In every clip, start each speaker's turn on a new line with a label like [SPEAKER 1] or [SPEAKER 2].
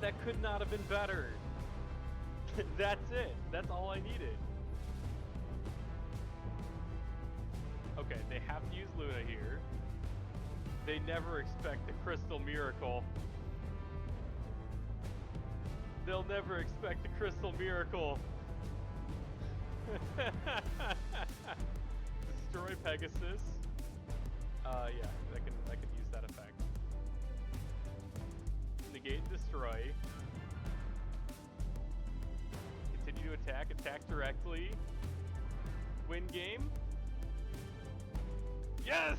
[SPEAKER 1] That could not have been better. That's it. That's all I needed. Okay, they have to use Luna here. They never expect the Crystal Miracle. They'll never expect the Crystal Miracle. Destroy Pegasus. Yeah, I can use that effect. Negate and destroy. Continue to attack directly. Win game. Yes!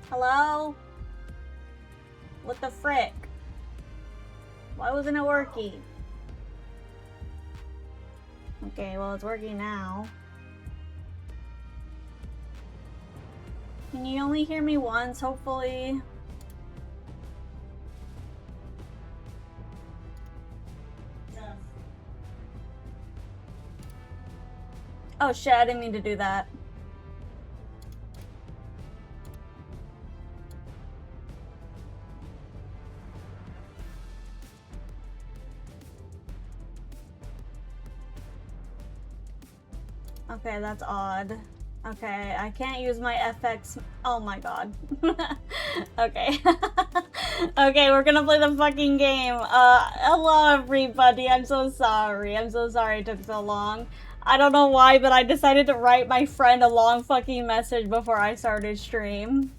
[SPEAKER 2] Hello? What the frick? Why wasn't it working? Okay, well, it's working now. Can you only hear me once, hopefully? Oh shit, I didn't mean to do that. Okay, that's odd. Okay, I can't use my FX. Oh my god. Okay. Okay, we're gonna play the fucking game. Hello everybody. I'm so sorry. I'm so sorry it took so long. I don't know why, but I decided to write my friend a long fucking message before I started stream.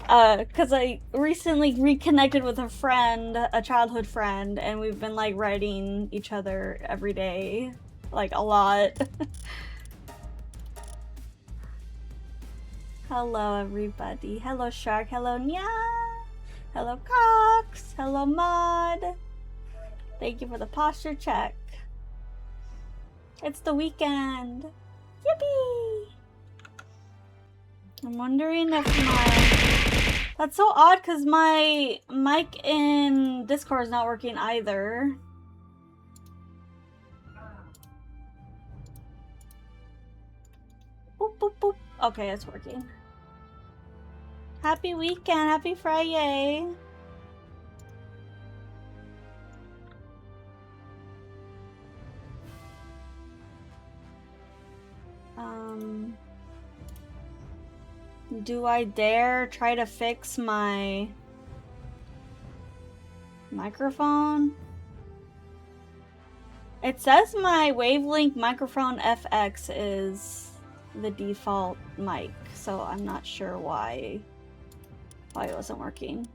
[SPEAKER 2] Cause I recently reconnected with a friend, a childhood friend, and we've been like writing each other every day. Like a lot. Hello everybody. Hello Shark. Hello Nya. Hello Cox. Hello Mod. Thank you for the posture check. It's the weekend. Yippee! I'm wondering if my... That's so odd because my mic in Discord is not working either. Boop, boop, boop. Okay, it's working. Happy weekend. Happy Friday. Do I dare try to fix my microphone? It says my wavelength microphone FX is the default mic, so I'm not sure why it wasn't working.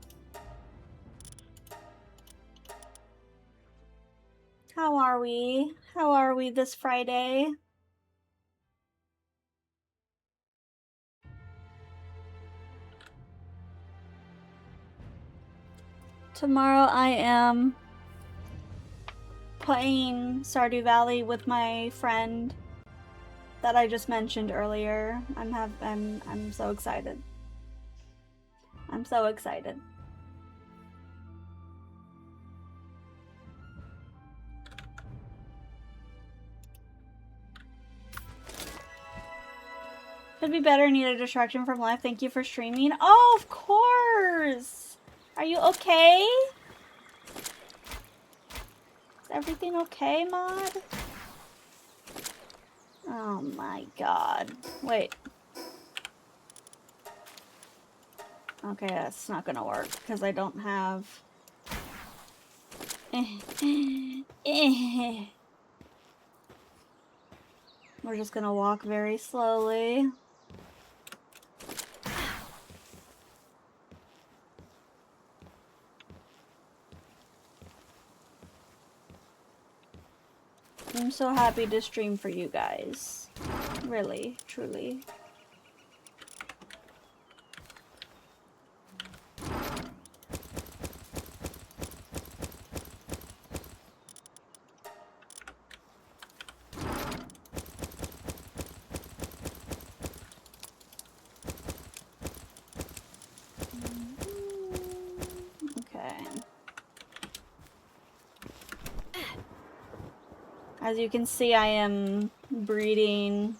[SPEAKER 2] How are we? How are we this Friday? Tomorrow I am playing Stardew Valley with my friend that I just mentioned earlier. I'm so excited. I'm so excited. Could be better, need a distraction from life. Thank you for streaming. Oh, of course! Are you okay? Is everything okay, Mod? Oh my god. Wait. Okay, that's not gonna work, because I don't have... We're just gonna walk very slowly. I'm so happy to stream for you guys. Really, truly. Okay. As you can see, I am breeding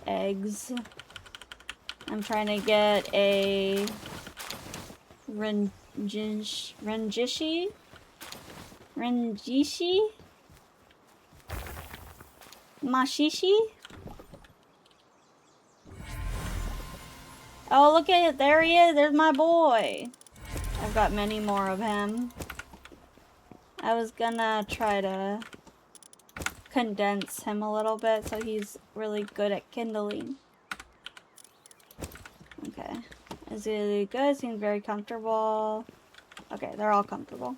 [SPEAKER 2] eggs. I'm trying to get a Renjishi? Mashishi? Oh, look at it. There he is. There's my boy. I've got many more of him. I was gonna try to condense him a little bit so he's really good at kindling. Okay. Is he good? Seems very comfortable. Okay, they're all comfortable.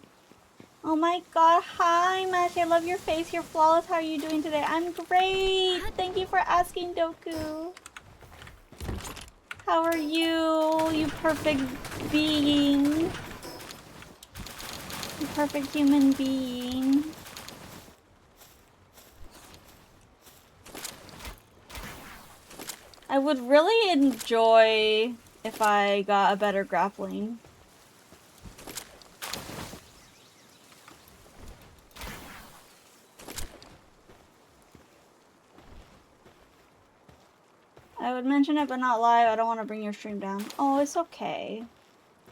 [SPEAKER 2] Oh my god, hi Mash, I love your face, you're flawless. How are you doing today? I'm great! Thank you for asking, Doku. How are you, you perfect being? You perfect human being. I would really enjoy if I got a better grappling. I would mention it, but not live. I don't want to bring your stream down. Oh, it's okay.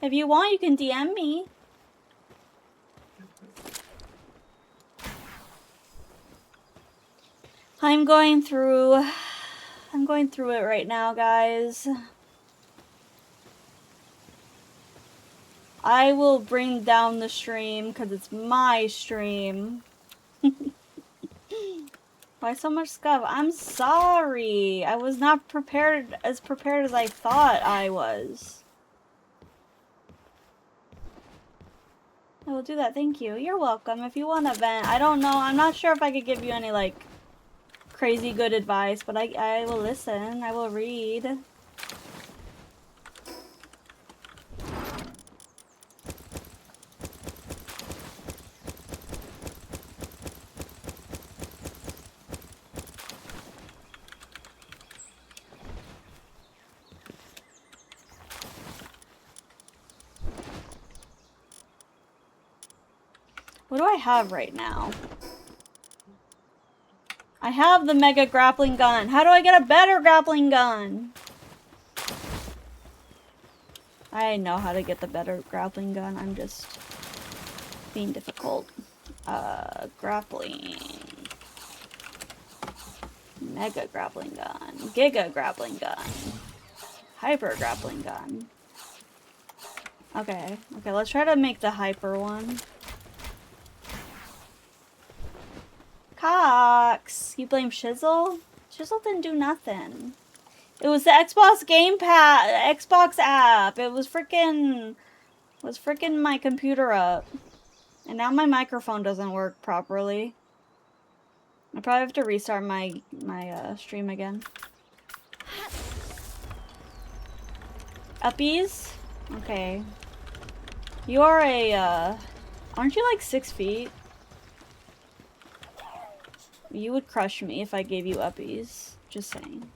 [SPEAKER 2] If you want, you can DM me. I'm going through it right now, guys. I will bring down the stream because it's my stream. Why so much scuff? I'm sorry. I was not prepared as I thought I was. I will do that. Thank you. You're welcome. If you want to vent, I don't know. I'm not sure if I could give you any, like, crazy good advice, but I will listen. I will read. What do I have right now? I have the mega grappling gun. How do I get a better grappling gun? I know how to get the better grappling gun. I'm just being difficult. Grappling. Mega grappling gun. Giga grappling gun. Hyper grappling gun. Okay, okay, let's try to make the hyper one. Cox! You blame Shizzle? Shizzle didn't do nothing. It was the Xbox Gamepad, Xbox app. It was freaking my computer up. And now my microphone doesn't work properly. I probably have to restart my stream again. Uppies? Okay. You are a, aren't you like 6 feet? You would crush me if I gave you uppies. Just saying.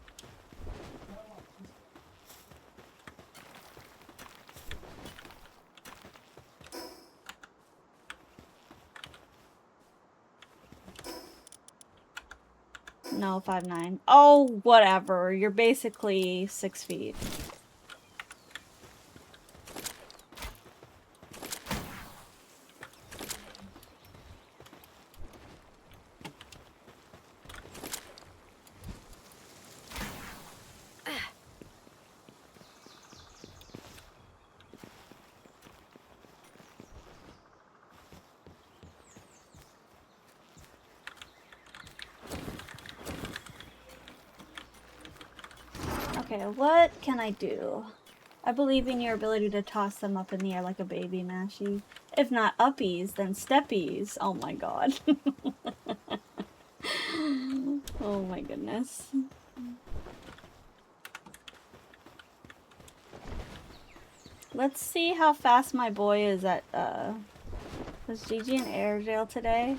[SPEAKER 2] No, 5'9". Oh, whatever. You're basically 6 feet. Okay, what can I do? I believe in your ability to toss them up in the air like a baby mashie. If not uppies, then steppies. Oh my god. Oh my goodness. Let's see how fast my boy is at, was Gigi in Airedale today?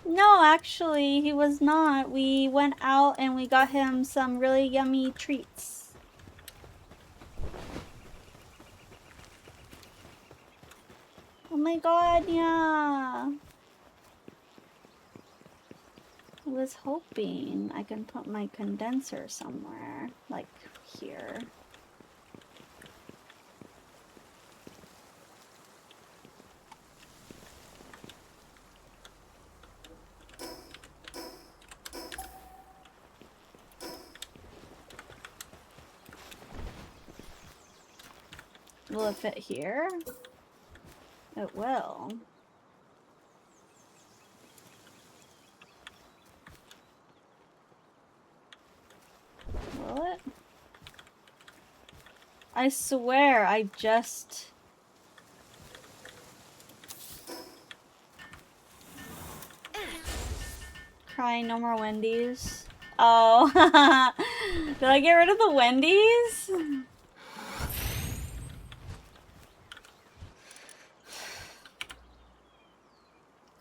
[SPEAKER 2] No, actually, he was not. We went out and we got him some really yummy treats. Oh my god, yeah. I was hoping I can put my condenser somewhere, like here. Will it fit here? It will. Will it? I swear, I just... Crying, no more Wendy's. Oh, did I get rid of the Wendy's?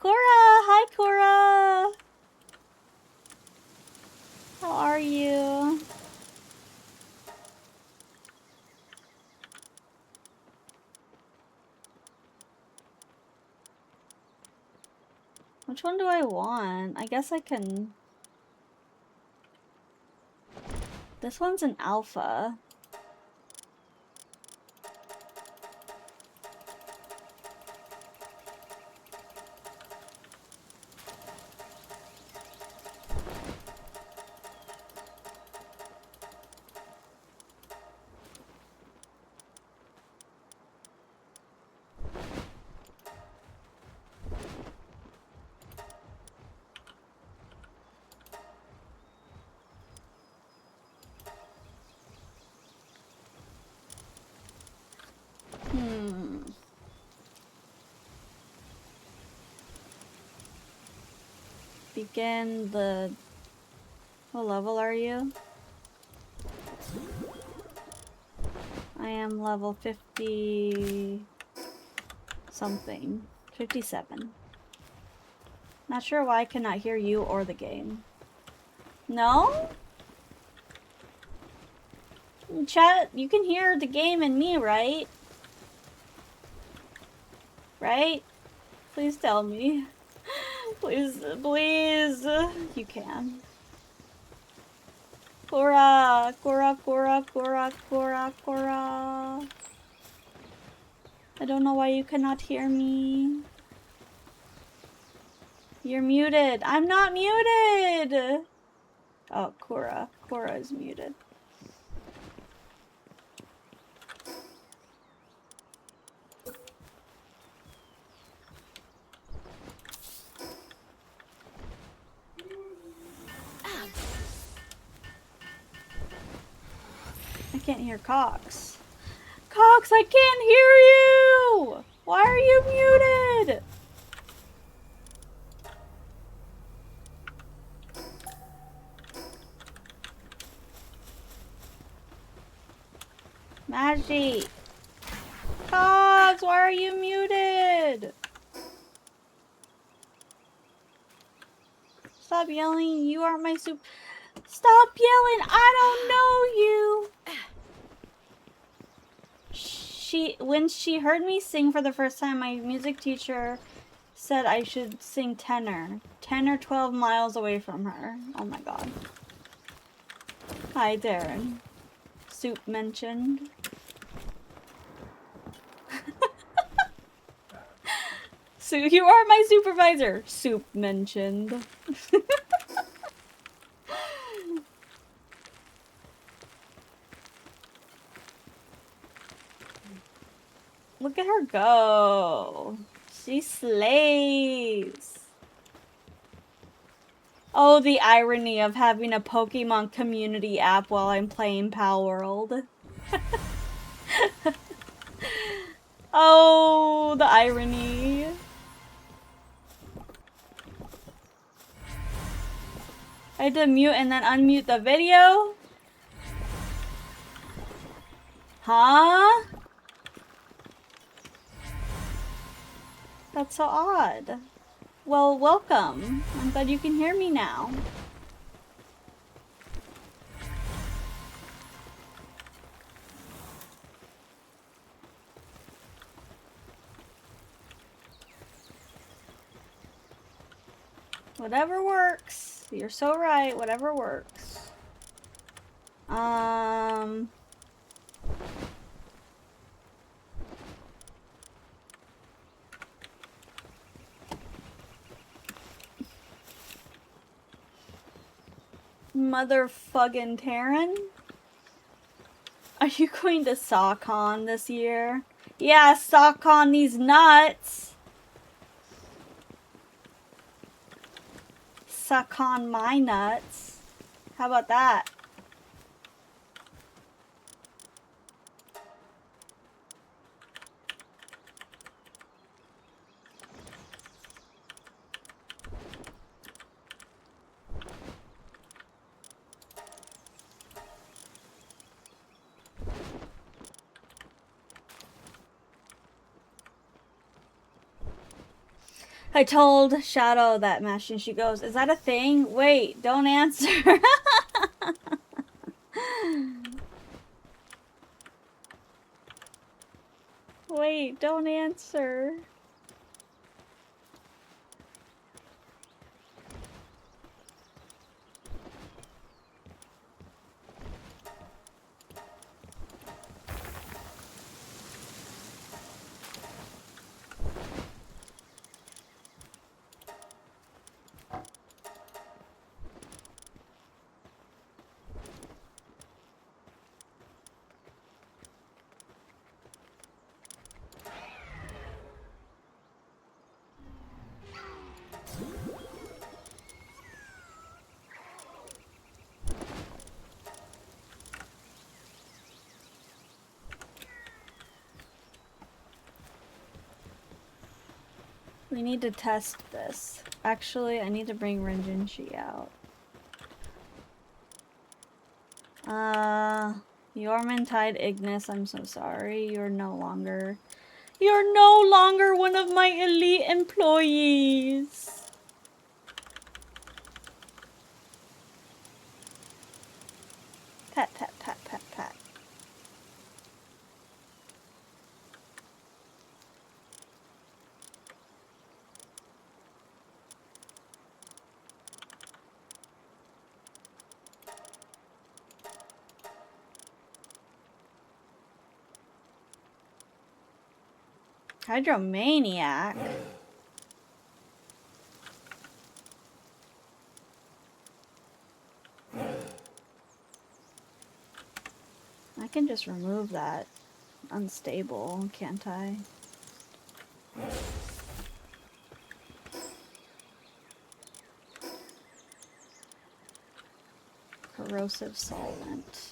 [SPEAKER 2] Cora! Hi, Cora! How are you? Which one do I want? I guess I can... This one's an alpha. Begin the... What level are you? I am level 50... something. 57. Not sure why I cannot hear you or the game. No? Chat, you can hear the game and me, right? Right? Please tell me. Please, please. You can. Cora, Cora, Cora, Cora, Cora, Cora. I don't know why you cannot hear me. You're muted. I'm not muted! Oh, Cora. Cora is muted. can't hear Cox. Cox, I can't hear you! Why are you muted? Maggie! Cox, why are you muted? Stop yelling, you aren't my soup. Stop yelling, I don't know you! When she heard me sing for the first time, my music teacher said I should sing tenor. 10 or 12 miles away from her. Oh my god. Hi, Darren. Soup mentioned. So you are my supervisor. Soup mentioned. Look at her go. She slays. Oh, the irony of having a Pokemon community app while I'm playing Palworld. Oh, the irony. I had to mute and then unmute the video? Huh? That's so odd. Well, welcome. I'm glad you can hear me now. Whatever works. You're so right. Whatever works. Motherfucking Taryn? Are you going to SawCon this year? Yeah, SawCon these nuts! Suck on my nuts. How about that? I told Shadow that match and she goes, is that a thing? Wait, don't answer. Wait, don't answer. We need to test this. Actually, I need to bring Renjinshi out. Yormantide Ignis, I'm so sorry. You're no longer one of my elite employees. Pat, pat, pat, pat, pat. Hydromaniac? I can just remove that. Unstable, can't I? Corrosive solvent.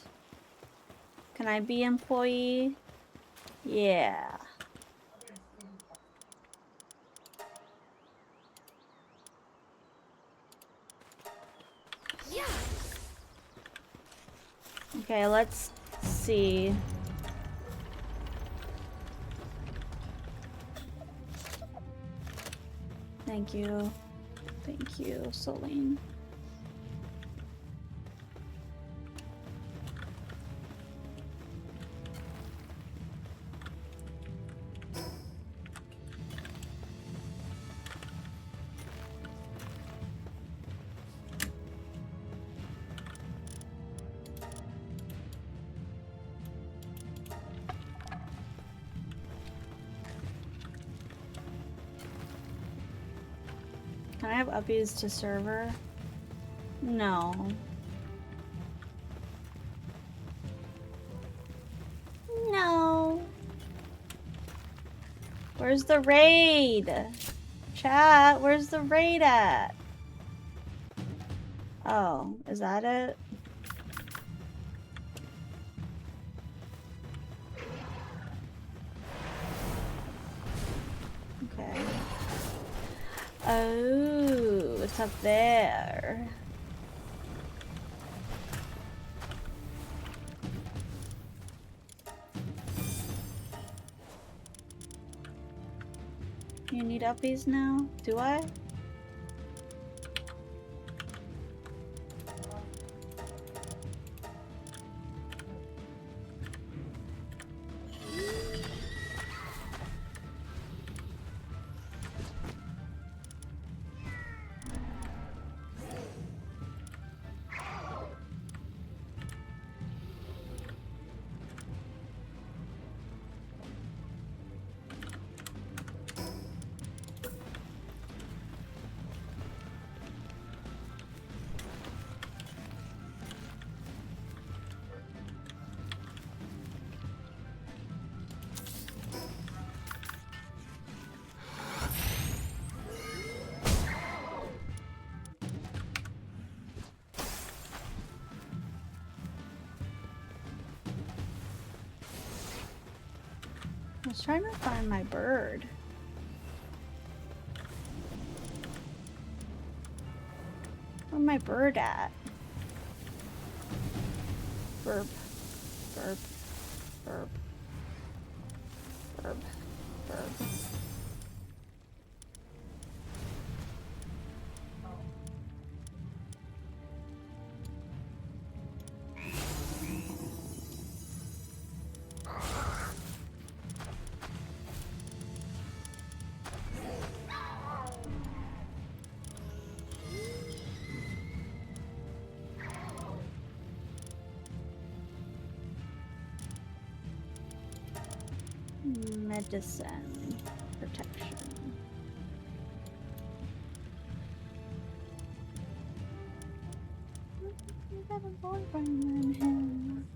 [SPEAKER 2] Can I be employee? Yeah. Okay, let's see. Thank you. Thank you, Celine. Can I have uppies to server? No. No. Where's the raid? Chat, where's the raid at? Oh, is that it? Okay. Oh, it's up there. You need uppies now? Do I? I was trying to find my bird. Where's my bird at? Burp. Burp. Burp. Burp. Burp. Medicine. Protection. You got a boyfriend in him.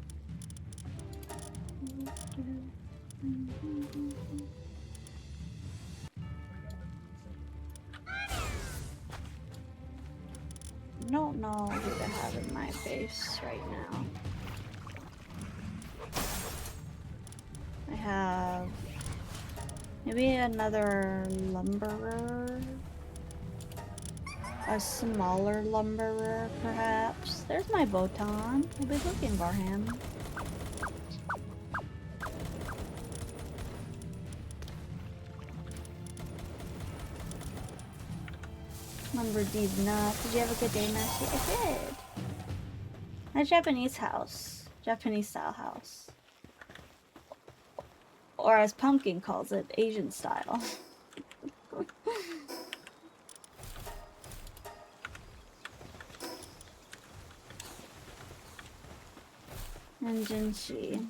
[SPEAKER 2] I don't know who to have in my face right now. I have maybe another lumberer, a smaller lumberer perhaps. There's my Botan. I'll be looking for him. Lumber these nuts. Did you have a good day, Messi? I did. My Japanese house. Japanese style house. Or as Pumpkin calls it, Asian style. And Jinshi.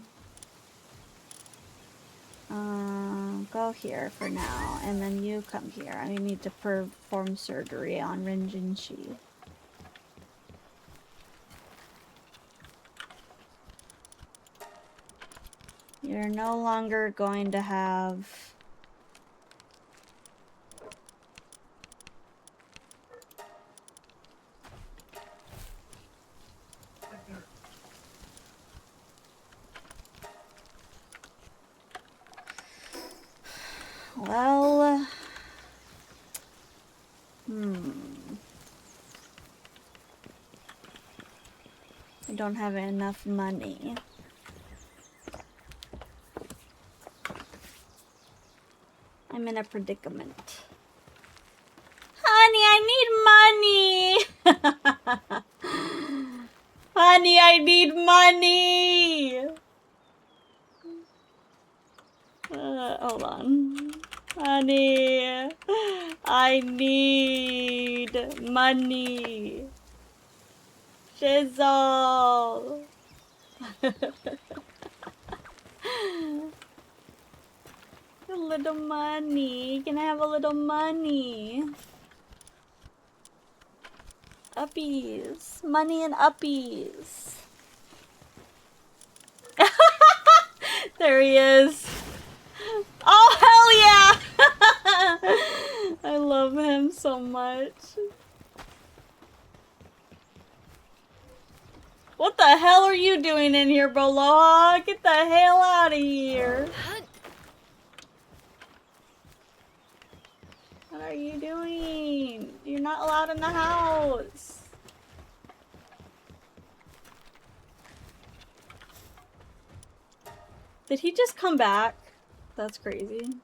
[SPEAKER 2] Go here for now, and then you come here. I need to perform surgery on Rinjinshi. You're no longer going to have... Well, I don't have enough money. I'm in a predicament. Honey, I need money! Honey, I need money! Hold on. Honey, I need money. Shizzle. A little money. Can I have a little money? Uppies. Money and uppies. There he is. Oh, hell yeah! I love him so much. What the hell are you doing in here, Boloha? Get the hell out of here. What are you doing? You're not allowed in the house. Did he just come back? That's crazy.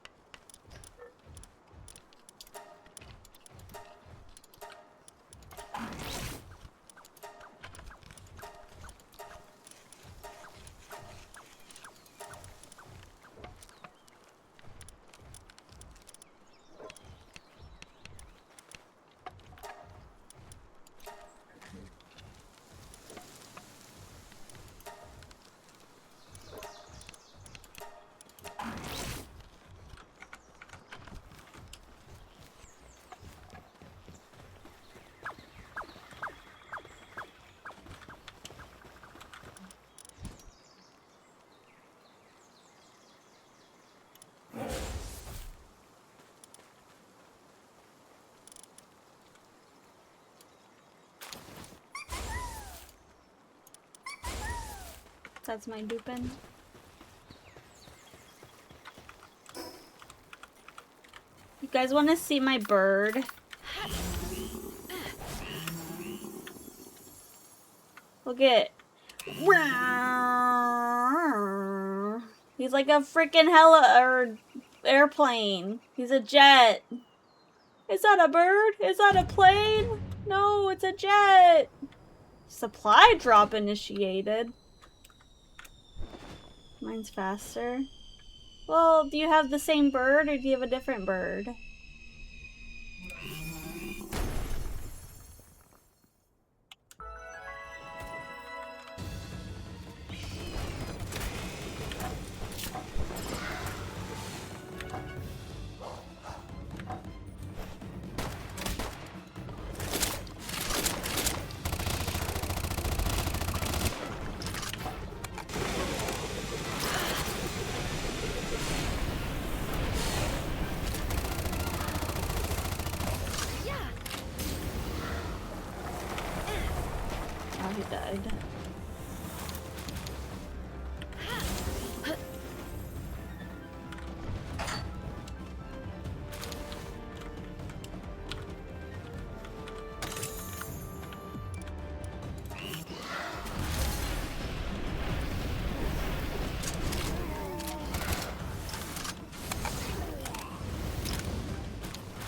[SPEAKER 2] That's my Dupin. You guys want to see my bird? Look at. He's like a freaking airplane. He's a jet. Is that a bird? Is that a plane? No, it's a jet. Supply drop initiated. Mine's faster. Well, do you have the same bird or do you have a different bird?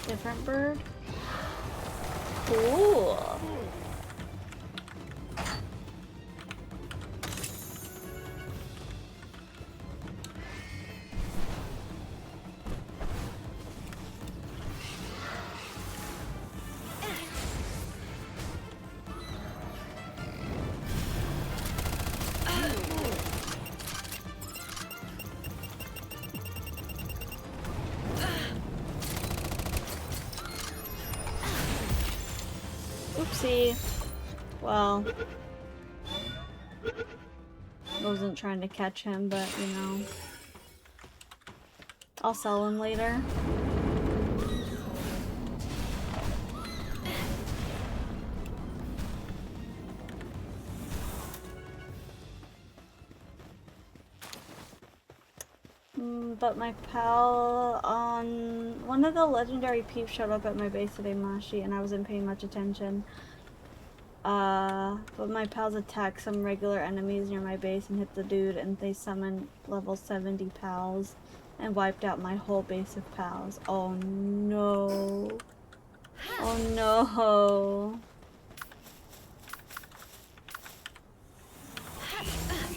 [SPEAKER 2] Different bird? Cool. Oopsie. Well, I wasn't trying to catch him, but you know, I'll sell him later. But my pal on one of the legendary peeps showed up at my base today, Mashi, and I wasn't paying much attention. But my pals attacked some regular enemies near my base and hit the dude, and they summoned level 70 pals and wiped out my whole base of pals. Oh no. Oh no.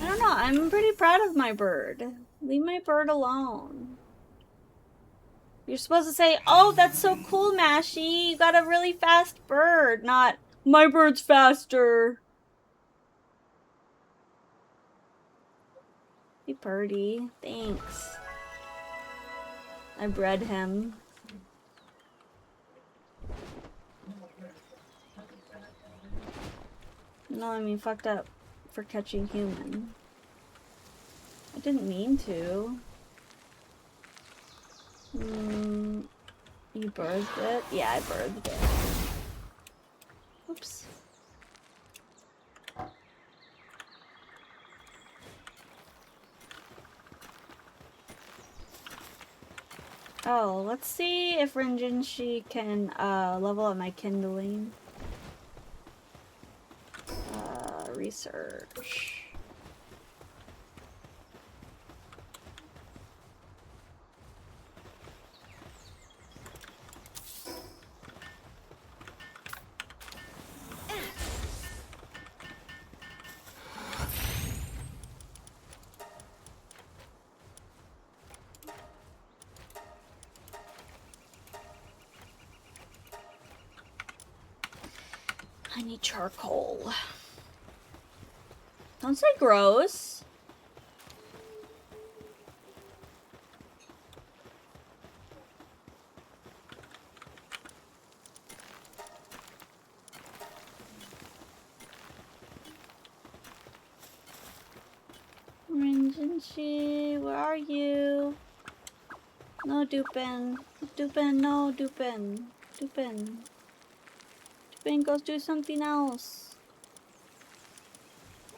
[SPEAKER 2] I don't know, I'm pretty proud of my bird. Leave my bird alone. You're supposed to say, oh, that's so cool, Mashy. You got a really fast bird, not, my bird's faster. Hey, birdie. Thanks. I bred him. No, I mean, fucked up for catching human. I didn't mean to. You birthed it? Yeah, I birthed it. Oops. Oh, let's see if Renjinshi can level up my kindling. Research. I need charcoal. Don't say gross. Renjinshi, where are you? No, Dupin. Dupin, no, Dupin. Dupin. Dupin, go do something else.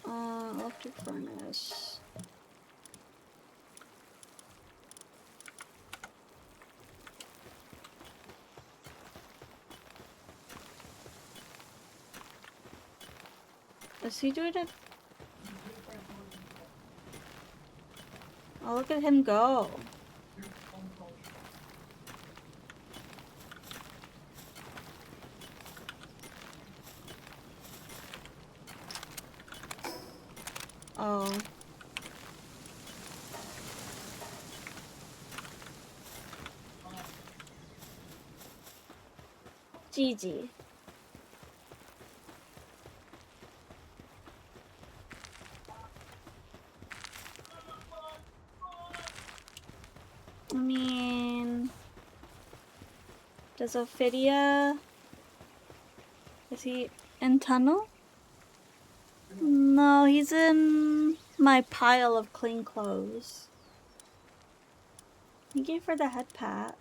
[SPEAKER 2] Electric furnace. Is he doing it? Oh, look at him go. Oh. Gigi. I mean, does Ophidia, is he in tunnel? No, he's in my pile of clean clothes. Thank you for the head pat.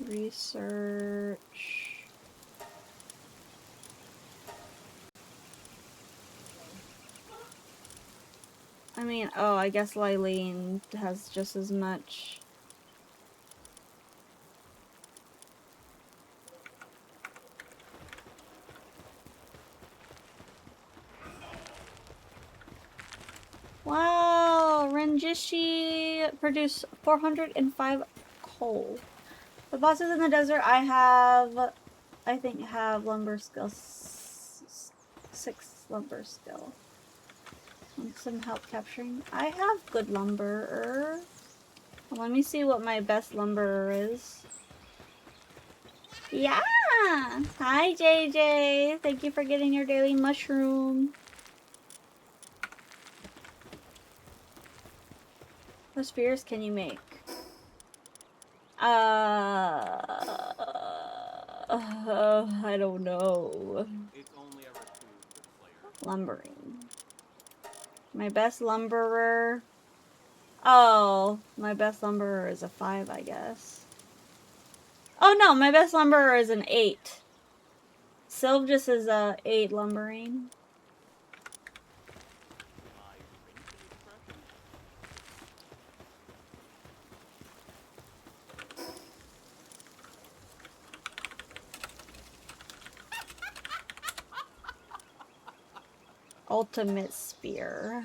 [SPEAKER 2] Research. I mean, oh, I guess Lylene has just as much. Wow, Renjishi produced 405 coal. The bosses in the desert I think have lumber skill, 6 lumber skill. Want some help capturing? I have good lumberer. Let me see what my best lumberer is. Yeah! Hi, JJ! Thank you for getting your daily mushroom. What spears can you make? I don't know.
[SPEAKER 3] It's only ever food with players.
[SPEAKER 2] Lumbering. My best lumberer. Oh, my best lumberer is a 5, I guess. Oh no, my best lumberer is an 8. Sylv just is a 8 lumbering.
[SPEAKER 1] My facial expression?
[SPEAKER 2] Ultimate spear.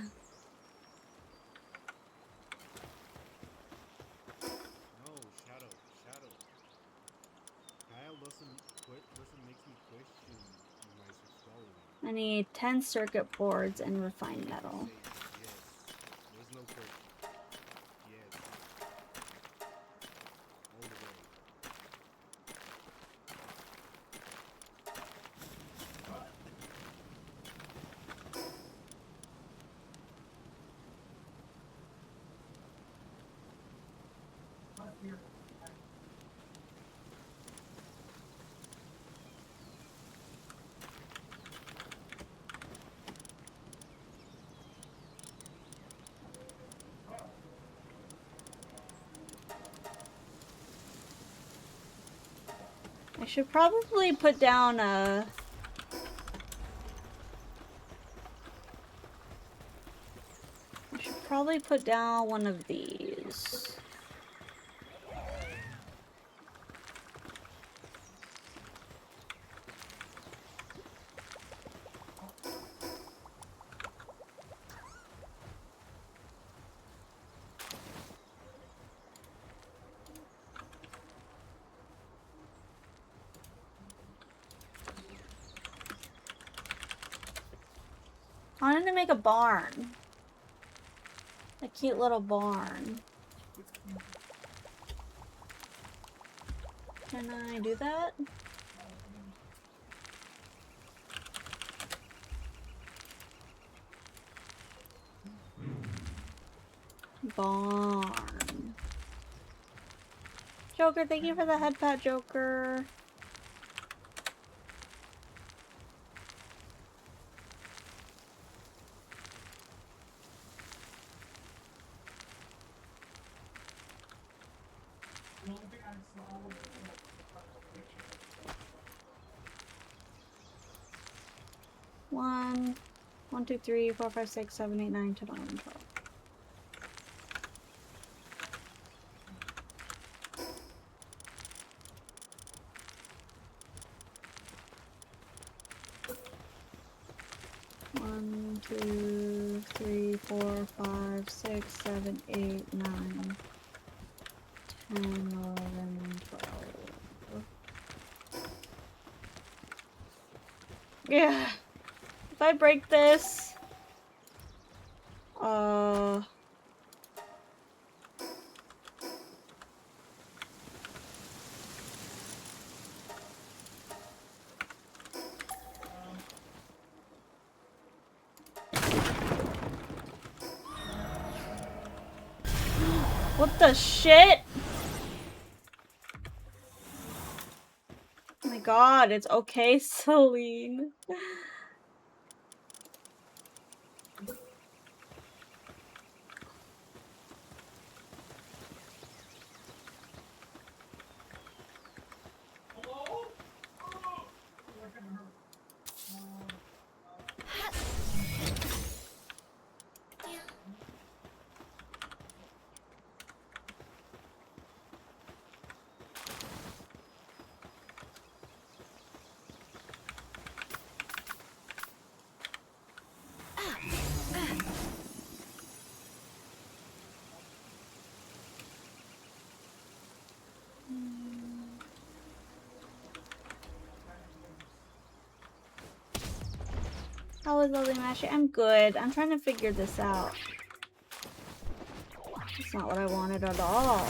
[SPEAKER 3] No, Shadow. Kyle doesn't makes me question my sexuality.
[SPEAKER 2] I need 10 circuit boards and refined metal.
[SPEAKER 3] Say yes. There's no question. Yes. All the way.
[SPEAKER 2] I should probably put down a... I should probably put down one of these. I wanted to make a barn. A cute little barn. Can I do that? Barn. Joker, thank you for the head pat, Joker. One, 2, 3, 4, 5, 6, 7, 8, 9, 10, 11, 12. One, 2, 3, 4, 5, 6, 7, 8, 9, 10, 11, 12. Yeah. If I break this, what the shit? Oh my god, it's okay, Celine. How is Lily Mashy? I'm good. I'm trying to figure this out. It's not what I wanted at all.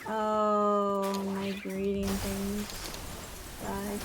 [SPEAKER 2] Oh, my breeding things. Die.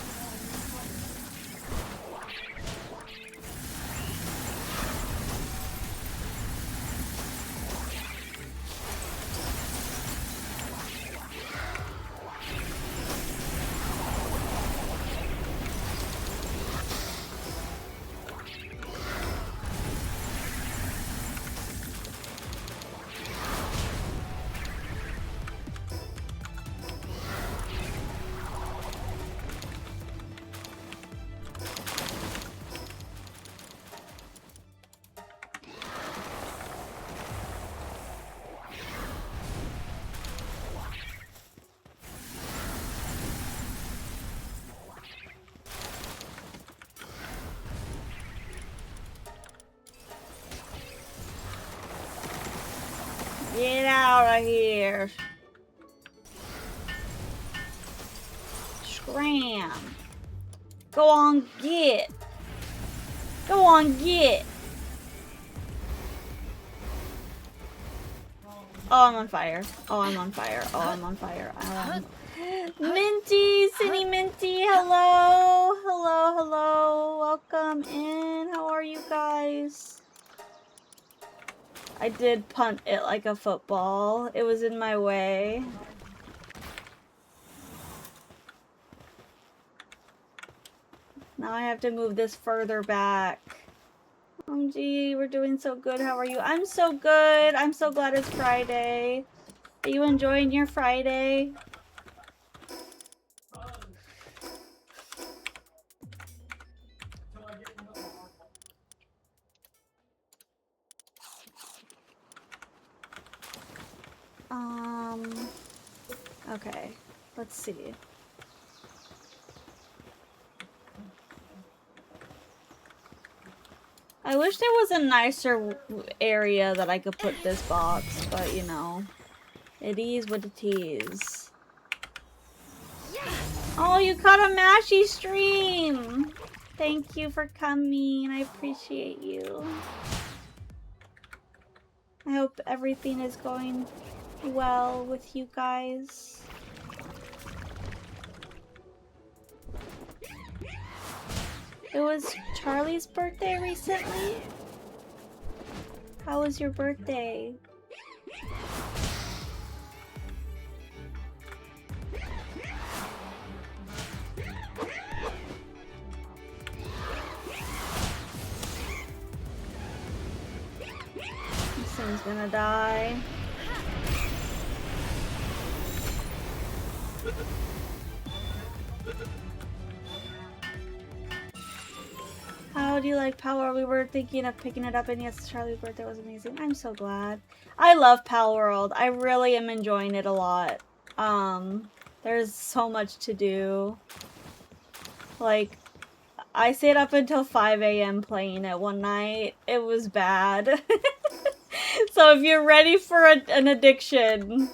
[SPEAKER 2] Get out of here. Scram. Go on, get. Go on, get. Oh, I'm on fire. Oh, I'm on fire. Oh, I'm on fire. Minty, Cindy Minty, hello. Hello, hello. Welcome in. How are you guys? I did punt it like a football. It was in my way. Now I have to move this further back. OMG, we're doing so good. How are you? I'm so good. I'm so glad it's Friday. Are you enjoying your Friday? Okay. Let's see. I wish there was a nicer area that I could put this box, but you know, it is what it is. Oh, you caught a Mashy stream! Thank you for coming. I appreciate you. I hope everything is going well with you guys. It was Charlie's birthday recently? How was your birthday? This thing's gonna die. How do you like Palworld? We were thinking of picking it up, and yes, Charlie's birthday was amazing. I'm so glad. I love Palworld. I really am enjoying it a lot. There's so much to do. Like, I stayed up until 5 a.m. playing it one night. It was bad. So if you're ready for an addiction,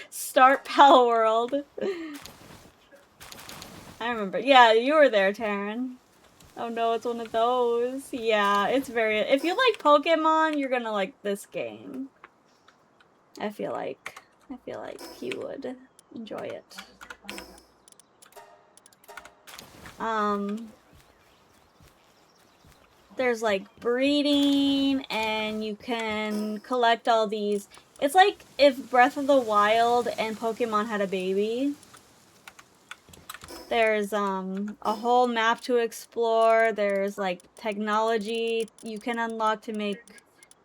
[SPEAKER 2] start Palworld. I remember. Yeah, you were there, Taryn. Oh no, it's one of those. Yeah, it's very... If you like Pokemon, you're gonna like this game. I feel like you would enjoy it. There's like breeding, and you can collect all these. It's like if Breath of the Wild and Pokemon had a baby. There's a whole map to explore. There's like technology you can unlock to make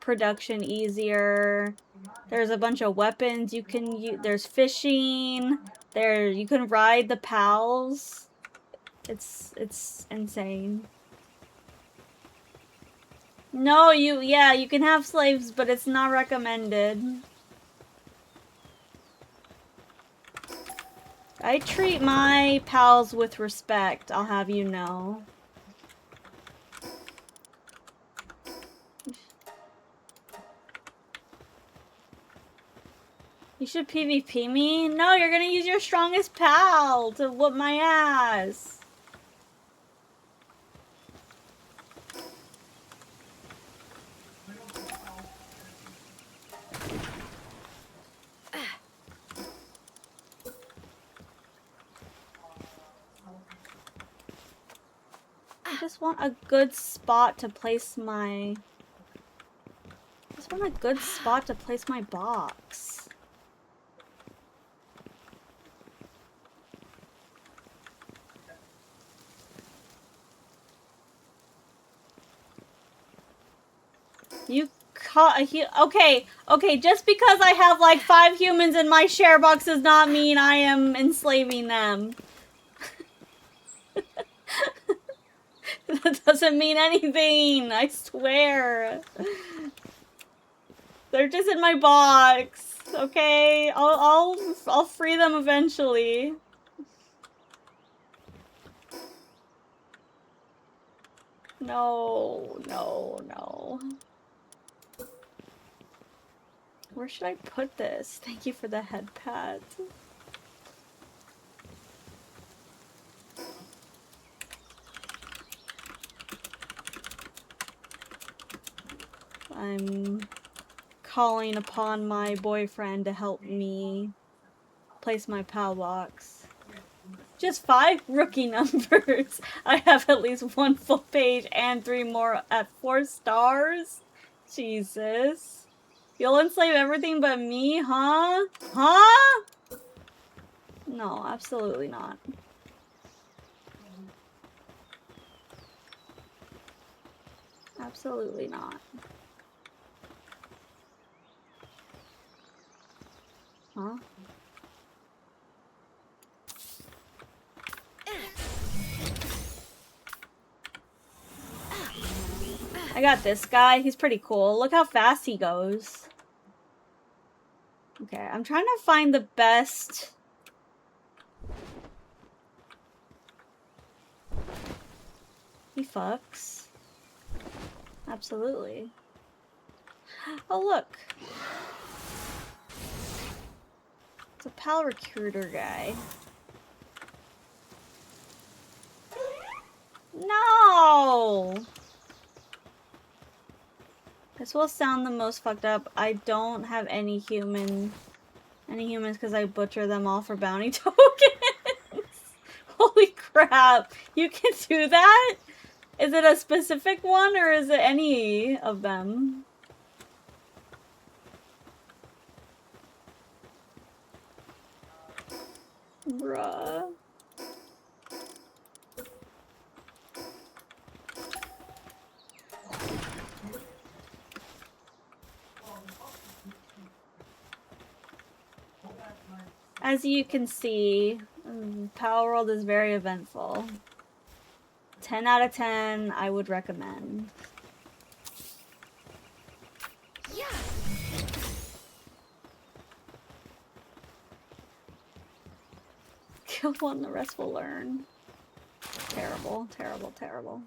[SPEAKER 2] production easier. There's a bunch of weapons you can use. There's fishing. You can ride the pals. It's insane. No, you can have slaves, but it's not recommended. I treat my pals with respect, I'll have you know. You should PvP me? No, you're gonna use your strongest pal to whoop my ass. I just want a good spot to place my... I just want a good spot to place my box. You caught a okay, just because I have like 5 humans in my share box does not mean I am enslaving them. That doesn't mean anything, I swear. They're just in my box, okay? I'll free them eventually. No. Where should I put this? Thank you for the head pat. I'm calling upon my boyfriend to help me place my PAL box. Just 5 rookie numbers. I have at least 1 full page and 3 more at 4 stars. Jesus. You'll enslave everything but me, huh? Huh? No, absolutely not. Absolutely not. Huh? I got this guy. He's pretty cool. Look how fast he goes. Okay, I'm trying to find the best... He fucks. Absolutely. Oh, look. It's a PAL recruiter guy. No! This will sound the most fucked up. I don't have any humans because I butcher them all for bounty tokens. Holy crap. You can do that? Is it a specific one or is it any of them? Bruh. As you can see, Palworld is very eventful. 10 out of 10, I would recommend. Yeah. Kill one, the rest will learn. Terrible, terrible, terrible.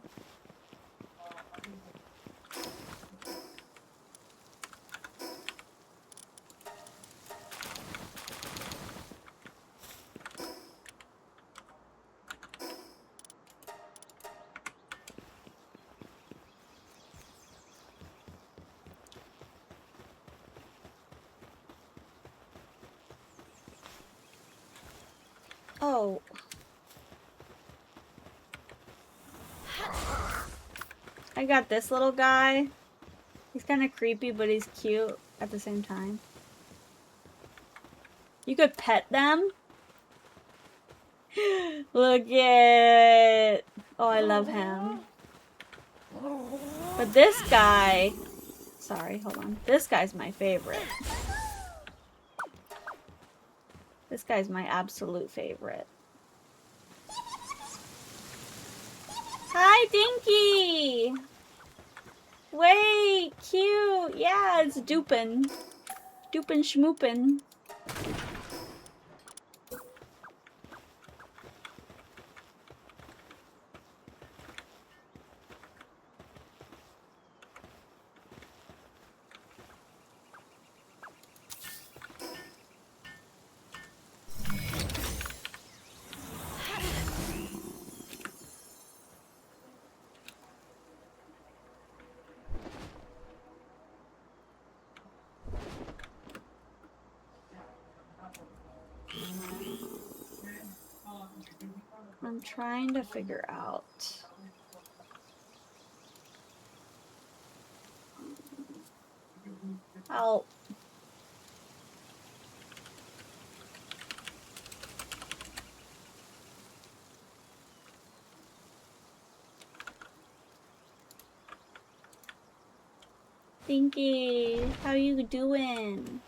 [SPEAKER 2] Oh. I got this little guy. He's kind of creepy, but he's cute at the same time. You could pet them. Look at... Oh, I love him. But this guy... Sorry, hold on. This guy's my favorite. This guy's my absolute favorite. Hi, Dinky! Wait, cute! Yeah, it's Dupin. Dupin Schmoopin. I'm trying to figure out. Help. Dinky, how you doing?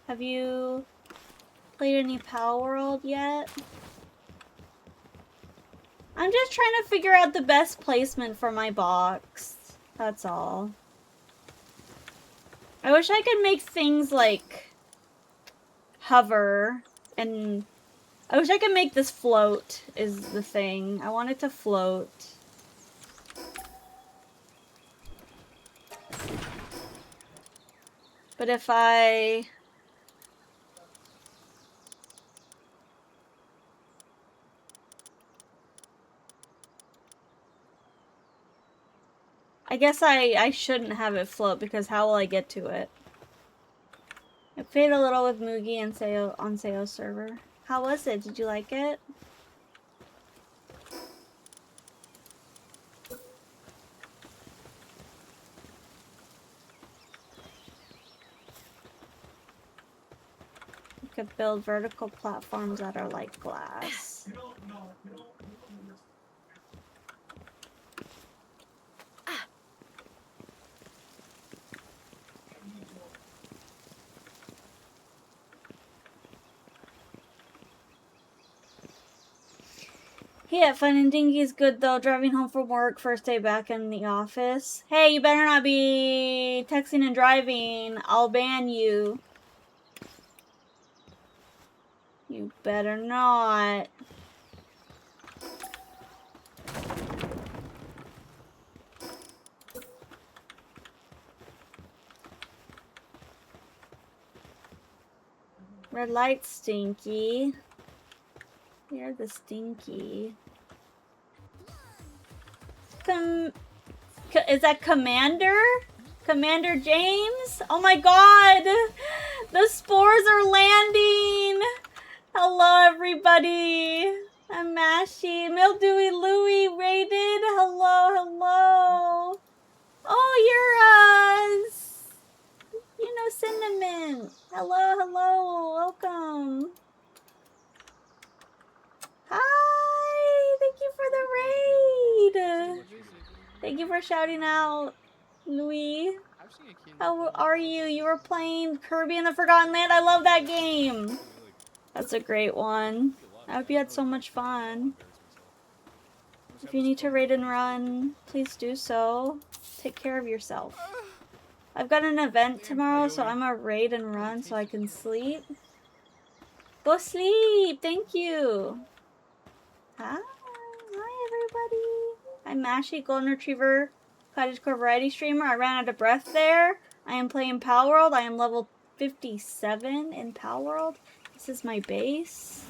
[SPEAKER 2] Have you played any Palworld yet? I'm just trying to figure out the best placement for my box. That's all. I wish I could make things like hover, and I wish I could make this float is the thing. I want it to float. But if I guess I shouldn't have it float because how will I get to it? I played a little with Mugi and Seo on Seo's server. How was it? Did you like it? You could build vertical platforms that are like glass. Yeah, finding Dinky is good though. Driving home from work, first day back in the office. Hey, you better not be texting and driving. I'll ban you. You better not. Red light, Stinky. You're the Stinky. Is that Commander? Commander James? Oh my god! The spores are landing! Hello, everybody! I'm Mashy. Mildewy Louie rated. Hello, hello! Oh, you're, you know, Cinnamon. Hello, hello. Welcome. Hi! Thank you for the raid! Thank you for shouting out, Louis. How are you? You were playing Kirby in the Forgotten Land. I love that game. That's a great one. I hope you had so much fun. If you need to raid and run, please do so. Take care of yourself. I've got an event tomorrow, so I'm gonna raid and run so I can sleep. Go sleep! Thank you! Hi! Hi, everybody! I'm Mashy, Golden Retriever, Cottagecore Variety Streamer. I ran out of breath there. I am playing Palworld. I am level 57 in Palworld. This is my base.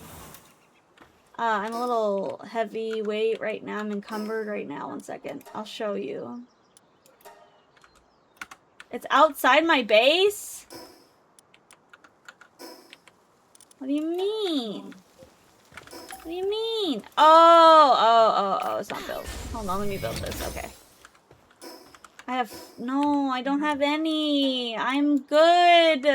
[SPEAKER 2] I'm a little heavyweight right now. I'm encumbered right now. One second. I'll show you. It's outside my base? What do you mean? What do you mean? Oh, it's not built. Hold on, let me build this. Okay. No, I don't have any. I'm good.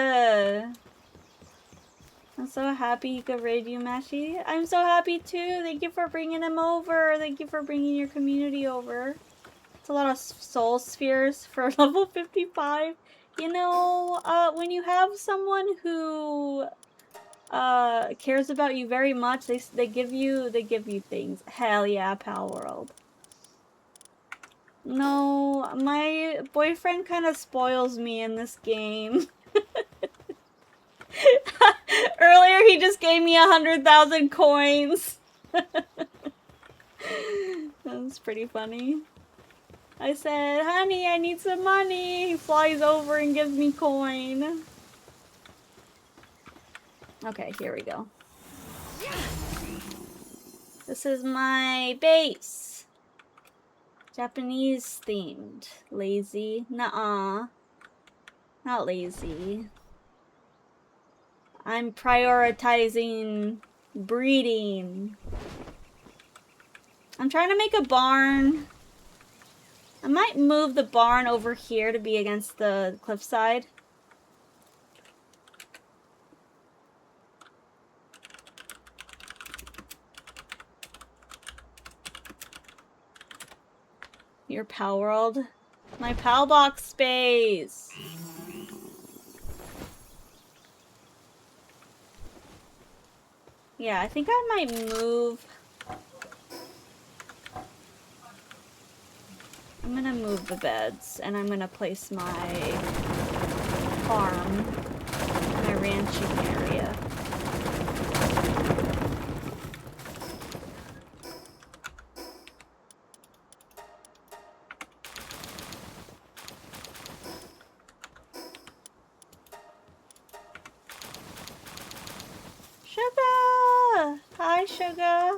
[SPEAKER 2] I'm so happy you could raid you, Mashy. I'm so happy too. Thank you for bringing him over. Thank you for bringing your community over. It's a lot of soul spheres for level 55. You know, when you have someone who cares about you very much, they give you things. Hell yeah, Palworld. No, my boyfriend kind of spoils me in this game. Earlier he just gave me 100,000 coins. That's pretty funny. I said, honey, I need some money. He flies over and gives me coin. Okay, here we go. This is my base. Japanese themed. Lazy. Nuh-uh. Not lazy. I'm prioritizing breeding. I'm trying to make a barn. I might move the barn over here to be against the cliffside. Your Palworld. My Pal Box space. Yeah, I think I might move. I'm gonna move the beds and I'm gonna place my farm, my ranching area. Sugar.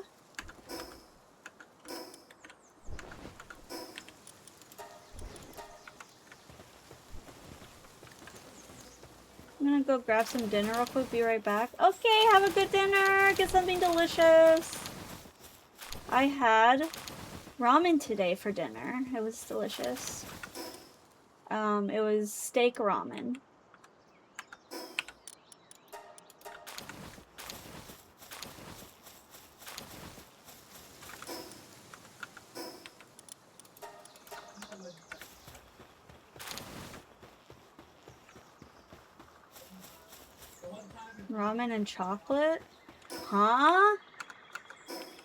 [SPEAKER 2] I'm gonna go grab some dinner real quick, be right back. Okay, have a good dinner. Get something delicious. I had ramen today for dinner. It was delicious. It was steak ramen. Ramen and chocolate? Huh?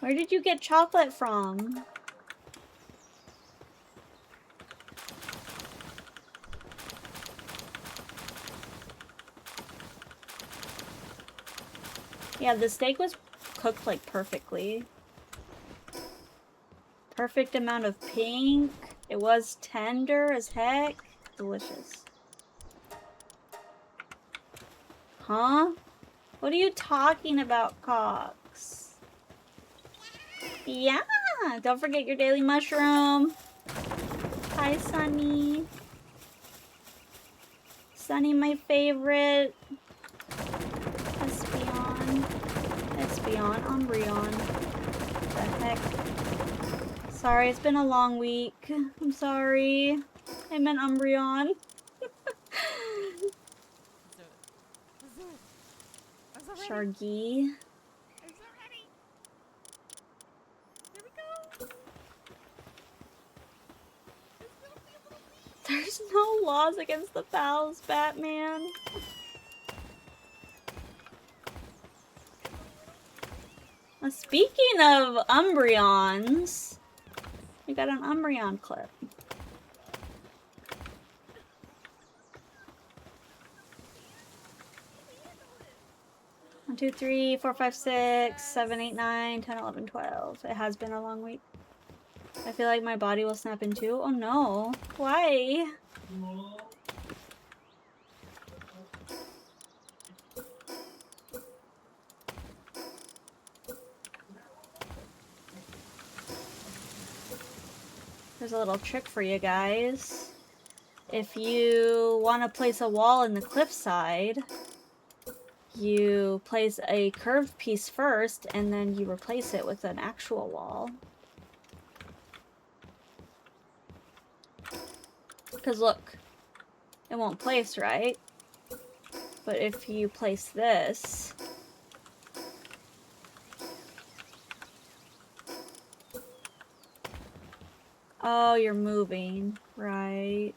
[SPEAKER 2] Where did you get chocolate from? Yeah, the steak was cooked like perfectly. Perfect amount of pink. It was tender as heck. Delicious. Huh? What are you talking about, Cox? Yeah! Don't forget your daily mushroom. Hi, Sunny. Sunny, my favorite. Espeon. Espeon. Umbreon. The heck? Sorry, it's been a long week. I'm sorry. I meant Umbreon. Shargy. There's no laws against the fouls, Batman. Speaking of Umbreons, we got an Umbreon clip. 1, 2, 3, 4, 5, 6, 7, 8, 9, 10, 11, 12. It has been a long week. I feel like my body will snap in two. Oh no. Why? There's a little trick for you guys. If you want to place a wall in the cliffside, you place a curved piece first, and then you replace it with an actual wall. Because look, it won't place right. But if you place this... Oh, you're moving. Right.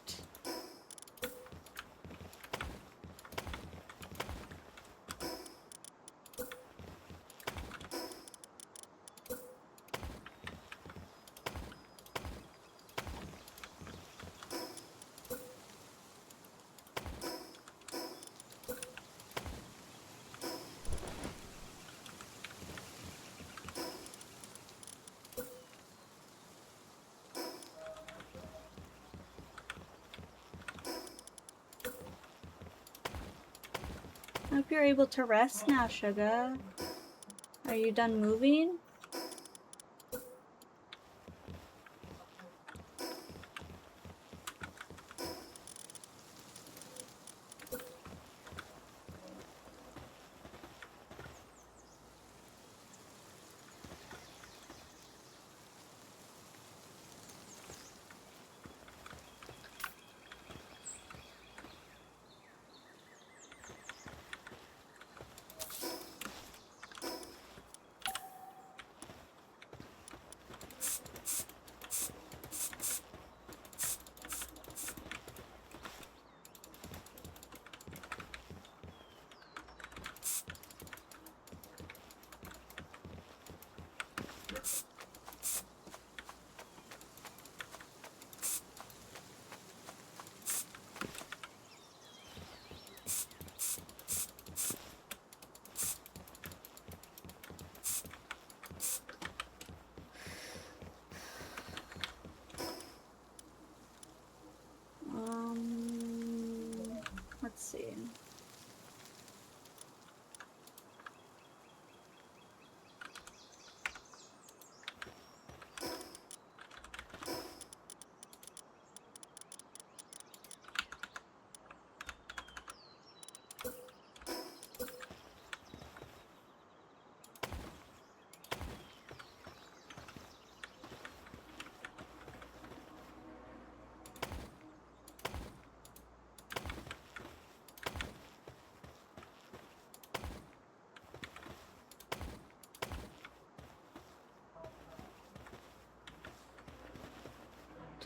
[SPEAKER 2] I hope you're able to rest now, Sugar. Are you done moving?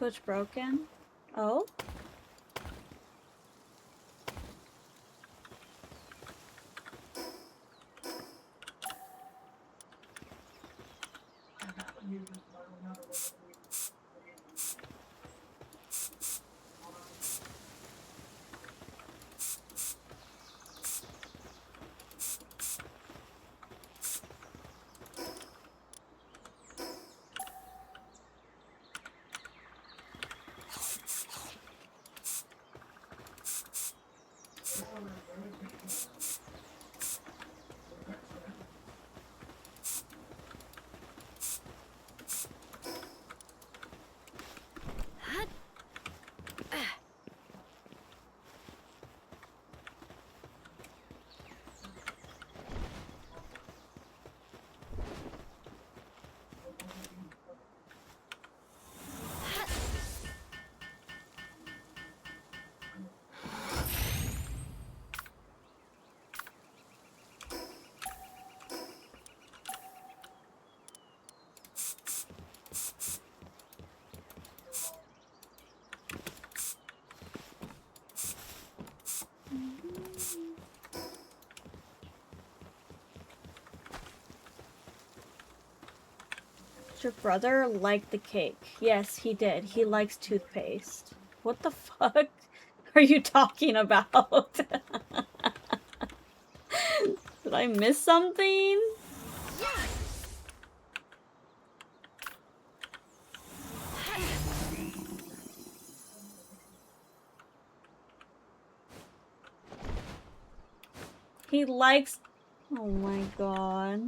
[SPEAKER 2] Twitch broken? Oh? Does your brother like the cake? Yes, he did. He likes toothpaste. What the fuck are you talking about? Did I miss something? He likes... Oh my god.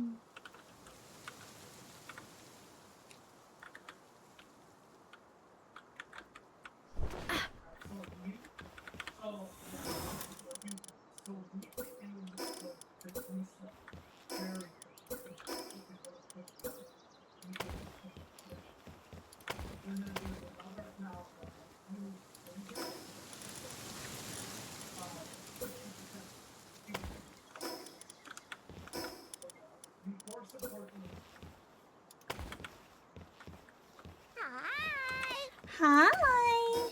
[SPEAKER 2] Hi.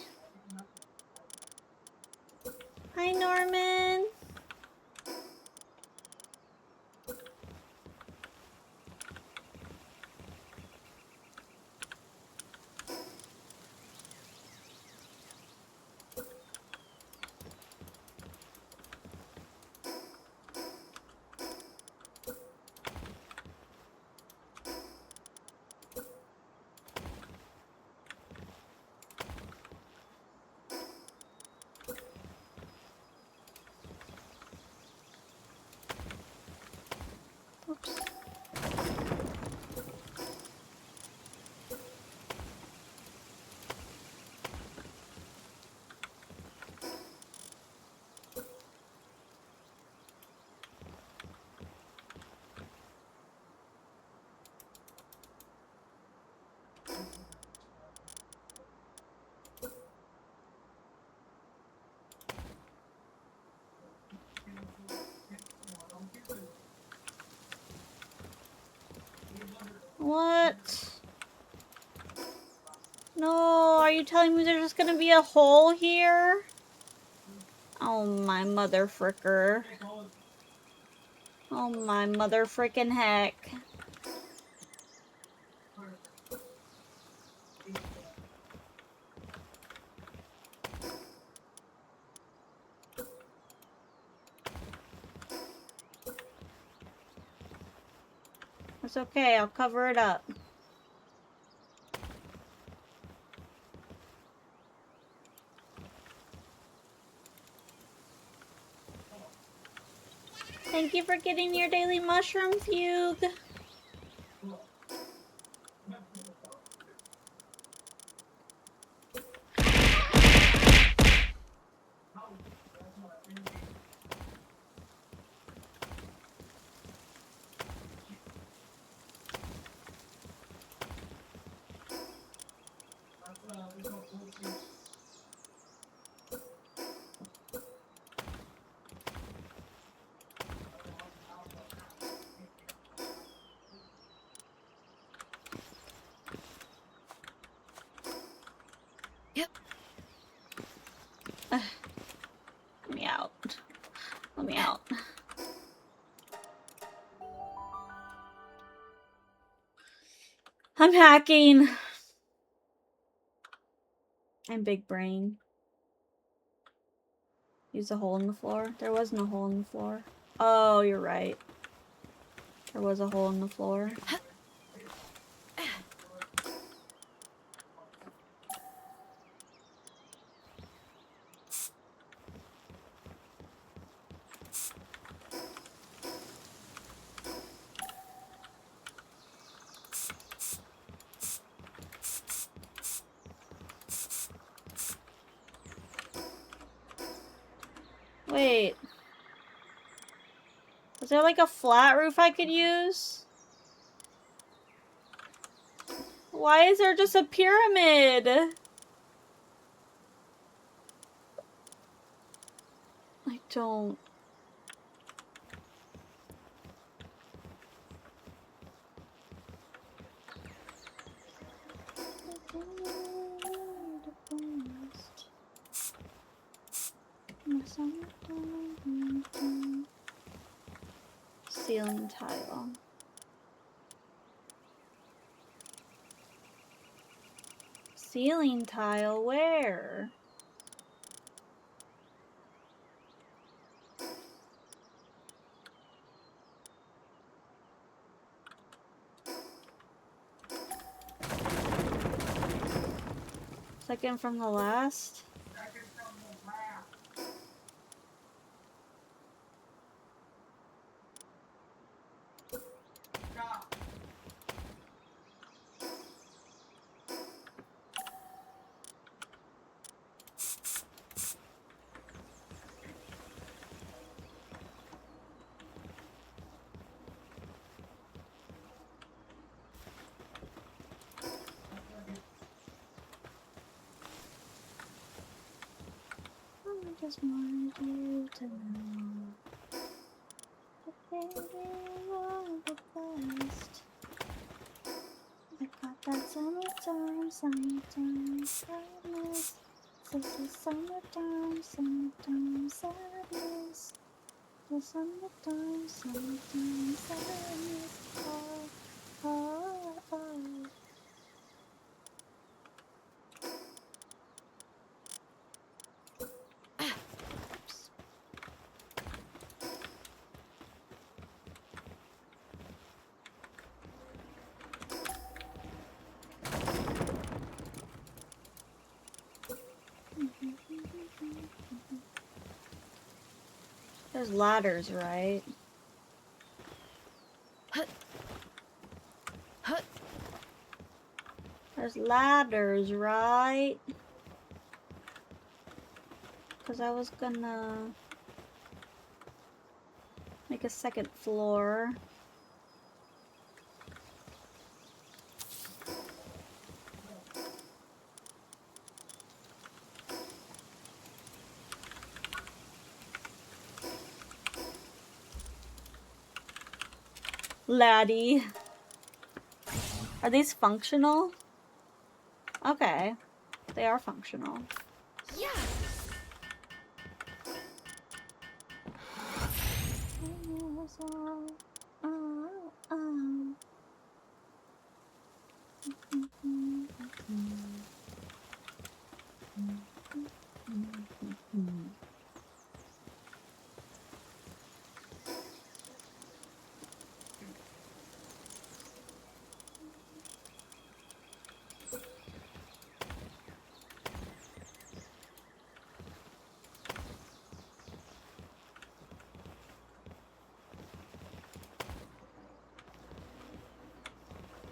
[SPEAKER 2] Hi, Norman. Oops. What? No, are you telling me there's just gonna be a hole here? Oh my mother fricker. Oh my mother frickin' heck. It's okay, I'll cover it up. Thank you for getting your daily mushroom fugue. I'm hacking. I'm big brain. Use a hole in the floor. There was no hole in the floor. Oh, you're right. There was a hole in the floor. Wait. Is there like a flat roof I could use? Why is there just a pyramid? I don't. Ceiling tile. Ceiling tile, where? Second from the last? I just wanted you to know that baby, you're the best. I got that summertime sadness. This is summertime sadness. The summertime sadness. Oh, oh, oh. There's ladders, right? There's ladders, right? Because I was gonna make a second floor. Laddie. Are these functional? Okay. They are functional.
[SPEAKER 4] Yeah.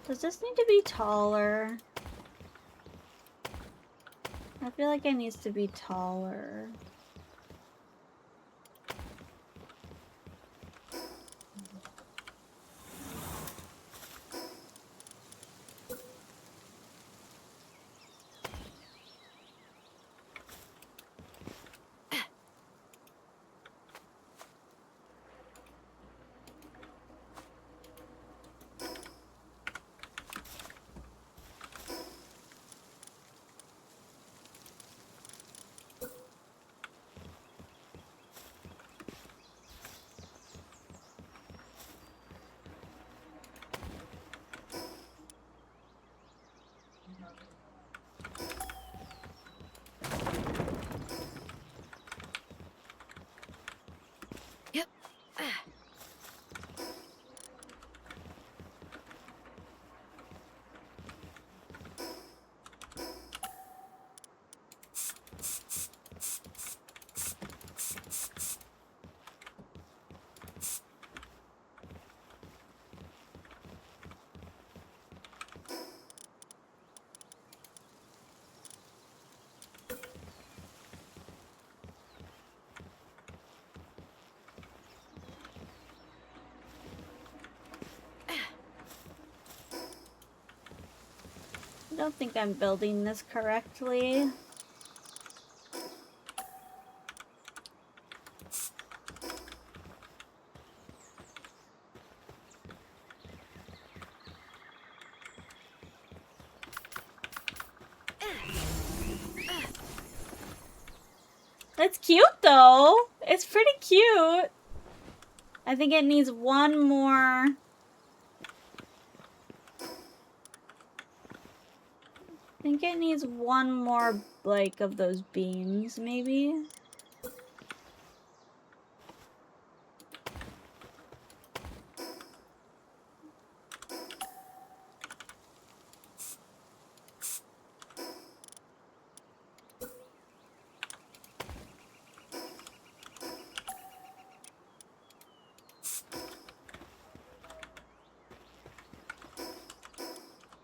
[SPEAKER 2] Does this need to be taller? I feel like it needs to be taller.
[SPEAKER 4] Yep.
[SPEAKER 2] I don't think I'm building this correctly. It's cute though. It's pretty cute. I think it needs one more. I think it needs one more, like, of those beams, maybe?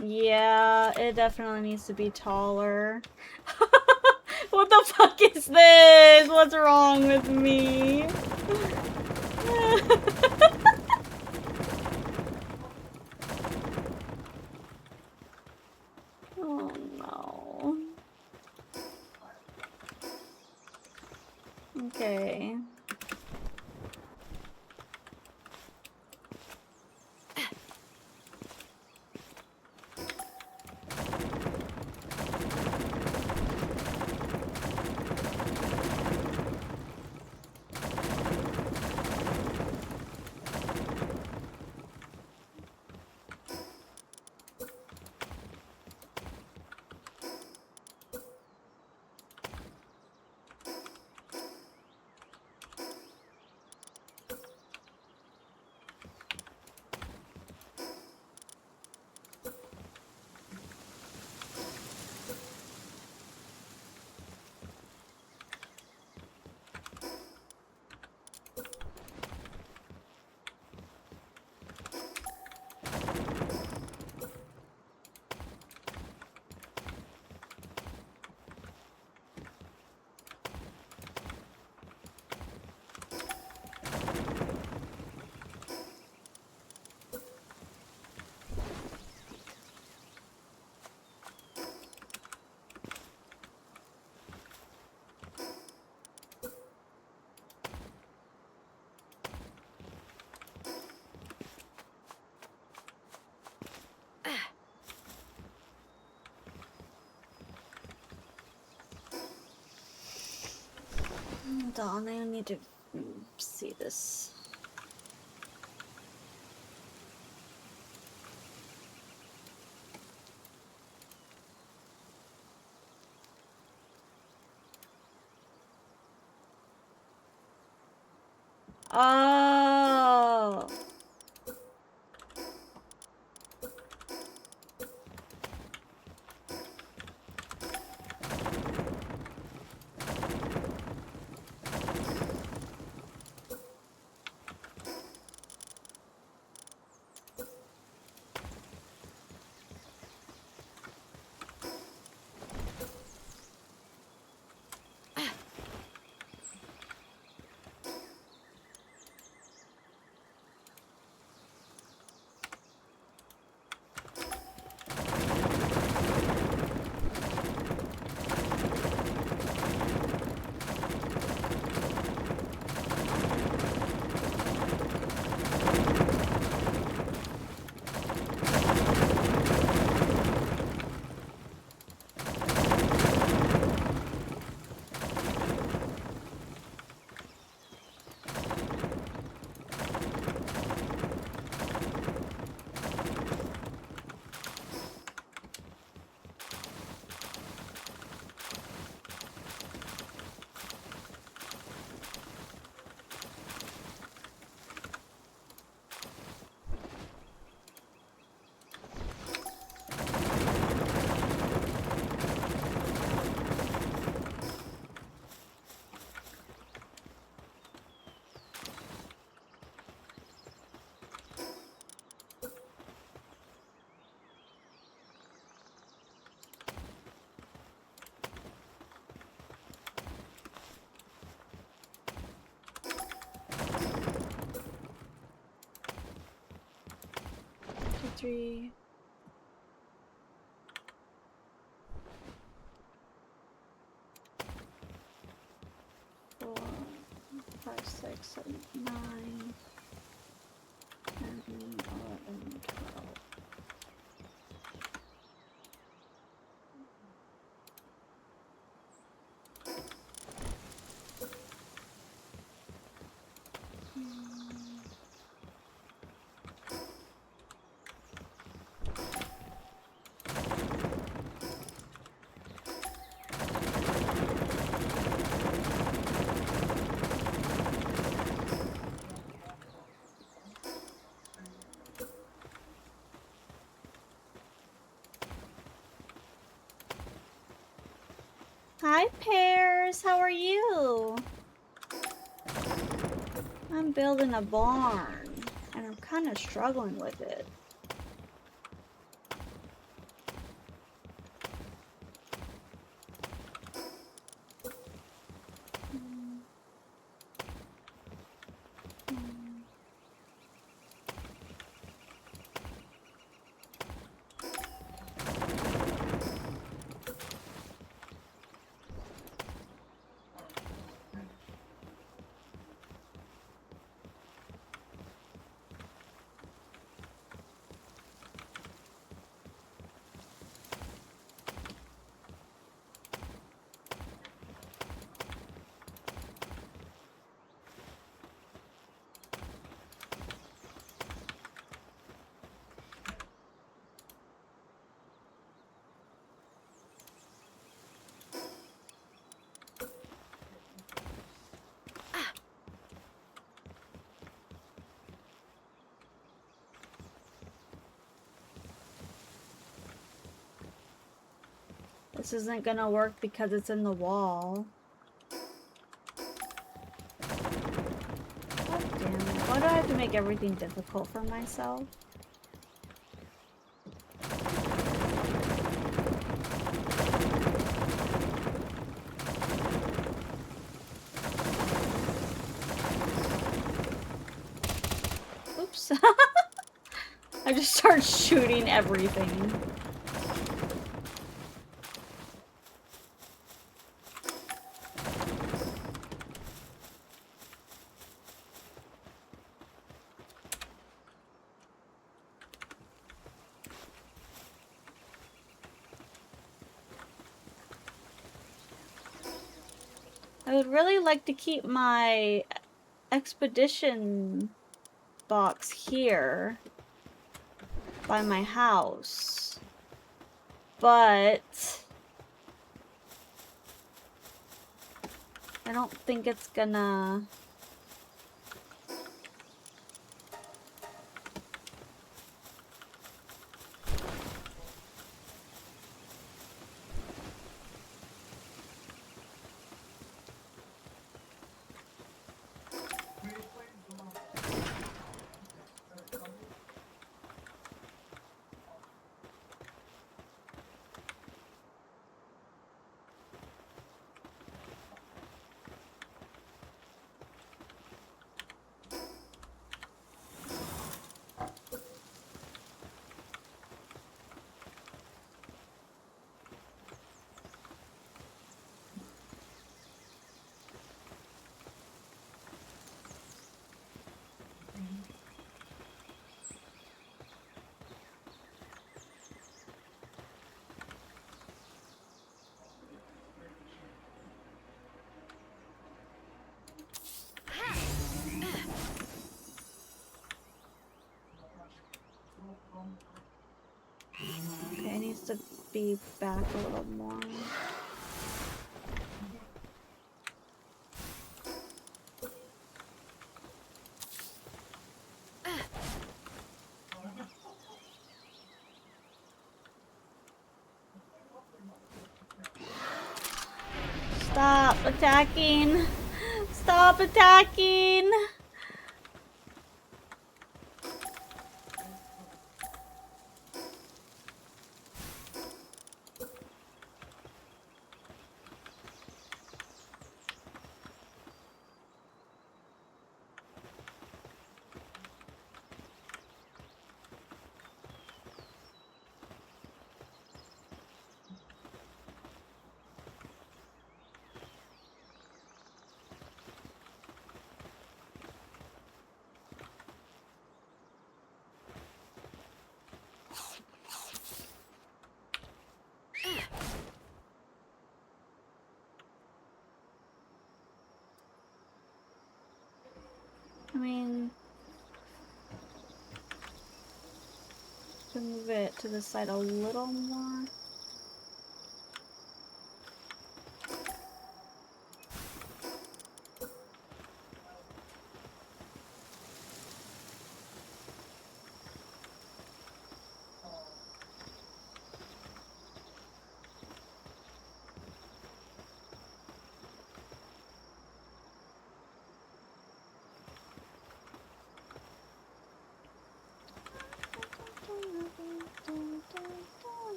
[SPEAKER 2] Yeah, it definitely needs to be taller. What the fuck is this? What's wrong with me? Oh no. Okay. Hold on, I need to see this. Oh. 3. 4, 5, 6, 7, 9, 10, 11, 12. Hi, Pears. How are you? I'm building a barn, and I'm kind of struggling with it. This isn't gonna work because it's in the wall. God damn it. Why do I have to make everything difficult for myself? Oops. I just start shooting everything. I would really like to keep my expedition box here by my house, but I don't think it's gonna... Okay, it needs to be back a little more. Stop attacking! Stop attacking! can move it to the side a little more.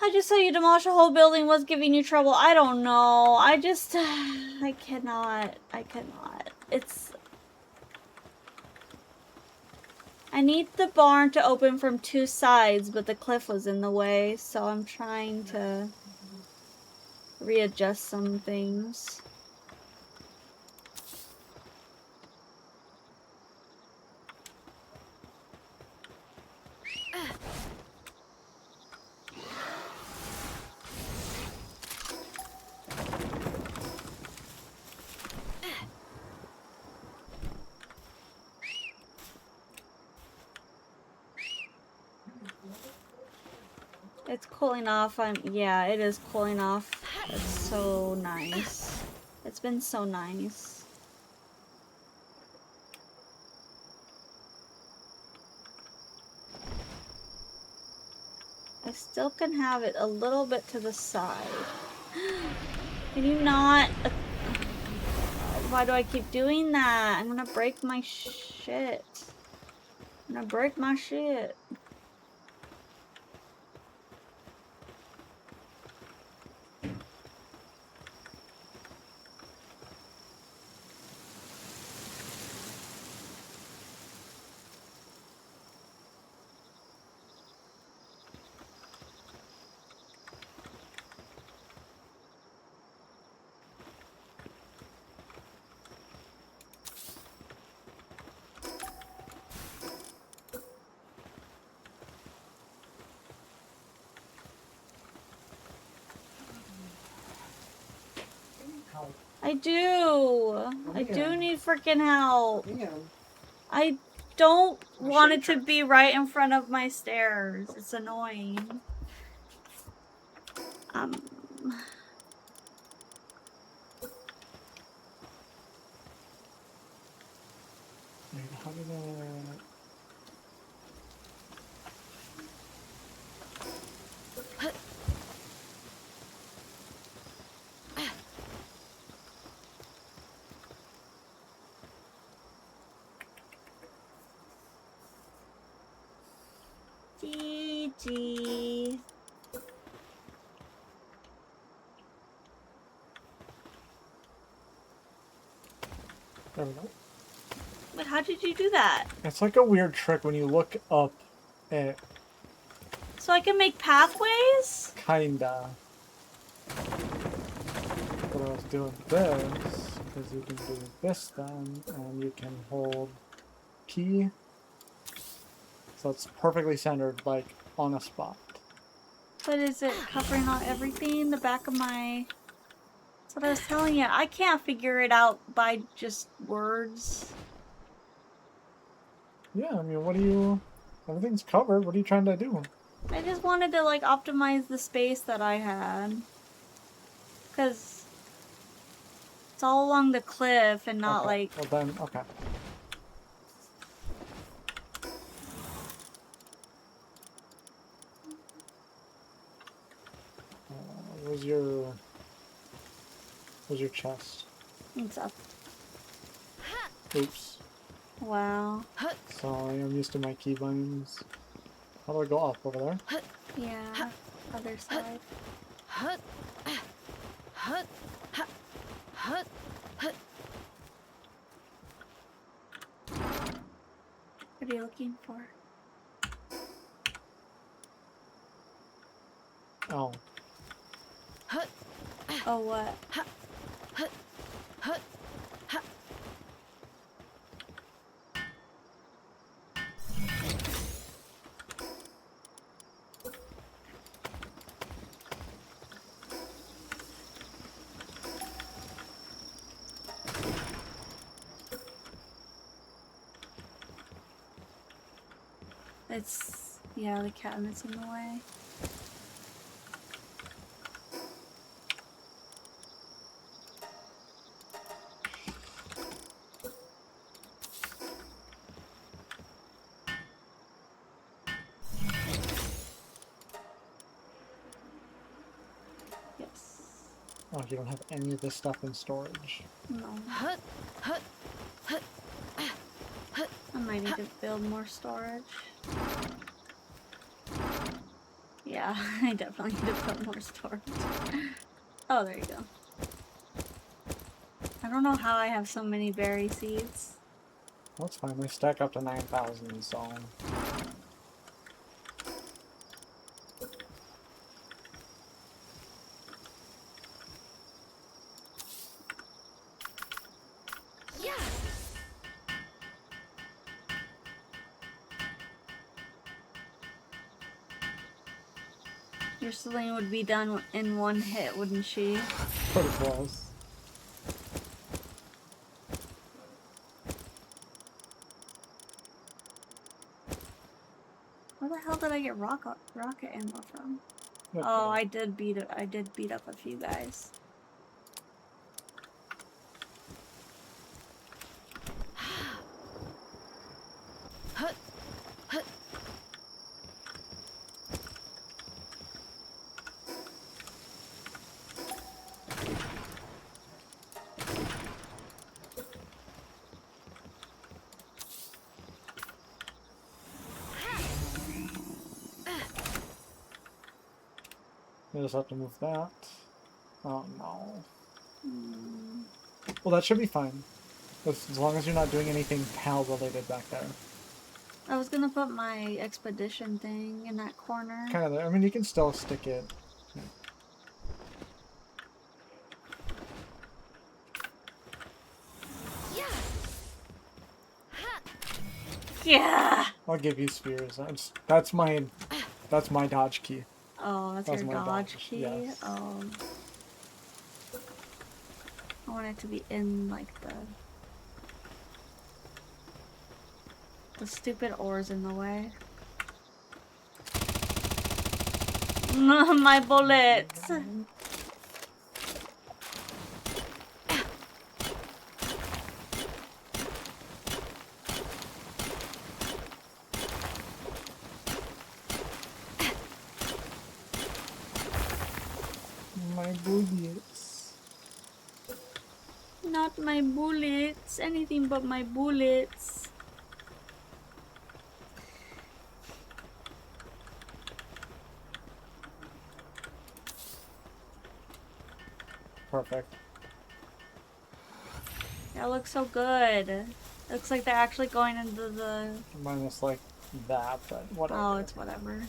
[SPEAKER 2] I just saw you demolish a whole building. What's giving you trouble? I don't know. I just... I cannot. It's... I need the barn to open from 2 sides, but the cliff was in the way, so I'm trying to readjust some things. It's cooling off. Yeah, it is cooling off. It's so nice. It's been so nice. I still can have it a little bit to the side. Can you not? Why do I keep doing that? I'm gonna break my shit. I'm gonna break my shit. I do. I do need freaking help. I don't want it to be right in front of my stairs. It's annoying.
[SPEAKER 4] How did
[SPEAKER 2] GG.
[SPEAKER 4] There we go.
[SPEAKER 2] But how did you do that?
[SPEAKER 4] It's like a weird trick when you look up at
[SPEAKER 2] So I can make pathways?
[SPEAKER 4] kinda. But I was doing this because you can do this then, and you can hold key. So it's perfectly centered, like on a spot.
[SPEAKER 2] But is it covering on everything? The back of my... That's what I was telling you. I can't figure it out by just words.
[SPEAKER 4] Yeah, I mean, what do you... Everything's covered. What are you trying to do?
[SPEAKER 2] I just wanted to, like, optimize the space that I had. Because it's all along the cliff and not,
[SPEAKER 4] Okay.
[SPEAKER 2] like...
[SPEAKER 4] Well then, okay. Where's your chest?
[SPEAKER 2] It's up.
[SPEAKER 4] Oops.
[SPEAKER 2] Wow.
[SPEAKER 4] Sorry, I'm used to my keybinds. How do I go up? Over there?
[SPEAKER 2] Yeah. Other side. What are you looking for?
[SPEAKER 4] Oh.
[SPEAKER 2] Oh, what? It's, yeah, the cabinet's in the way. Yes.
[SPEAKER 4] Oh, you don't have any of this stuff in storage.
[SPEAKER 2] No. I might need to build more storage. Yeah, I definitely need to build more storage. Oh, there you go. I don't know how I have so many berry seeds.
[SPEAKER 4] That's fine. They stack up to 9,000, so.
[SPEAKER 2] Your Celine would be done in one hit, wouldn't she?
[SPEAKER 4] Pretty close.
[SPEAKER 2] Where the hell did I get rocket ammo from?
[SPEAKER 4] Yep.
[SPEAKER 2] Oh, I did beat up a few guys.
[SPEAKER 4] You just have to move that. Oh no.
[SPEAKER 2] Hmm.
[SPEAKER 4] Well, that should be fine. As long as you're not doing anything PAL related back there.
[SPEAKER 2] I was gonna put my expedition thing in that corner.
[SPEAKER 4] Kind of there. I mean, you can still stick it.
[SPEAKER 2] Yeah.
[SPEAKER 4] I'll give you spheres. That's my dodge key.
[SPEAKER 2] Oh, that's
[SPEAKER 4] That was
[SPEAKER 2] your
[SPEAKER 4] my
[SPEAKER 2] dodge
[SPEAKER 4] dodge,
[SPEAKER 2] key.
[SPEAKER 4] yes.
[SPEAKER 2] Oh. I want it to be in like the stupid oars in the way. My bullets.
[SPEAKER 4] My bullets.
[SPEAKER 2] Not my bullets. Anything but my bullets.
[SPEAKER 4] Perfect.
[SPEAKER 2] That looks so good. Looks like they're actually going into the...
[SPEAKER 4] Minus like that, but whatever.
[SPEAKER 2] Oh, it's whatever.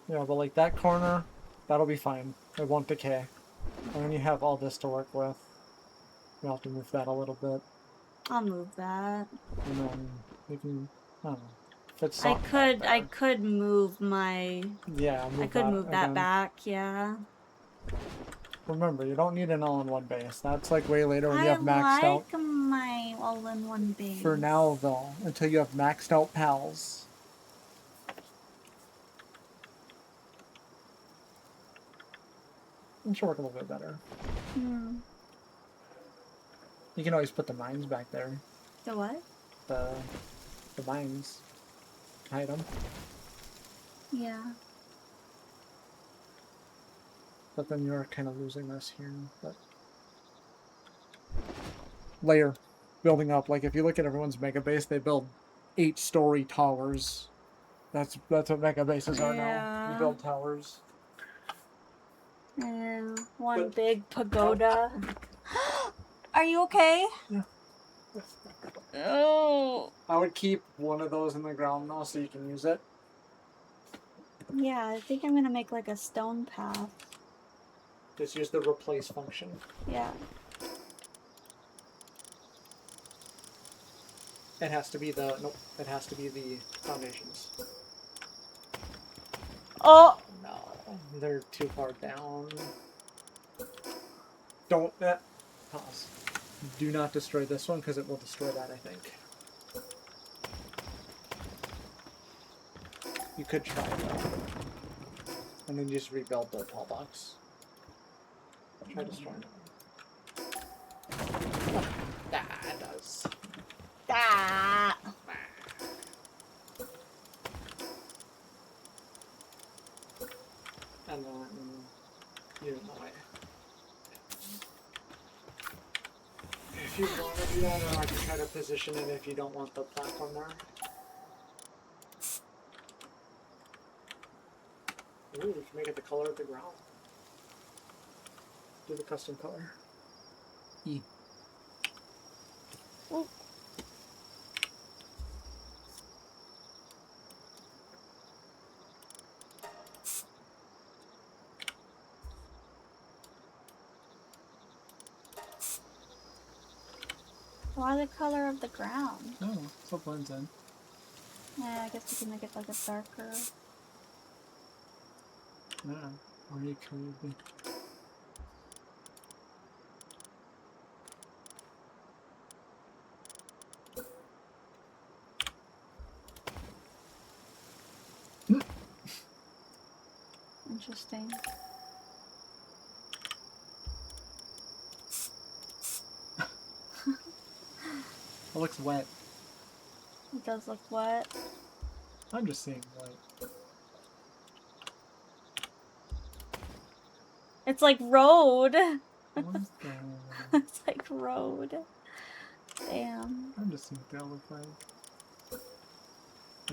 [SPEAKER 4] Yeah, but like that corner, that'll be fine. It won't decay. And then you have all this to work with. You'll have to move that a little bit.
[SPEAKER 2] I'll move that.
[SPEAKER 4] And then you can, I don't know. If it's
[SPEAKER 2] I
[SPEAKER 4] something
[SPEAKER 2] could
[SPEAKER 4] back
[SPEAKER 2] I
[SPEAKER 4] there.
[SPEAKER 2] could move my
[SPEAKER 4] Yeah,
[SPEAKER 2] I could move that
[SPEAKER 4] again.
[SPEAKER 2] back, yeah.
[SPEAKER 4] Remember, you don't need an all-in-one base. That's like way later when you
[SPEAKER 2] I
[SPEAKER 4] have maxed out.
[SPEAKER 2] like my all-in-one base.
[SPEAKER 4] For now, though, until you have maxed out pals. It should work a little bit better.
[SPEAKER 2] Hmm.
[SPEAKER 4] You can always put the mines back there.
[SPEAKER 2] The what?
[SPEAKER 4] The mines. Hide them.
[SPEAKER 2] Yeah.
[SPEAKER 4] But then you're kind of losing this here. But layer. Building up. Like if you look at everyone's mega base, they build 8-story towers. That's what mega bases are now.
[SPEAKER 2] Yeah.
[SPEAKER 4] You build towers.
[SPEAKER 2] And one
[SPEAKER 4] But-
[SPEAKER 2] big pagoda. Are you okay?
[SPEAKER 4] Yeah.
[SPEAKER 2] Oh.
[SPEAKER 4] I would keep one of those in the ground now so you can use it.
[SPEAKER 2] Yeah, I think I'm gonna make like a stone path.
[SPEAKER 4] Just use the replace function.
[SPEAKER 2] Yeah.
[SPEAKER 4] It has to be the it has to be the foundations.
[SPEAKER 2] Oh!
[SPEAKER 4] No, they're too far down. Don't pause. Do not destroy this one because it will destroy that, I think. You could try that. And then just rebuild the tall box. Try destroying it. Ah, it does.
[SPEAKER 2] Ah.
[SPEAKER 4] And then you know it. If you want to do that, or I can try to position it if you don't want the platform there. Ooh, we can make it the color of the ground. Do the custom color. E.
[SPEAKER 2] Ooh. Why the color of the ground?
[SPEAKER 4] Oh, so it blends in.
[SPEAKER 2] Yeah, I guess we can make it like a darker.
[SPEAKER 4] Yeah, or you can be.
[SPEAKER 2] Interesting.
[SPEAKER 4] It looks wet.
[SPEAKER 2] It does look wet.
[SPEAKER 4] I'm just seeing white.
[SPEAKER 2] It's like road.
[SPEAKER 4] What is that?
[SPEAKER 2] It's like road. Damn.
[SPEAKER 4] I'm just seeing what that look like.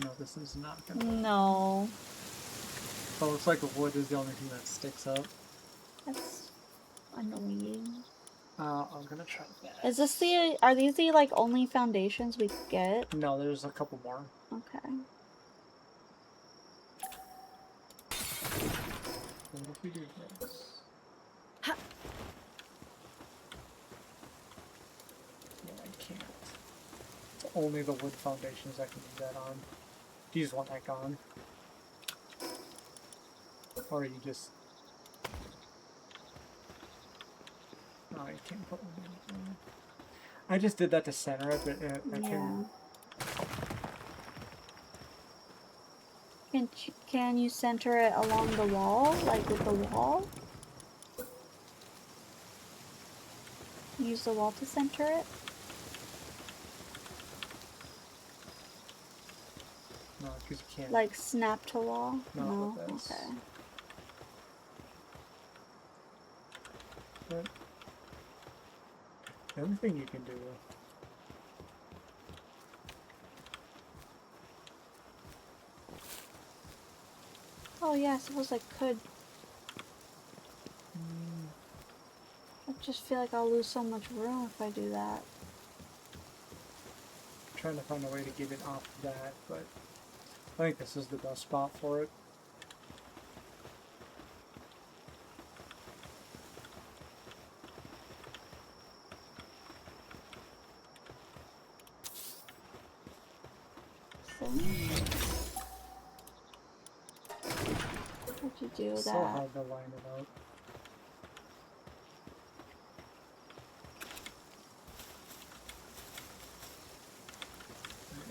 [SPEAKER 4] No, this is not gonna.
[SPEAKER 2] No.
[SPEAKER 4] So it looks like the wood is the only thing that sticks up.
[SPEAKER 2] That's annoying.
[SPEAKER 4] I'm gonna try that.
[SPEAKER 2] Is this the, are these the like only foundations we get?
[SPEAKER 4] No, there's a couple more.
[SPEAKER 2] Okay.
[SPEAKER 4] What if we do this?
[SPEAKER 2] Ha.
[SPEAKER 4] No, I can't. It's only the wood foundations I can do that on. Do you just want that gone? Or you just... No, you can't put one in. I just did that to center it, but I can...
[SPEAKER 2] Can you center it along the wall, like with the wall? Use the wall to center it?
[SPEAKER 4] No, because you can't.
[SPEAKER 2] Like snap to wall?
[SPEAKER 4] No, with this.
[SPEAKER 2] Okay.
[SPEAKER 4] But the other thing you can do...
[SPEAKER 2] Oh yeah, I suppose I could. I just feel like I'll lose so much room if I do that.
[SPEAKER 4] I'm trying to find a way to get it off that, but I think this is the best spot for it.
[SPEAKER 2] So, how'd you do
[SPEAKER 4] It's
[SPEAKER 2] that?
[SPEAKER 4] so hard to line it up.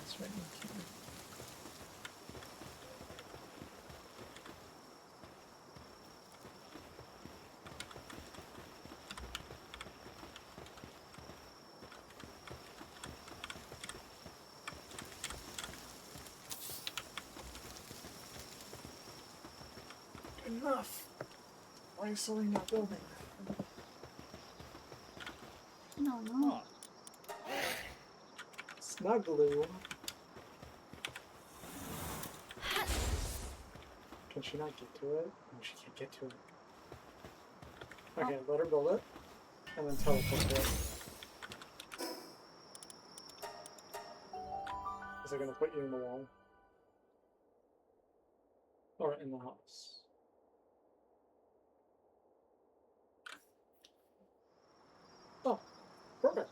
[SPEAKER 4] It's right in here. Enough. Why are you still in that building?
[SPEAKER 2] No, no.
[SPEAKER 4] Snuggloo. Can she not get to it? No, she can't get to it. Okay, let her build it. And then teleport to it. Is it gonna put you in the wall? Or in the house? Oh, perfect.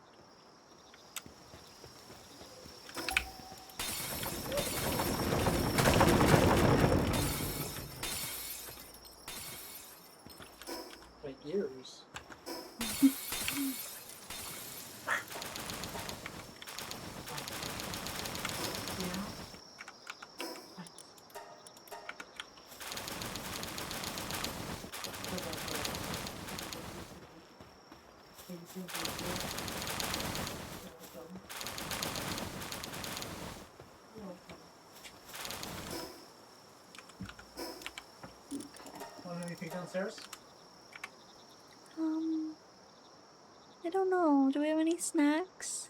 [SPEAKER 4] My ears. anything downstairs?
[SPEAKER 2] I don't know. Do we have any snacks?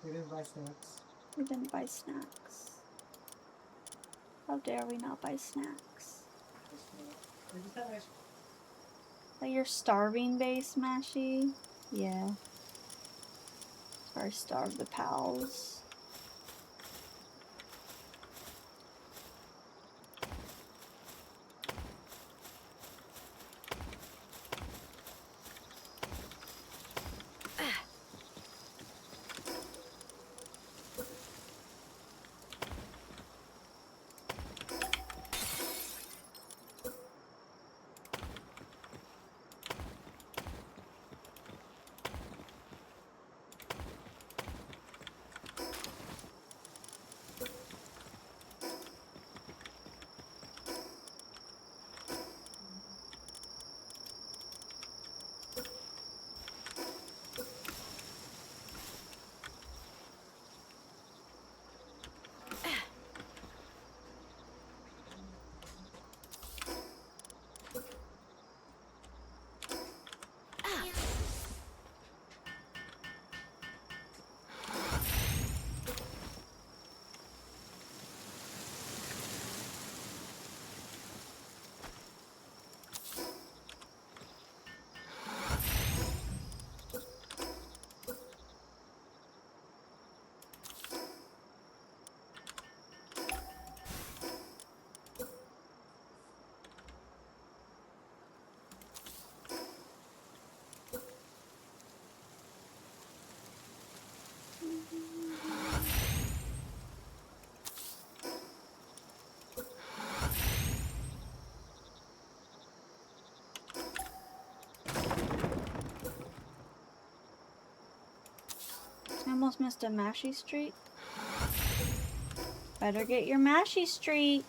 [SPEAKER 4] We didn't buy snacks.
[SPEAKER 2] We didn't buy snacks. How dare we not buy snacks?
[SPEAKER 4] We just had ice
[SPEAKER 2] Like your starving base, Mashy? Yeah. Or starve the pals. I almost missed a mashy streak. Better get your mashy streak.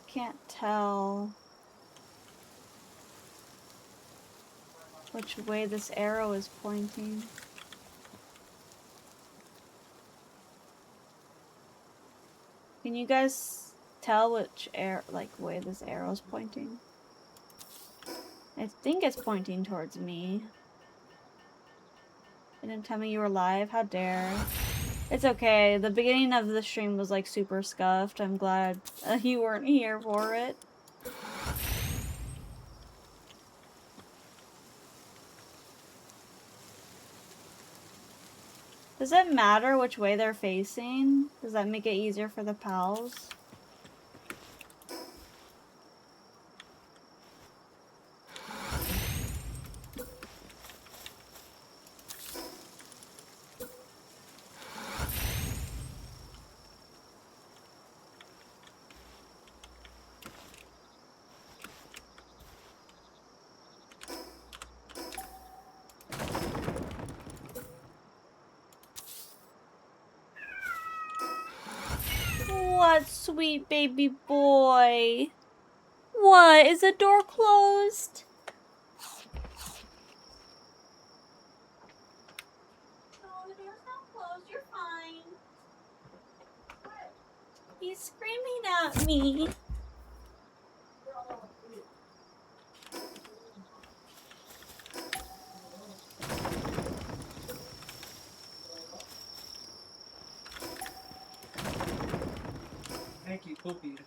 [SPEAKER 2] Can't tell which way this arrow is pointing. Can you guys tell which way this arrow is pointing? I think it's pointing towards me. You didn't tell me you were live? How dare. It's okay. The beginning of the stream was like super scuffed. I'm glad you weren't here for it. Does it matter which way they're facing? Does that make it easier for the pals? What, sweet baby boy? What? Is the door closed? Oh, the door's not closed. You're fine. What? He's screaming at me.
[SPEAKER 4] Thank you, Poopy.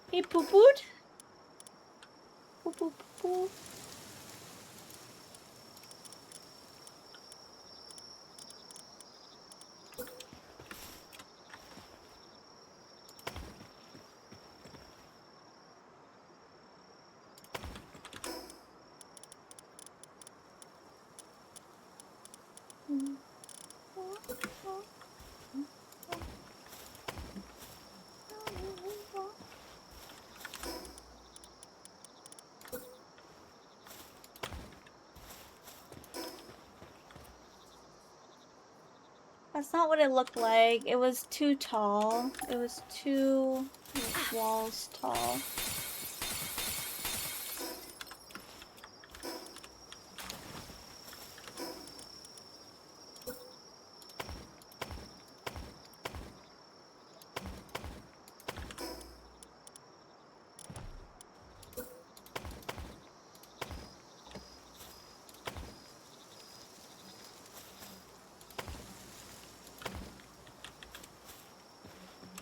[SPEAKER 2] He poo-pooed? Poo-poo-poo-poo. That's not what it looked like. It was too tall. It was too walls tall.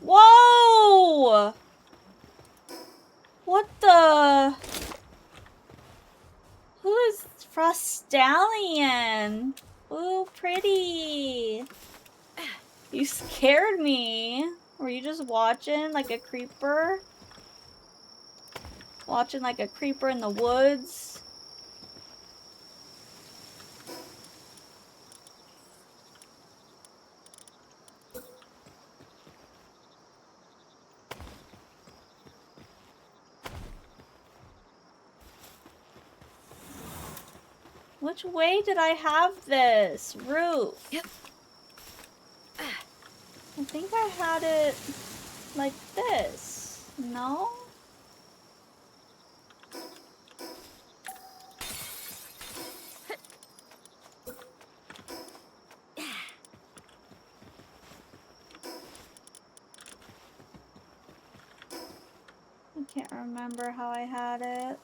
[SPEAKER 2] Whoa! What the? Who is Frostallion? Ooh, pretty. You scared me. Were you just watching like a creeper? Watching like a creeper in the woods? Which way did I have this roof?
[SPEAKER 5] Yep.
[SPEAKER 2] I think I had it like this. No? I can't remember how I had it.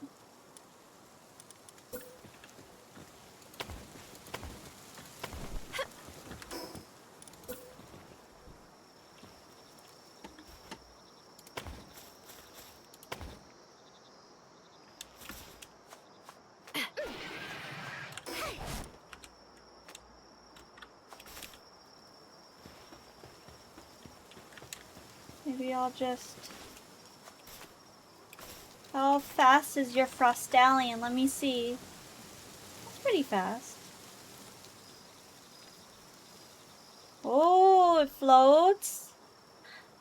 [SPEAKER 2] Maybe I'll just... How fast is your Frostallion? Let me see. It's pretty fast. Oh, it floats.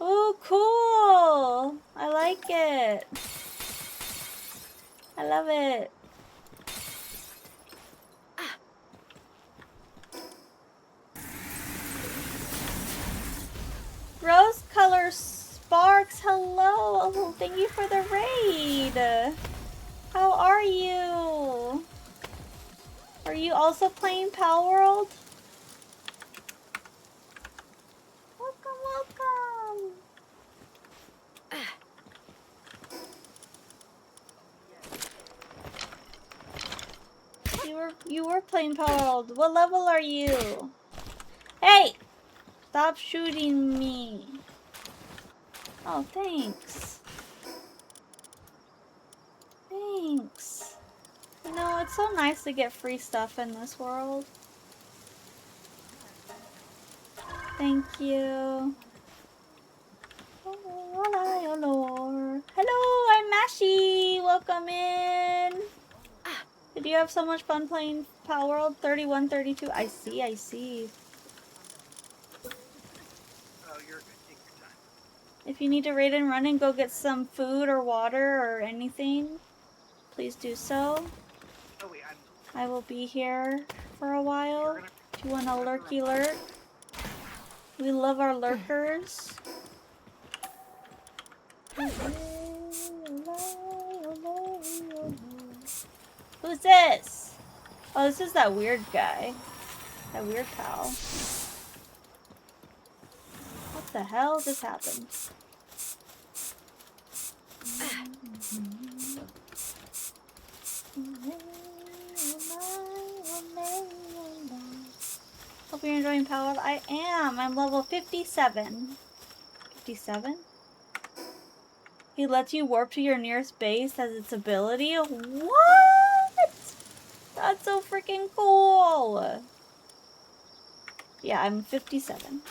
[SPEAKER 2] Oh, cool. I like it. I love it. Rose color sparks. Hello. Oh, thank you for the raid. How are you? Are you also playing Palworld? Welcome, welcome. You were playing Palworld. What level are you? Hey! Stop shooting me. Oh, thanks. Thanks. You know, it's so nice to get free stuff in this world. Thank you. Hello, I'm Mashi. Welcome in. Did you have so much fun playing Palworld 31, 32? I see, I see.
[SPEAKER 3] Oh, you're good. Take your time.
[SPEAKER 2] If you need to raid and run and go get some food or water or anything, please do so.
[SPEAKER 3] Oh wait,
[SPEAKER 2] I will be here for a while. If you want a lurky lurk. We love our lurkers. Who's this? Oh, this is that weird guy. That weird pal. What the hell just happened? Hope you're enjoying Palworld. I am. I'm level 57. 57? He lets you warp to your nearest base as its ability? What? That's so freaking cool. Yeah, I'm 57.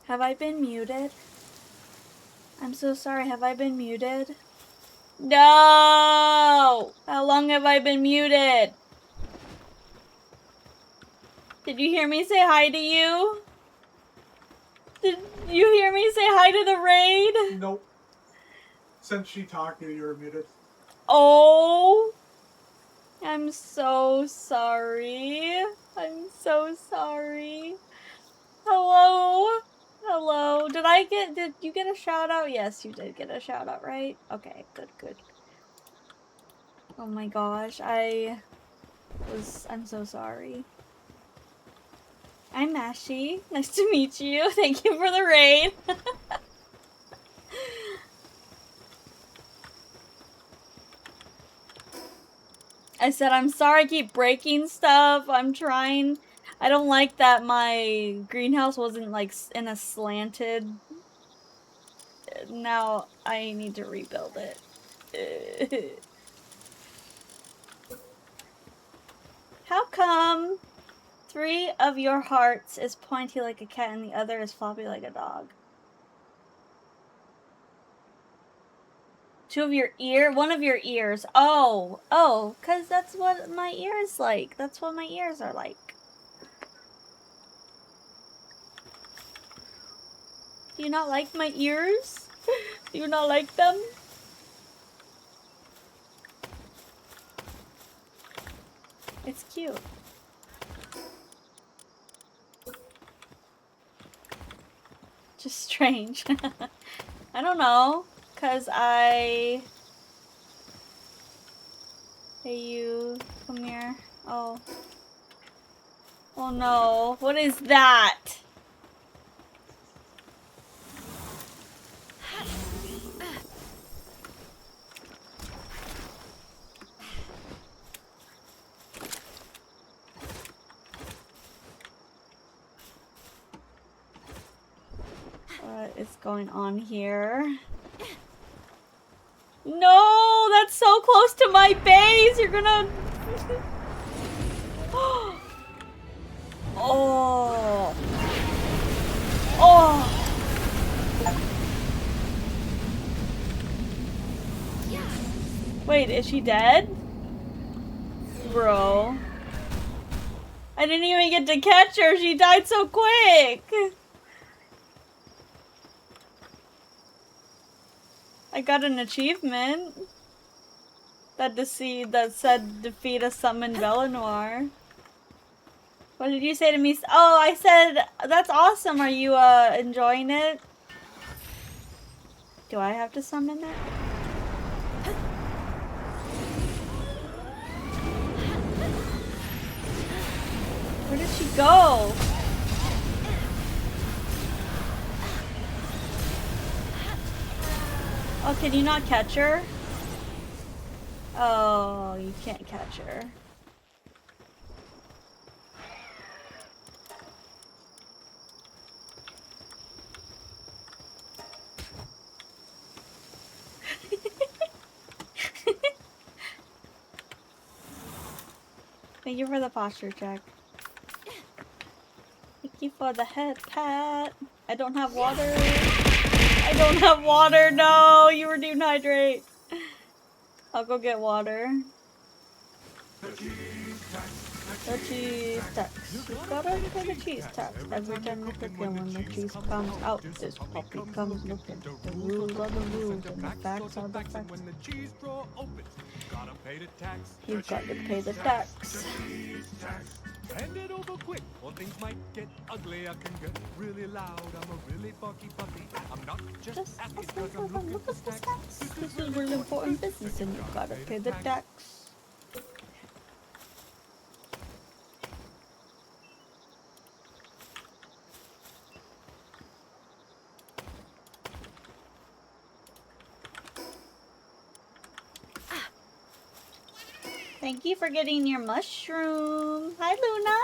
[SPEAKER 2] Have I been muted? I'm so sorry, have I been muted? No! How long have I been muted? Did you hear me say hi to you? Did you hear me say hi to the raid?
[SPEAKER 4] Nope. Since she talked to you, you're muted.
[SPEAKER 2] Oh! I'm so sorry. I'm so sorry. Hello? Hello. Did you get a shout out? Yes, you did get a shout out, right? Okay, good, good. Oh my gosh, I'm so sorry. I'm Mashi. Nice to meet you. Thank you for the raid. I said, I'm sorry I keep breaking stuff. I'm trying. I don't like that my greenhouse wasn't like in a slanted. Now I need to rebuild it. How come 3 of your hearts is pointy like a cat and the other is floppy like a dog? 2 of your ear? 1 of your ears. Oh, 'cause that's what my ear is like. That's what my ears are like. Do you not like my ears? Do you not like them? It's cute. Just strange. I don't know. 'Cause Hey, you. Come here. Oh. Oh no. What is that? What is going on here? No, that's so close to my base. You're gonna. Oh. Oh. Wait, is she dead? Bro. I didn't even get to catch her. She died so quick. I got an achievement that said defeat a summoned Belenoir. What did you say to me? Oh, I said that's awesome. Are you enjoying it? Do I have to summon it? Where did she go? Oh, can you not catch her? Oh, you can't catch her. Thank you for the posture check. Thank you for the head pat. I don't have water. I don't have water. No, you were dehydrate. I'll go get water. The cheese tax. You gotta pay the cheese tax every time you cook it. When the cheese comes out, this puppy comes looking. The rules are the rules and the facts are the facts.
[SPEAKER 3] When the cheese drawer opens, you gotta pay the tax.
[SPEAKER 2] You've got to pay the tax.
[SPEAKER 3] Hand it over quick, or things might get ugly. I can get really loud. I'm a really bucky puppy. I'm not just asking because I'm looking for stacks.
[SPEAKER 2] This is really important business and you've got to pay the tax. Thank you for getting your mushroom. Hi, Luna.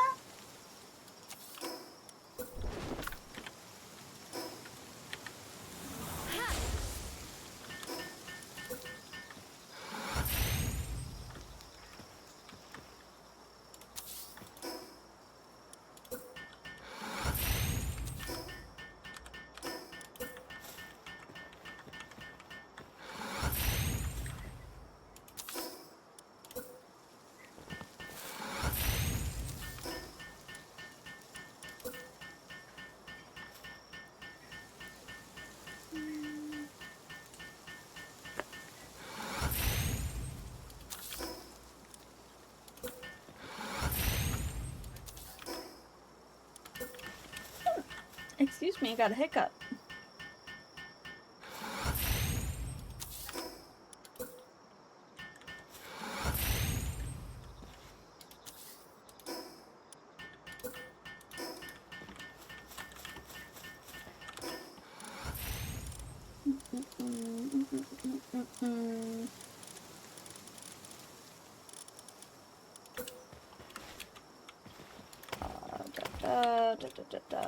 [SPEAKER 2] Excuse me, I got a hiccup. Da, da, da, da, da.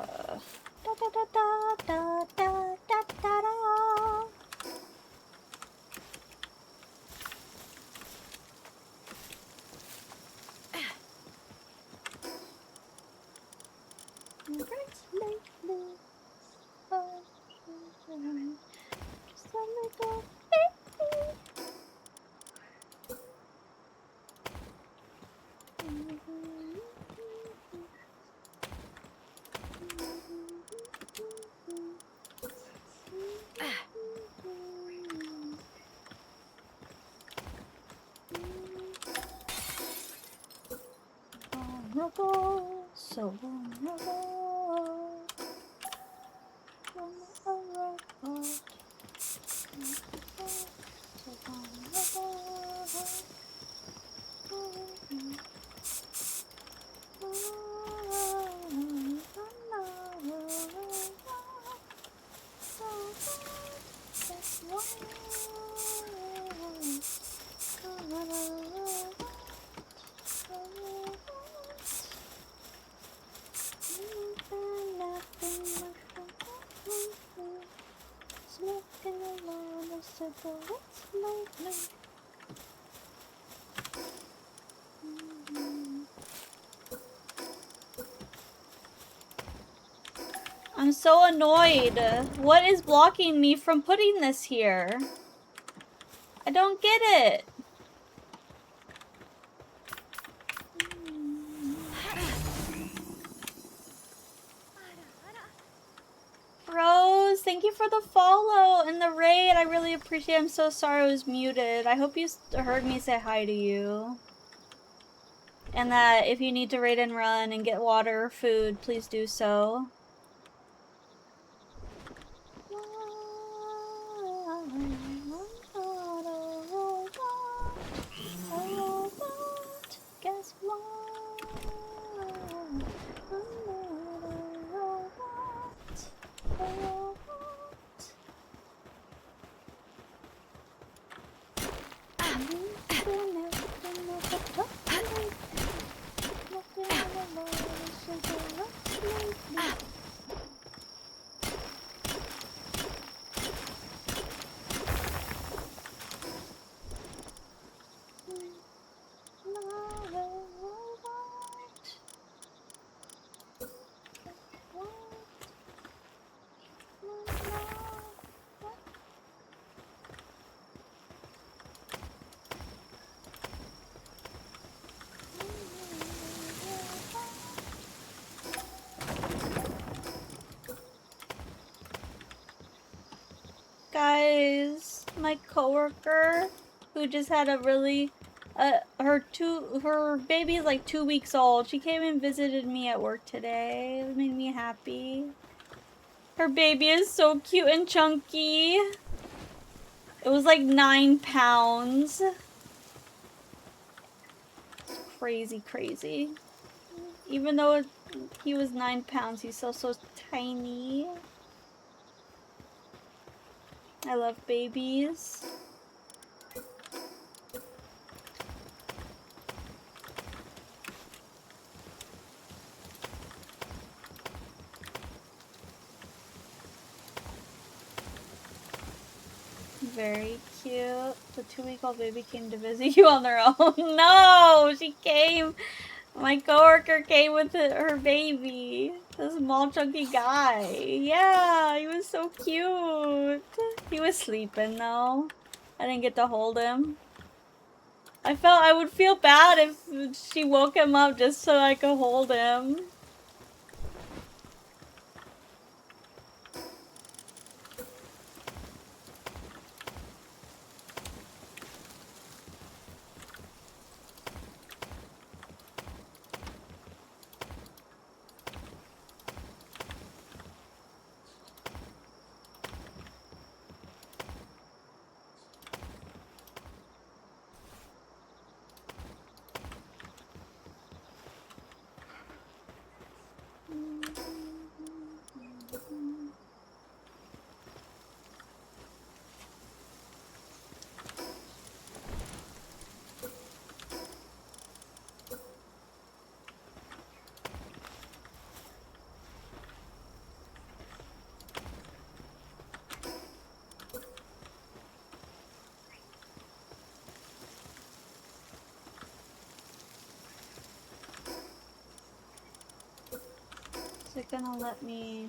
[SPEAKER 2] Da, da, da, da, da, da, da, da, da. Just a little vulnerable, so vulnerable. So vulnerable. Smoking alone, a cigarette's lonely. I'm so annoyed. What is blocking me from putting this here? I don't get it. Rose, thank you for the follow and the raid. I really appreciate it. I'm so sorry I was muted. I hope you heard me say hi to you. And that if you need to raid and run and get water or food, please do so. Guess what? Guys, my coworker who just had a really her baby is like 2 weeks old. She came and visited me at work today. It made me happy. Her baby is so cute and chunky. It was like 9 pounds. Crazy, crazy. Even though he was 9 pounds, he's still so tiny. I love babies. Very cute. The 2-week-old baby came to visit you on their own. No, she came. My coworker came with her baby. This small chunky guy. Yeah, he was so cute. He was sleeping though. I didn't get to hold him. I would feel bad if she woke him up just so I could hold him. Is it gonna let me?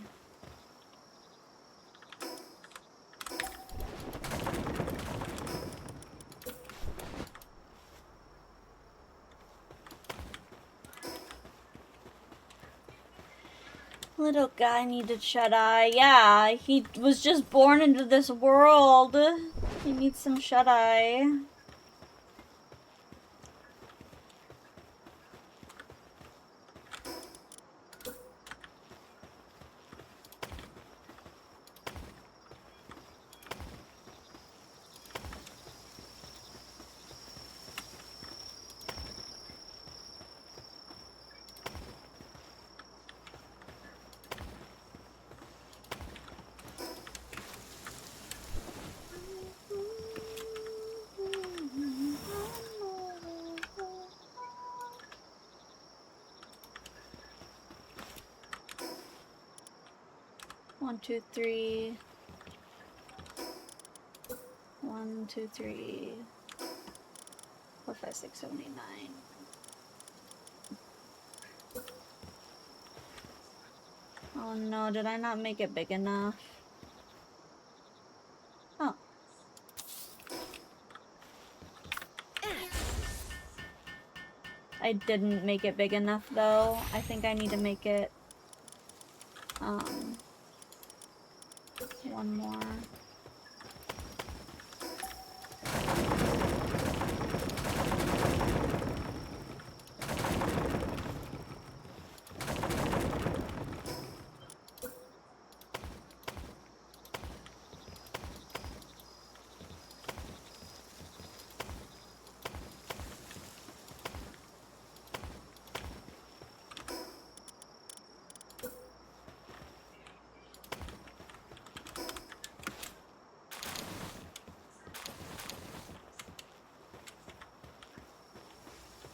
[SPEAKER 2] Little guy needed shut-eye. Yeah, he was just born into this world. He needs some shut-eye. One, two, three. 1, 2, 3, 4, 5, 6, 7, 8, 9. Oh no, did I not make it big enough? Oh. I didn't make it big enough though. I think I need to make it one more.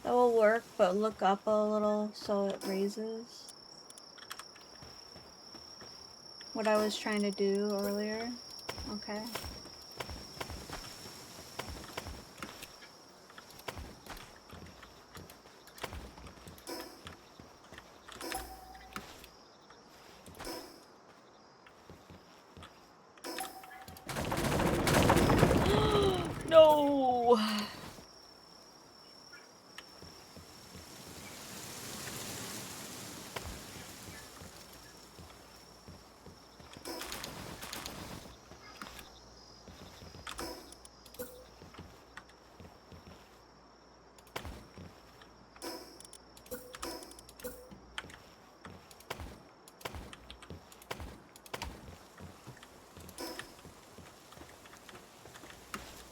[SPEAKER 2] That will work, but look up a little so it raises. What I was trying to do earlier. Okay. No!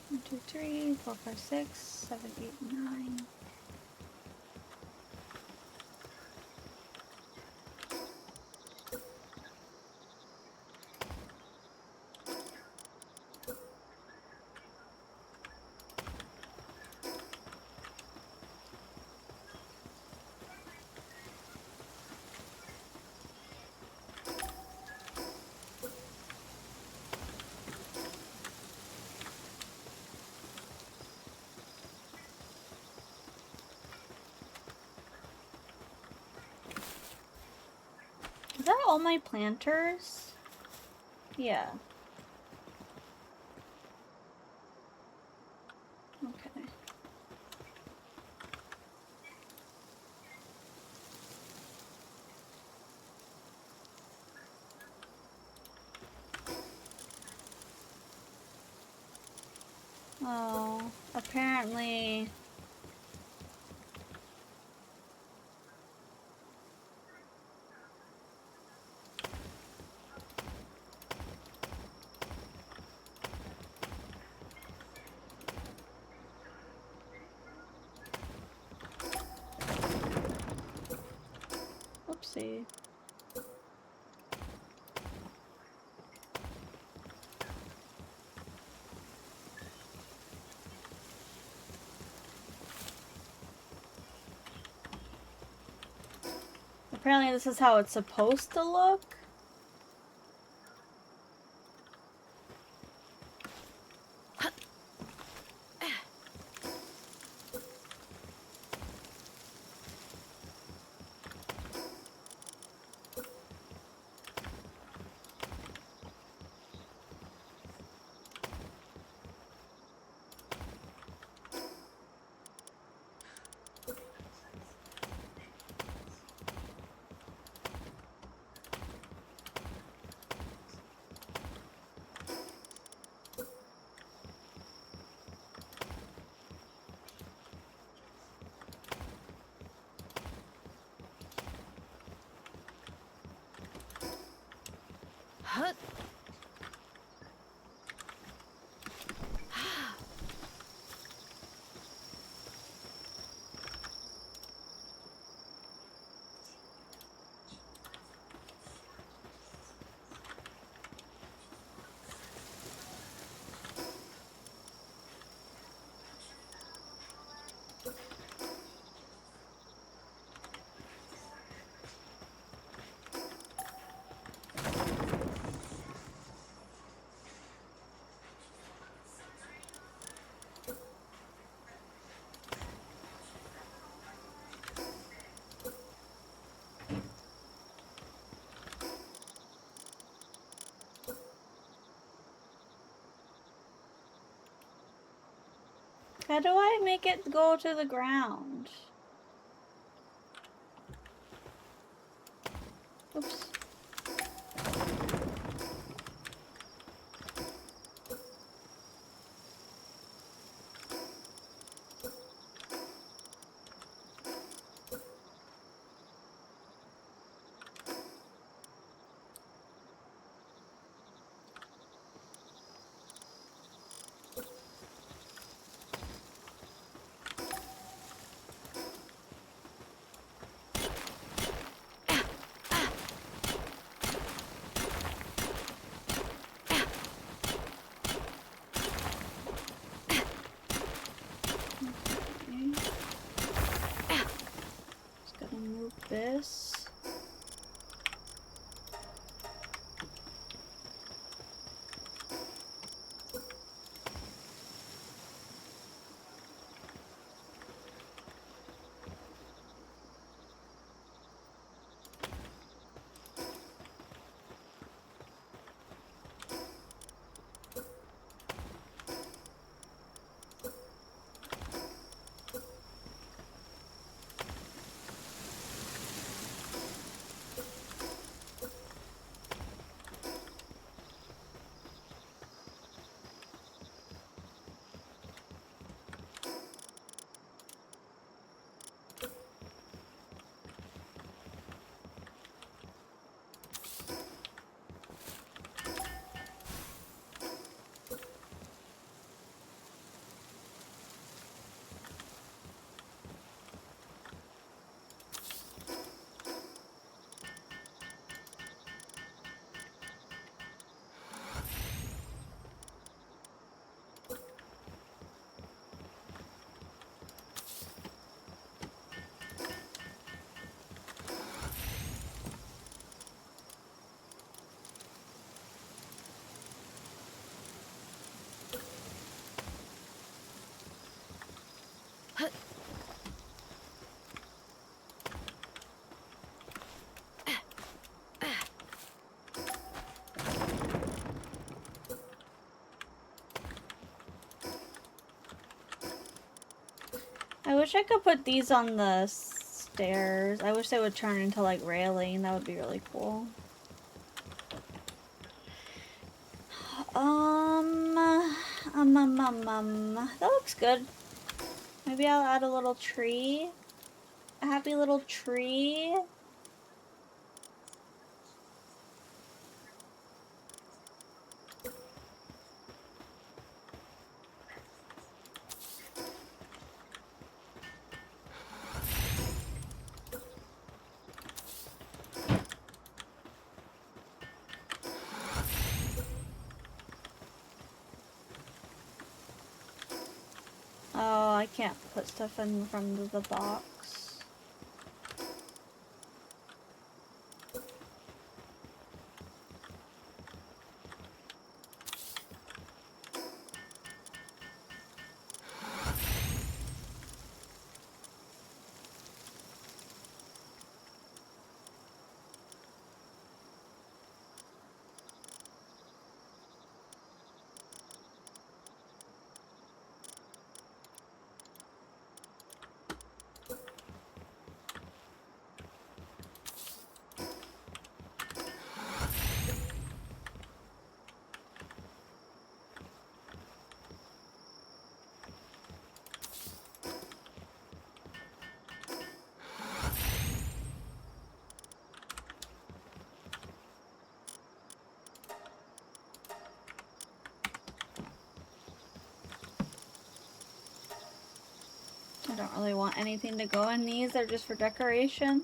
[SPEAKER 2] One, two, 3, 4, 5, 6, 7, 8, 9. Is that all my planters? Yeah. Okay. Oh, apparently... Oopsie. Apparently this is how it's supposed to look. How do I make it go to the ground? Oops. This. I wish I could put these on the stairs. I wish they would turn into like railing. That would be really cool. That looks good. Maybe I'll add a little tree. A happy little tree. Oh, I can't put stuff in front of the box. really want anything to go in these. They're just for decoration.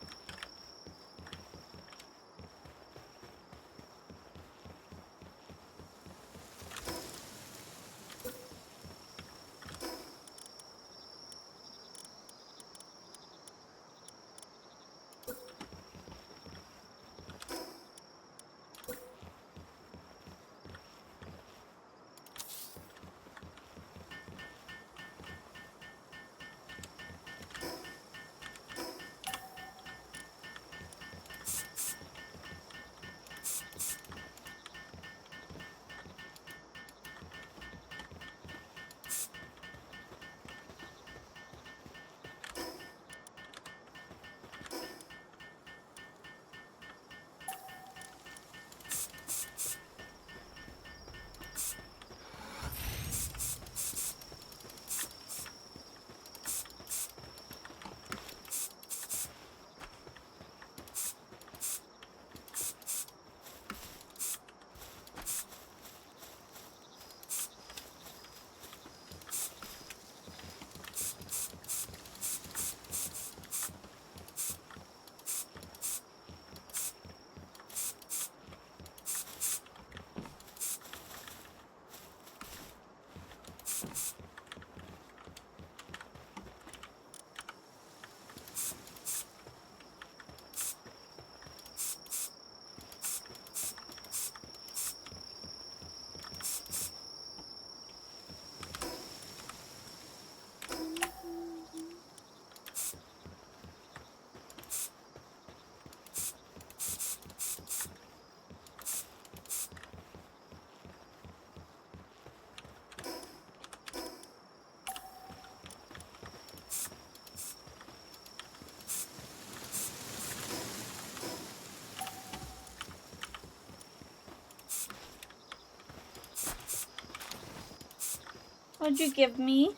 [SPEAKER 2] What'd you give me?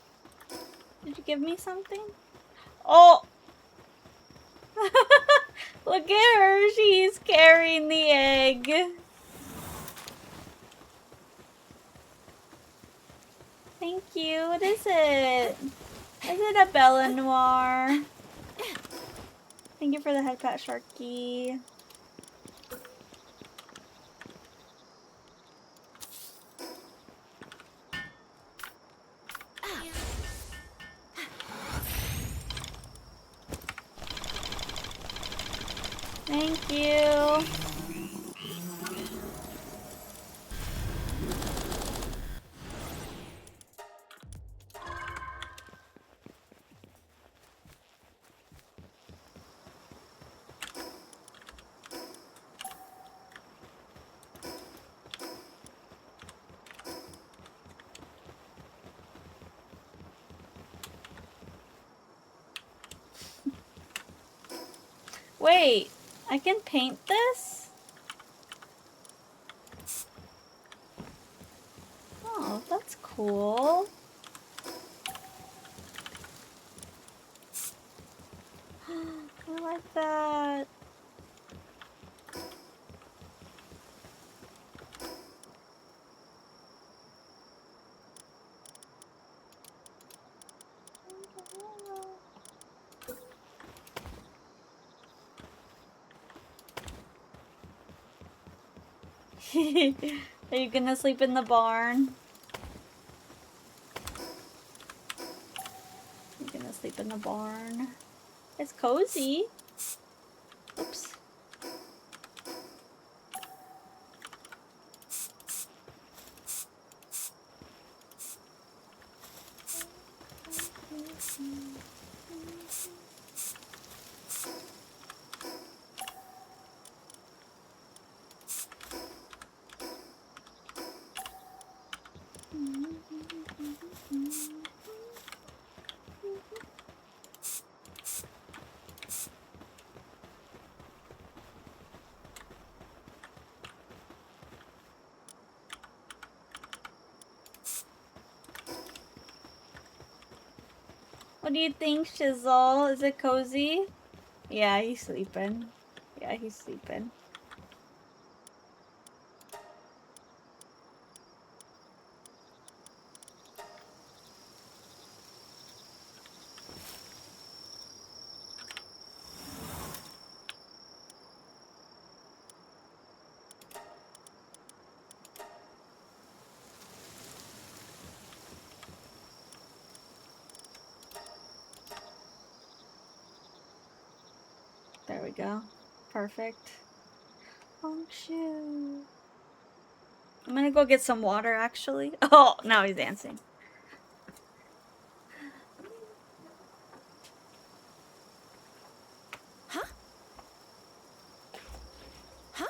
[SPEAKER 2] Did you give me something? Oh! Look at her, she's carrying the egg. Thank you. What is it? Is it a Bella Noir? Thank you for the head pat, Sharky. Thank you. Wait, I can paint this? Oh, that's cool. I like that. Are you gonna sleep in the barn? You're gonna sleep in the barn. It's cozy. Oops. What do you think, Shizzle? Is it cozy? Yeah, he's sleeping. Yeah, he's sleeping. we go. Perfect. Oh, shoot. I'm gonna go get some water, actually. Oh, now he's dancing. Huh? Huh?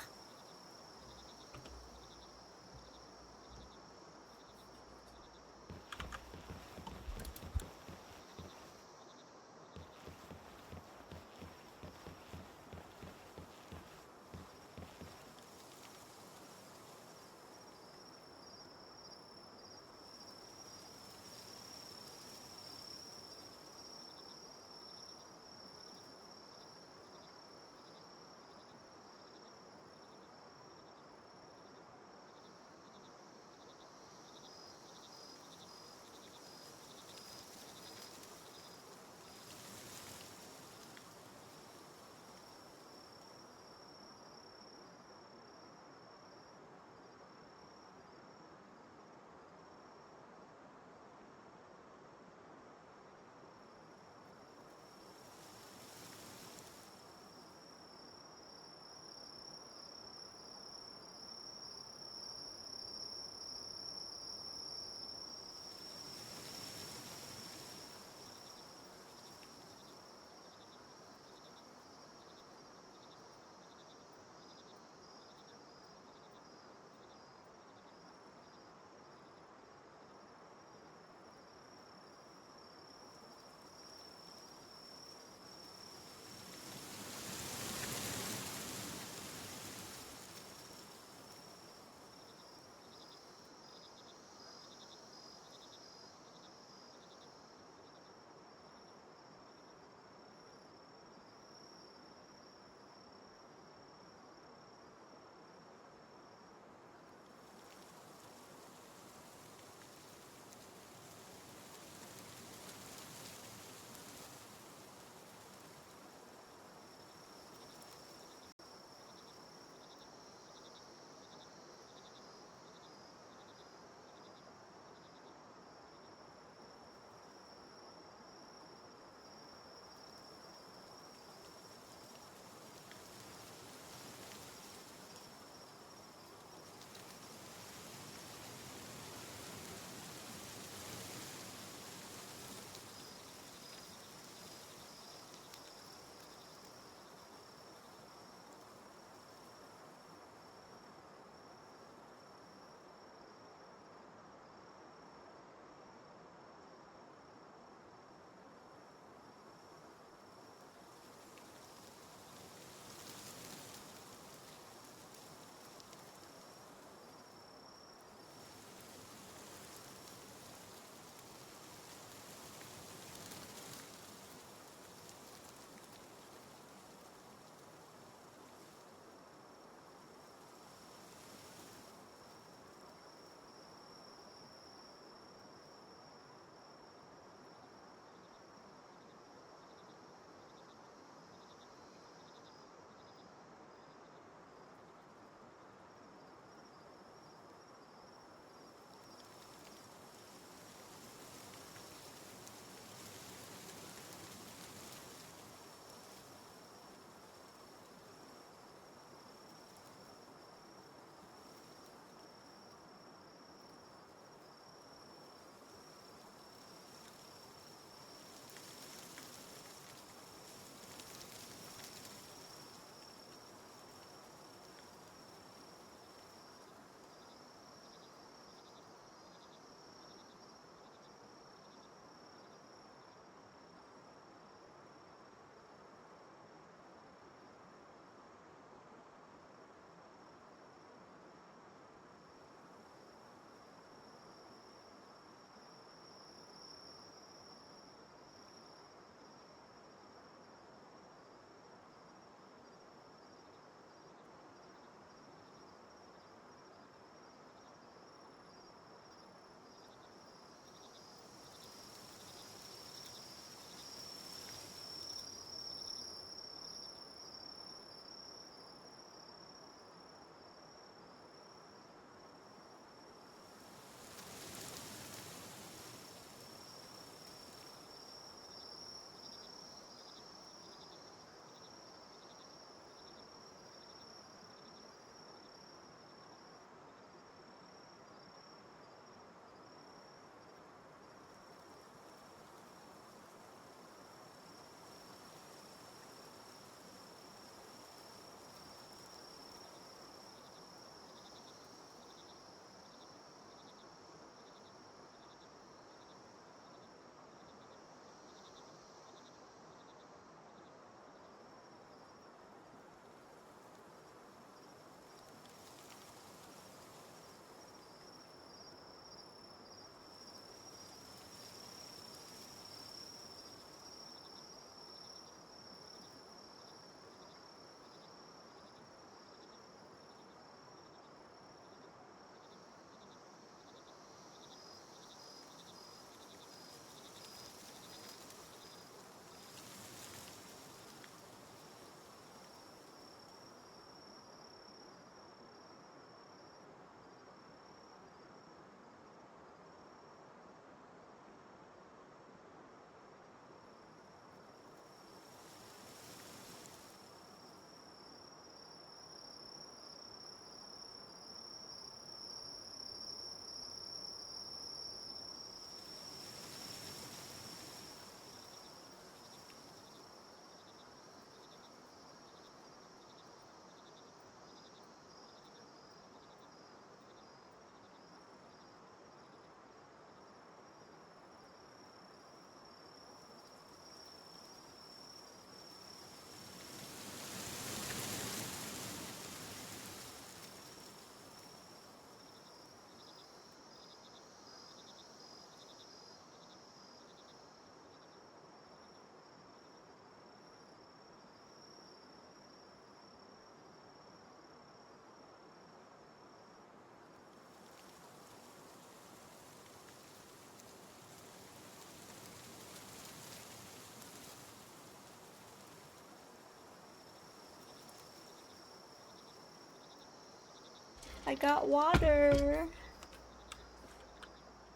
[SPEAKER 2] I got water.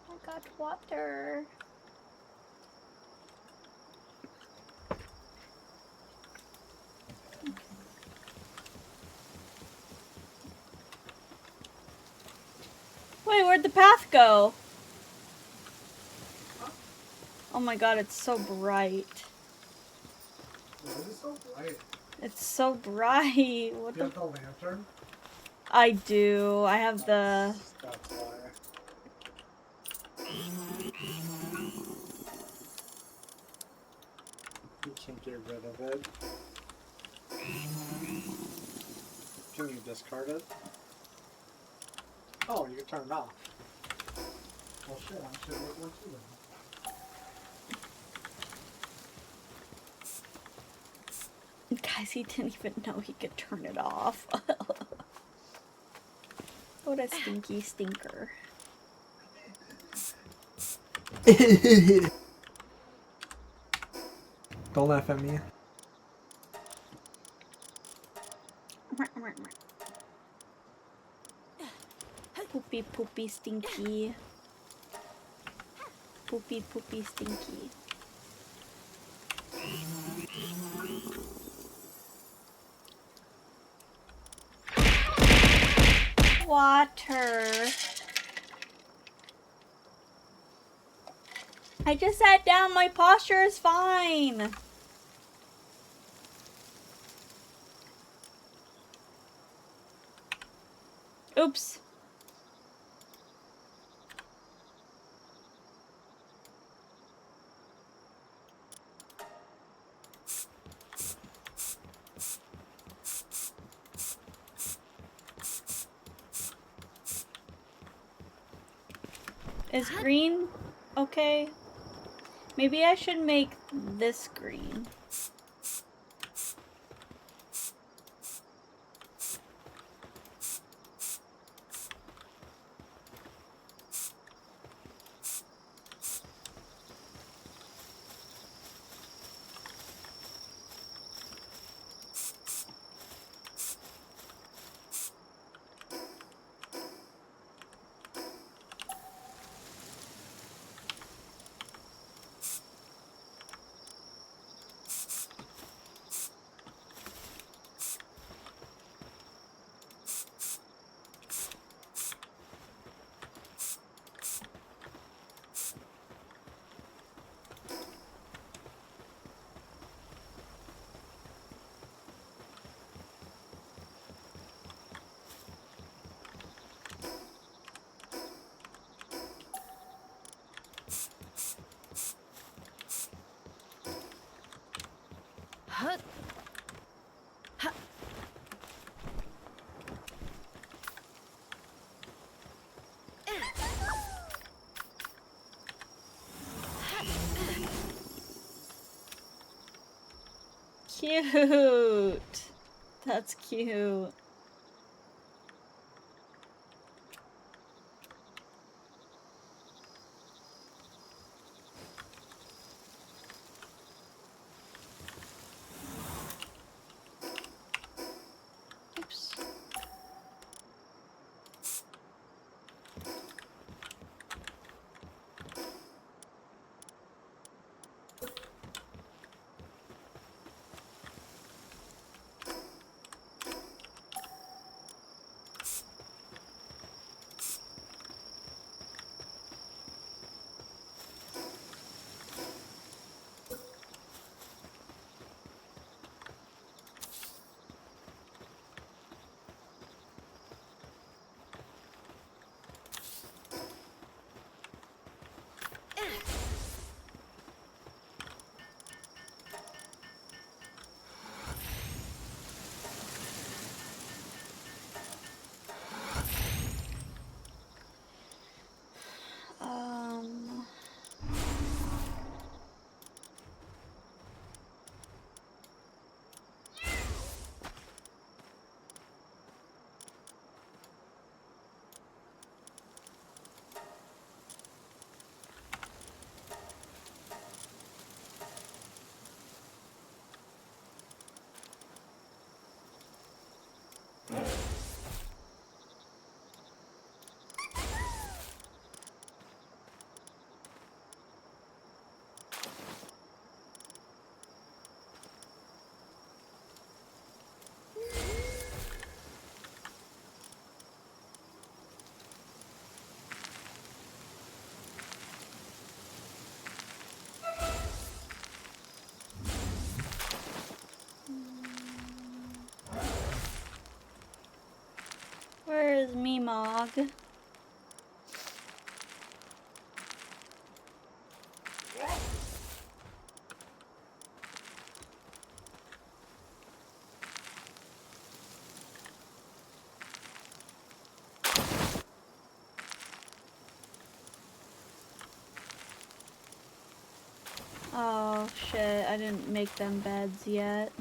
[SPEAKER 2] I got water. Wait, where'd the path go? Oh my god, it's so bright.
[SPEAKER 4] Why is it so bright?
[SPEAKER 2] It's so bright. What
[SPEAKER 4] You
[SPEAKER 2] the?
[SPEAKER 4] have the lantern?
[SPEAKER 2] I do. I have the.
[SPEAKER 4] That's why. You can't get rid of it. Can you discard it? Oh, you can turn it off. Well, shit, I should make one too then.
[SPEAKER 2] Guys, he didn't even know he could turn it off. What a stinky stinker.
[SPEAKER 5] Don't laugh at me.
[SPEAKER 2] Poopy poopy stinky. Poopy poopy stinky. Water. I just sat down, my posture is fine. Oops. Is green okay? Maybe I should make this green. Cute. That's cute. Oops. is Meemog. Oh shit, I didn't make them beds yet.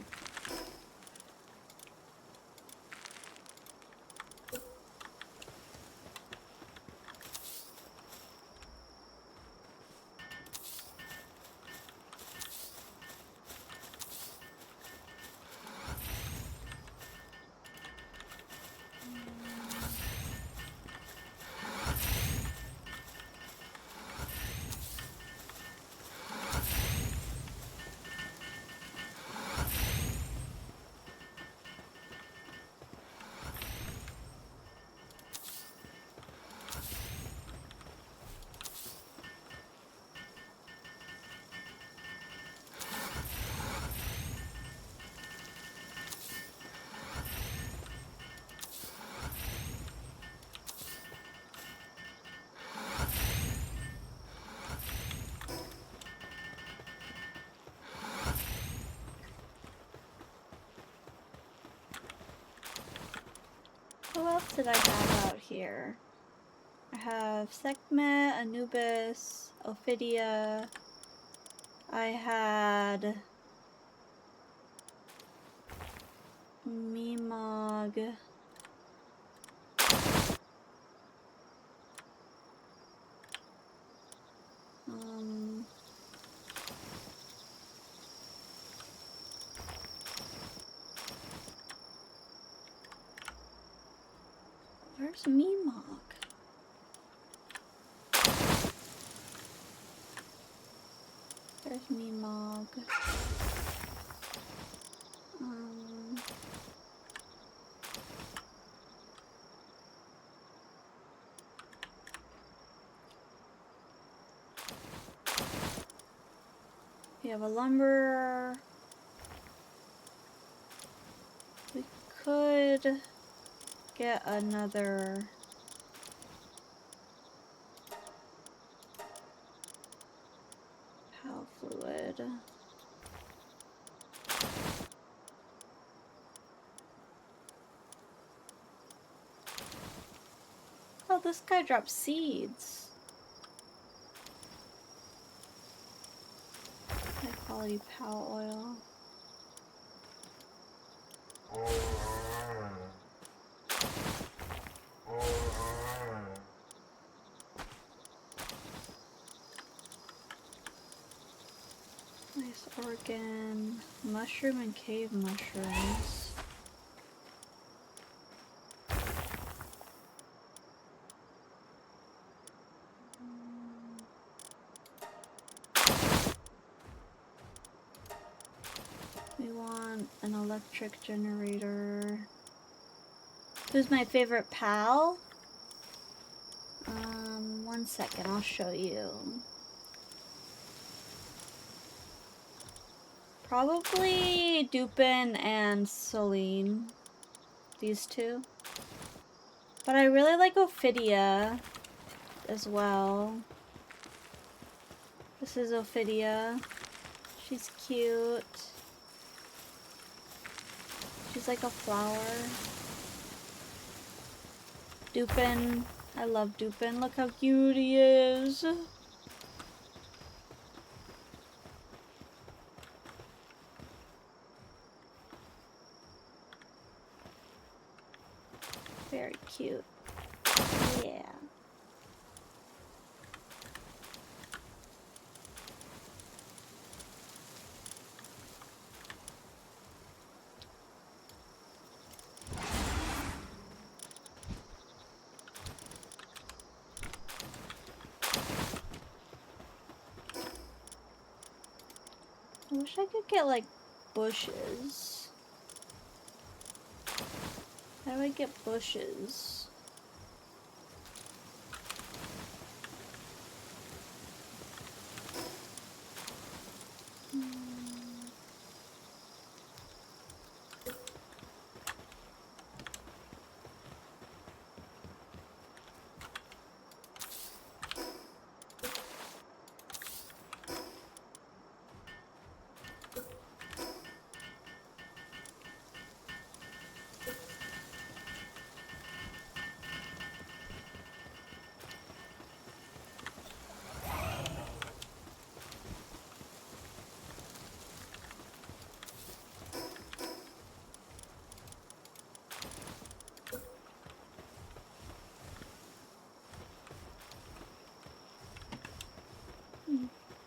[SPEAKER 2] Who else did I have out here? I have Sekhmet, Anubis, Ophidia. I had Meemog. Where's Meemog? There's Meemog. We have a lumberer. We could get another power fluid. Oh, this guy drops seeds. High quality power oil. Nice organ, mushroom and cave mushrooms. We want an electric generator. Who's my favorite pal? 1 second, I'll show you. Probably Dupin and Celine. These two. But I really like Ophidia as well. This is Ophidia. She's cute. She's like a flower. Dupin. I love Dupin. Look how cute he is. Very cute. Yeah. I wish I could get like bushes. How do I get bushes?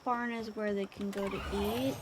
[SPEAKER 2] barn is where they can go to eat.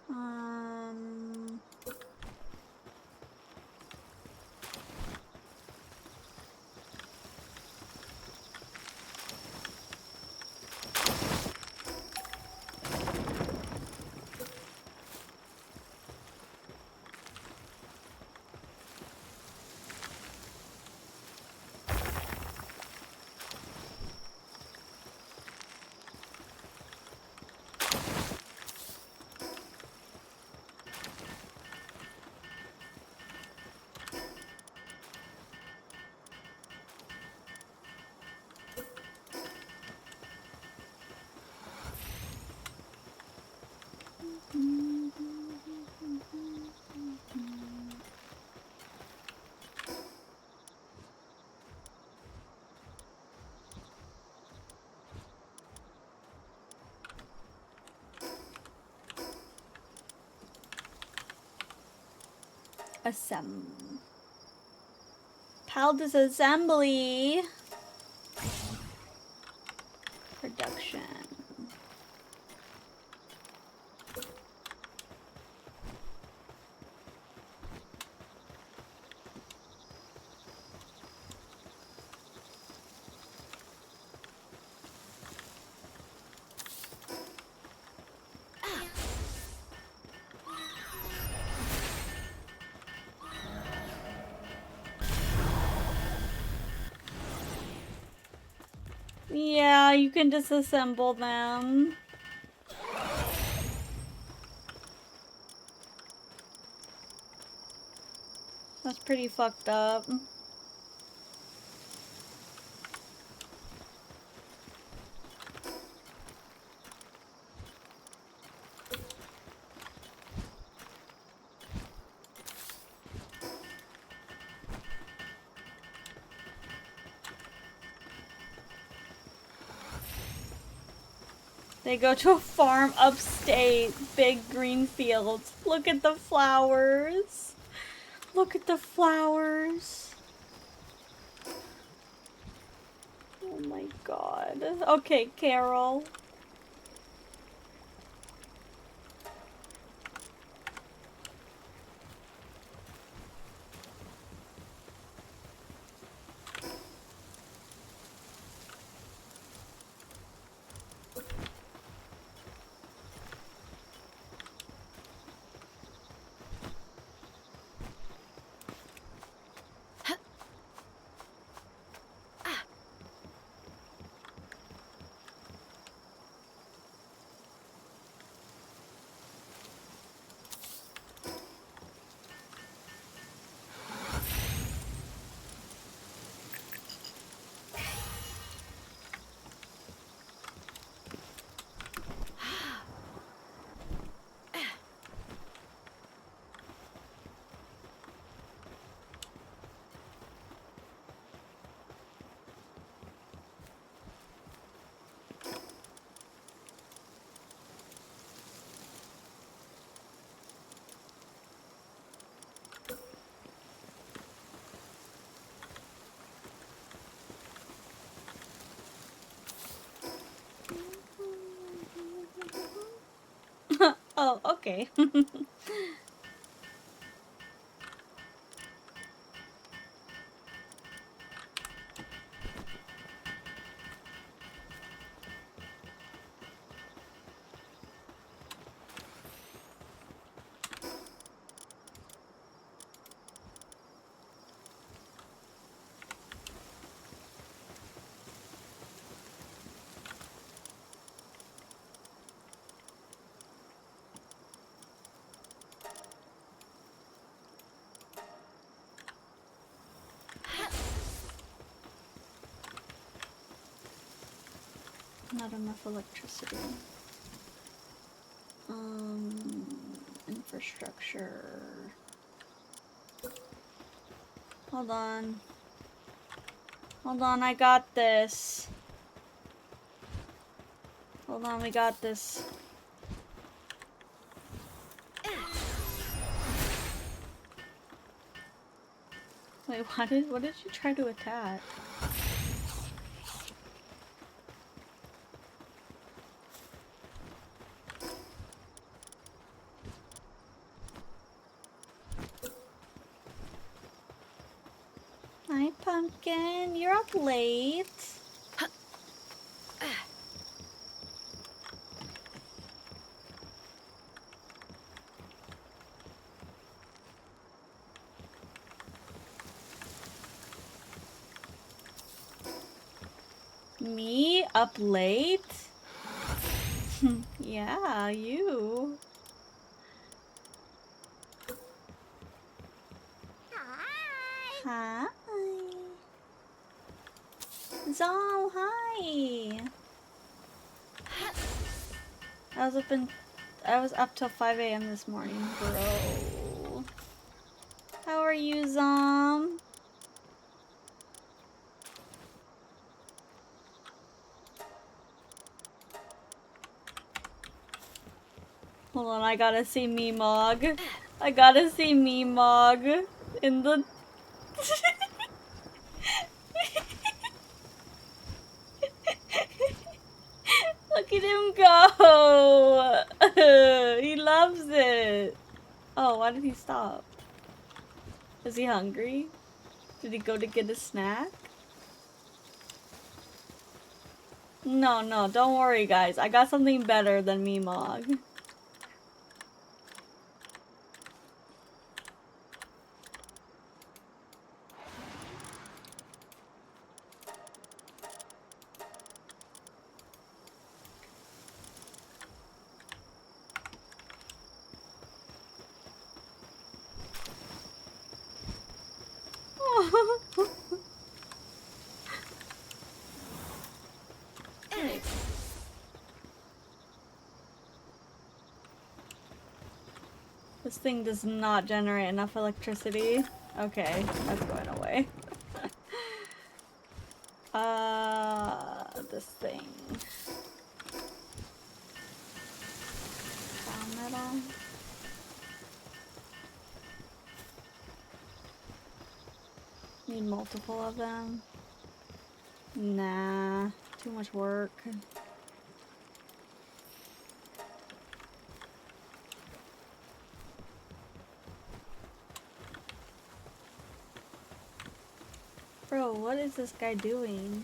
[SPEAKER 2] Um, Pal disassembly. Production. Yeah, you can disassemble them. That's pretty fucked up. They go to a farm upstate, big green fields. Look at the flowers. Look at the flowers. Oh my god. Okay, Carol. Oh, okay. Not enough electricity. Infrastructure. Hold on. Hold on, I got this. Hold on, we got this. Wait, what did you try to attack? Hi, Pumpkin. You're up late. Me? Up late? Yeah, you. Hi. Zom, hi. I was up till 5 a.m. this morning, bro. How are you, Zom? Hold on, I gotta see Meemog. I gotta see Meemog in the... Look at him go! He loves it! Oh, why did he stop? Is he hungry? Did he go to get a snack? No, no, don't worry guys. I got something better than Meemog. This thing does not generate enough electricity. Okay, that's going away. This thing. Found metal. Need multiple of them. Nah, too much work. Bro, what is this guy doing?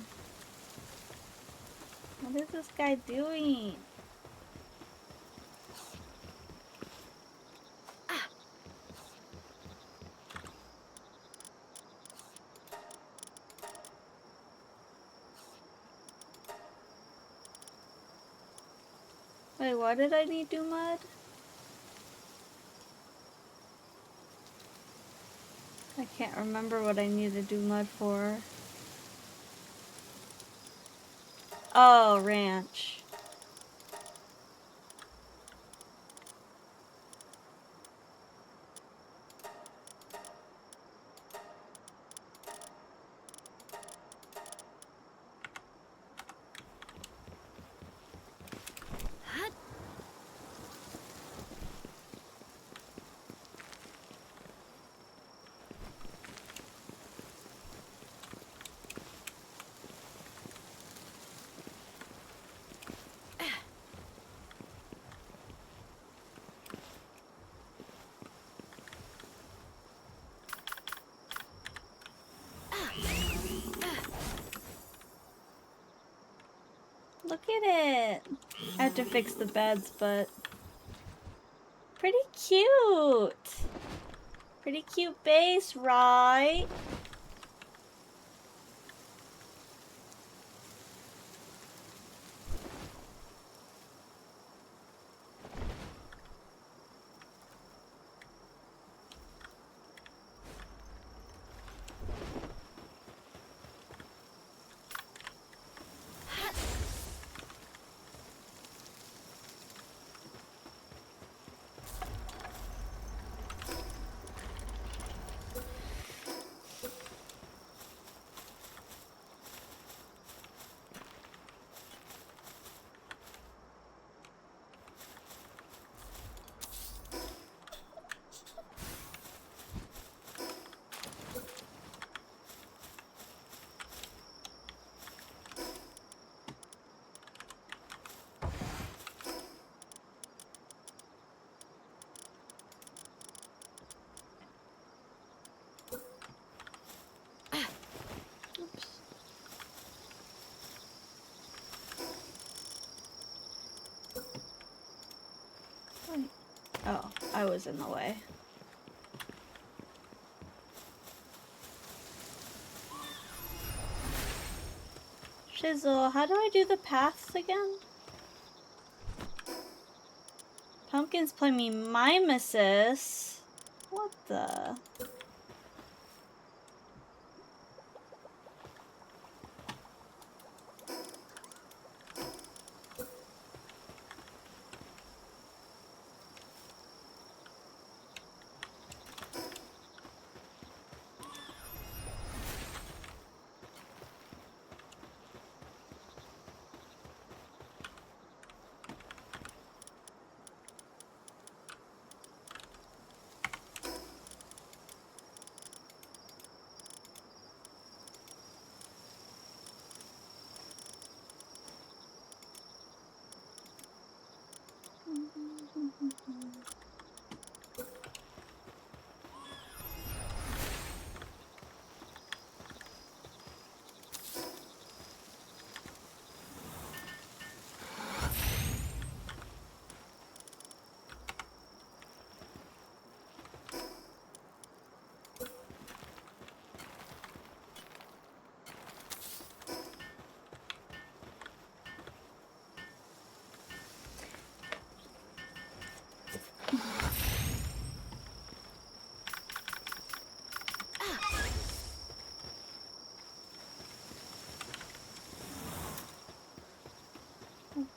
[SPEAKER 2] What is this guy doing? Wait, why did I need do mud? I can't remember what I need to do mud for. Oh, ranch. Look at it. I have to fix the beds, but pretty cute. Pretty cute base, right? Oh, I was in the way. Shizzle, how do I do the paths again? Pumpkins play me mimesis. What the?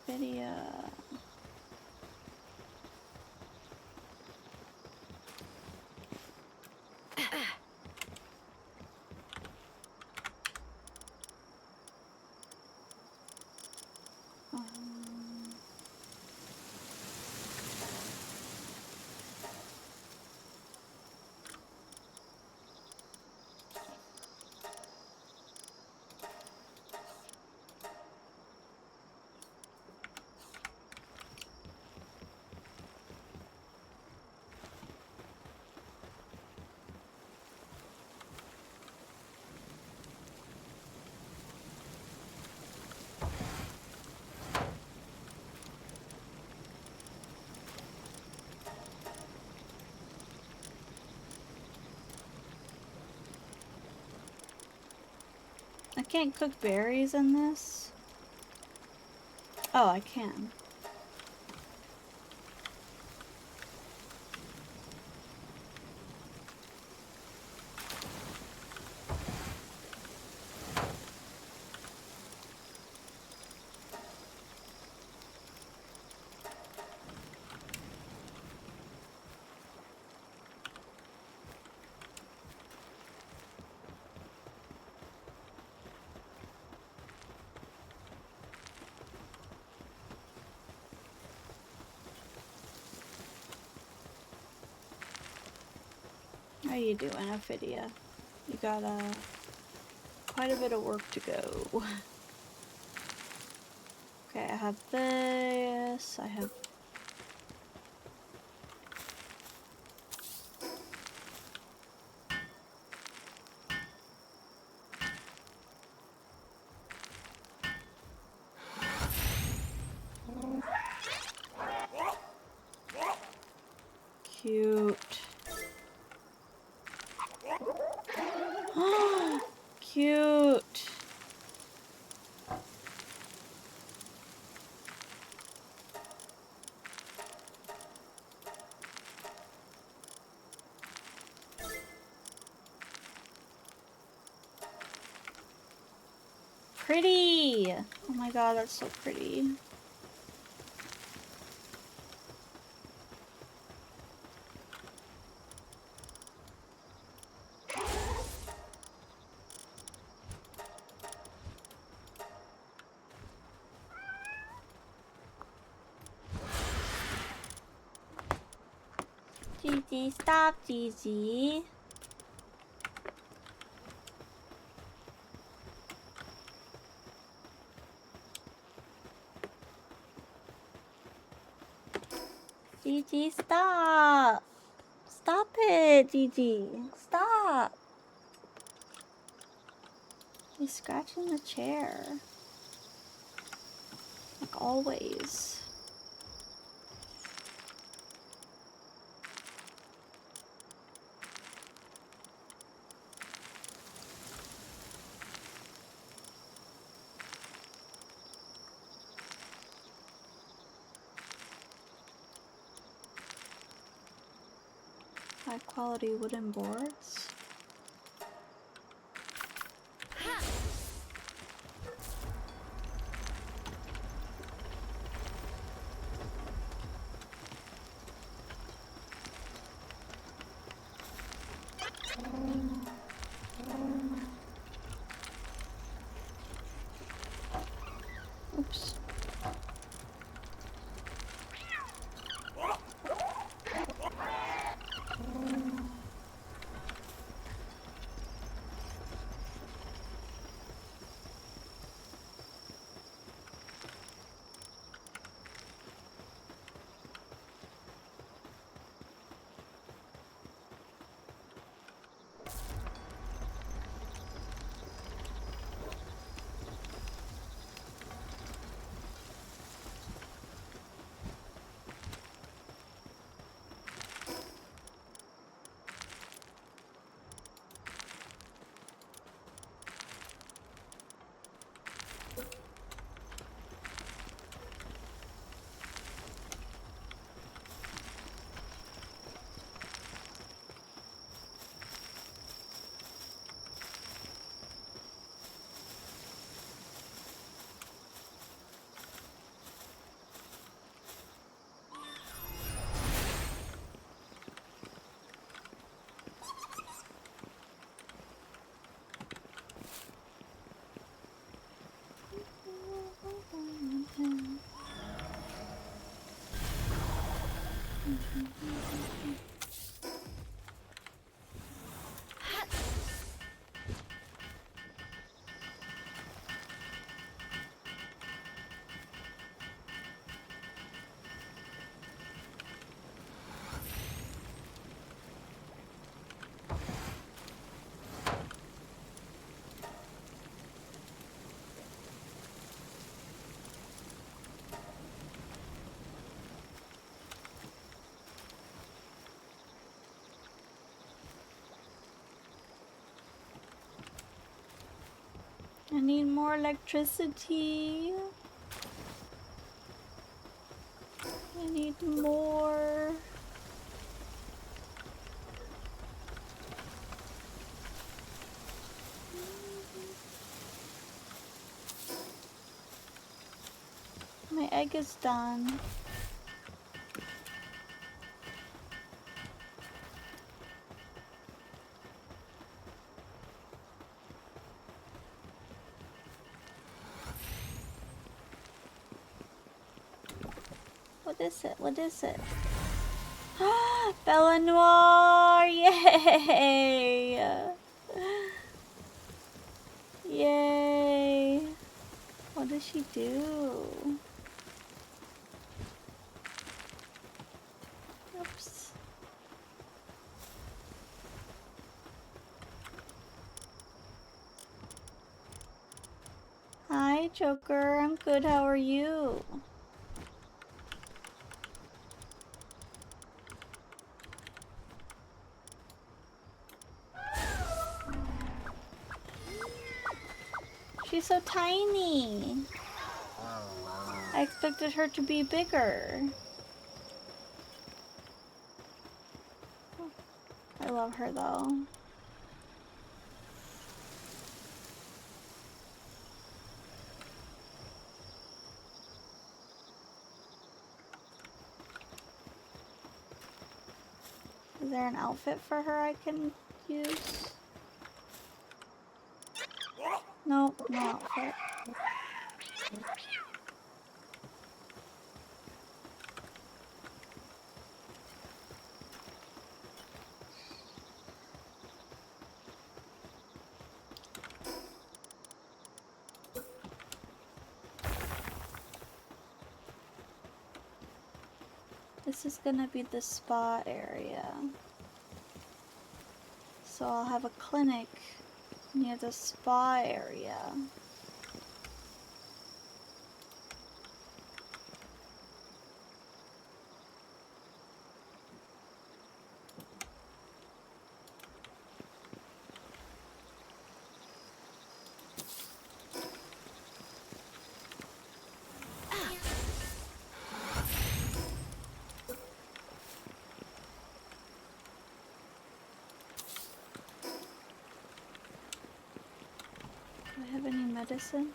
[SPEAKER 2] Video. I can't cook berries in this? Oh, I can. How you doing, Ophidia? You got quite a bit of work to go. Okay, I have this. I have cute. Cute. Pretty. Oh my god, that's so pretty. Gigi, stop, Gigi. Gigi, stop. Stop it, Gigi. Stop. He's scratching the chair. Like always. High quality wooden boards. Oops. I need more electricity. I need more. My egg is done. What is it? What is it? Bella Noire! Yay! Yay! What does she do? Oops. Hi, Joker. I'm good. How are you? She's so tiny. I expected her to be bigger. I love her though. Is there an outfit for her I can use? Nope, no outfit. This is gonna be the spa area. So I'll have a clinic near the spa area. medicine.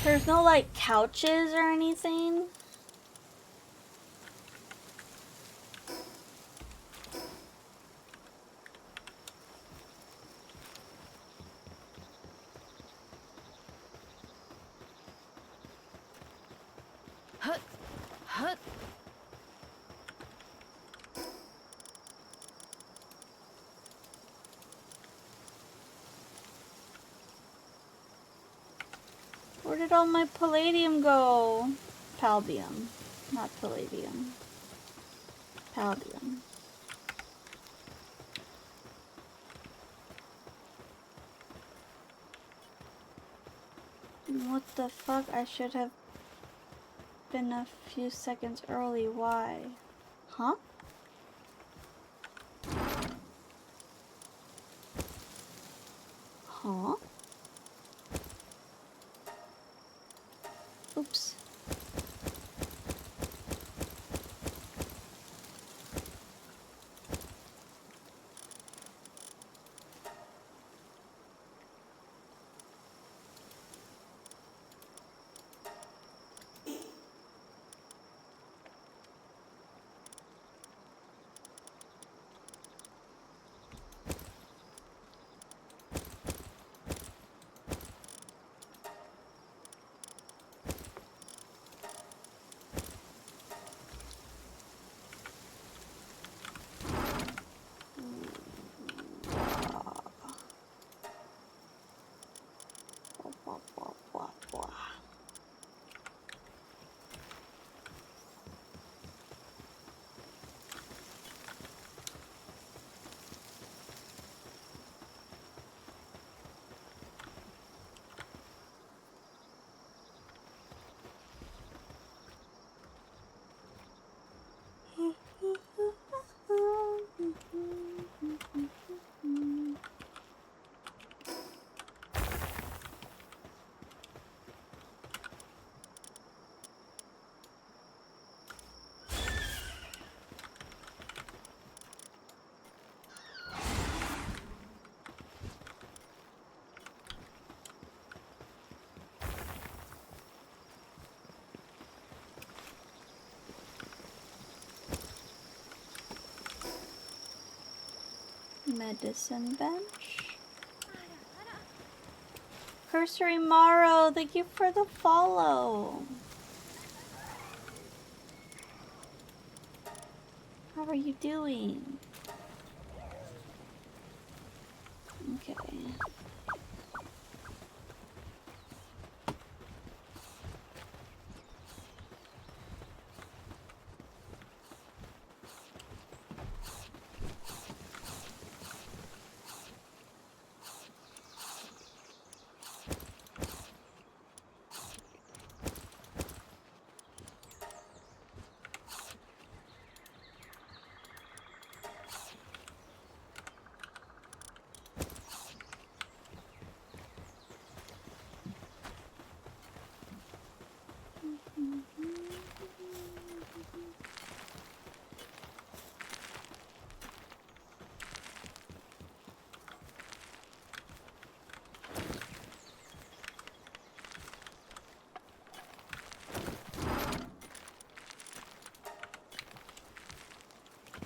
[SPEAKER 2] There's no, like, couches or anything?
[SPEAKER 5] Hut, hut.
[SPEAKER 2] Where did all my palladium go? Palbium, not palladium. Palbium. What the fuck? I should have been a few seconds early. Why? Huh? Huh? Oops. Medicine bench. Cursory Morrow, thank you for the follow. How are you doing? Okay.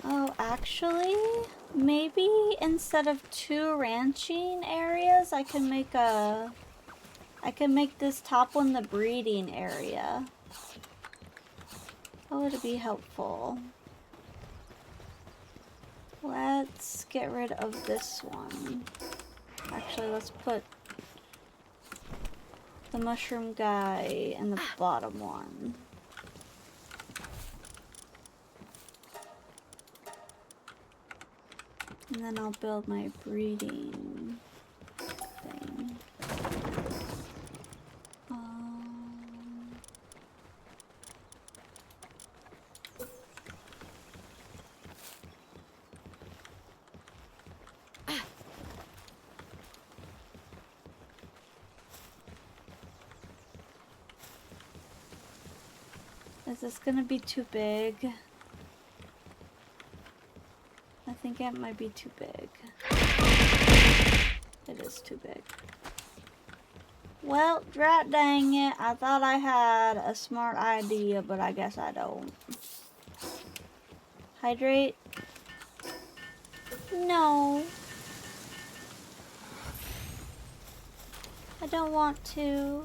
[SPEAKER 2] Oh, actually, maybe instead of 2 ranching areas, I can make this top one the breeding area. How would it be helpful? Let's get rid of this one. Actually, let's put the mushroom guy in the bottom one. And then I'll build my breeding thing. Is this gonna be too big? I think it might be too big. It is too big. Well, drat dang it. I thought I had a smart idea, but I guess I don't. Hydrate? No. I don't want to.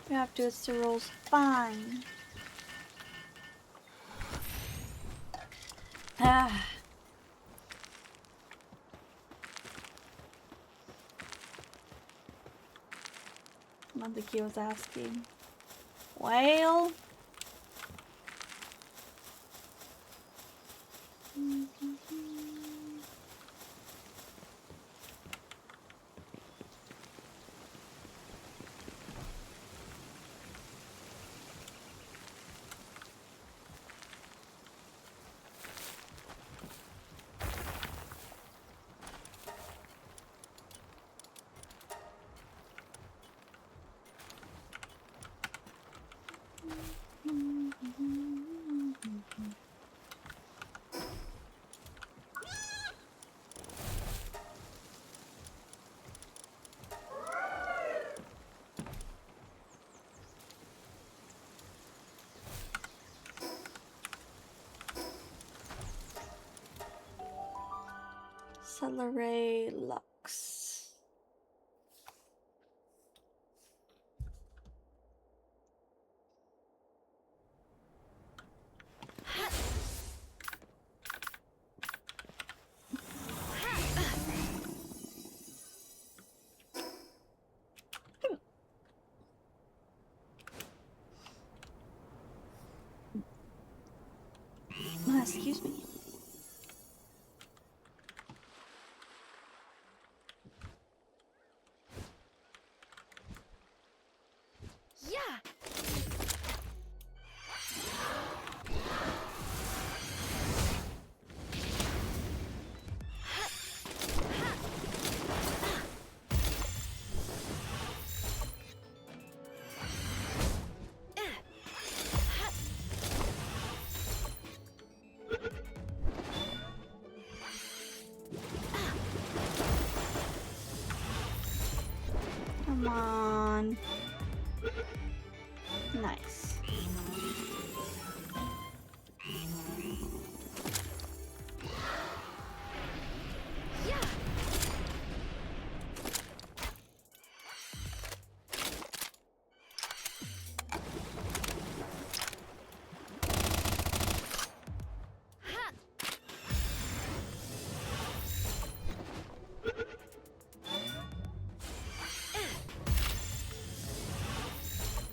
[SPEAKER 2] You have to, it's the rules. Fine. Ah. I don't think he was asking. Well. Celery Lux. Excuse me.
[SPEAKER 5] Yeah.
[SPEAKER 2] Come on. Nice.
[SPEAKER 5] Yeah.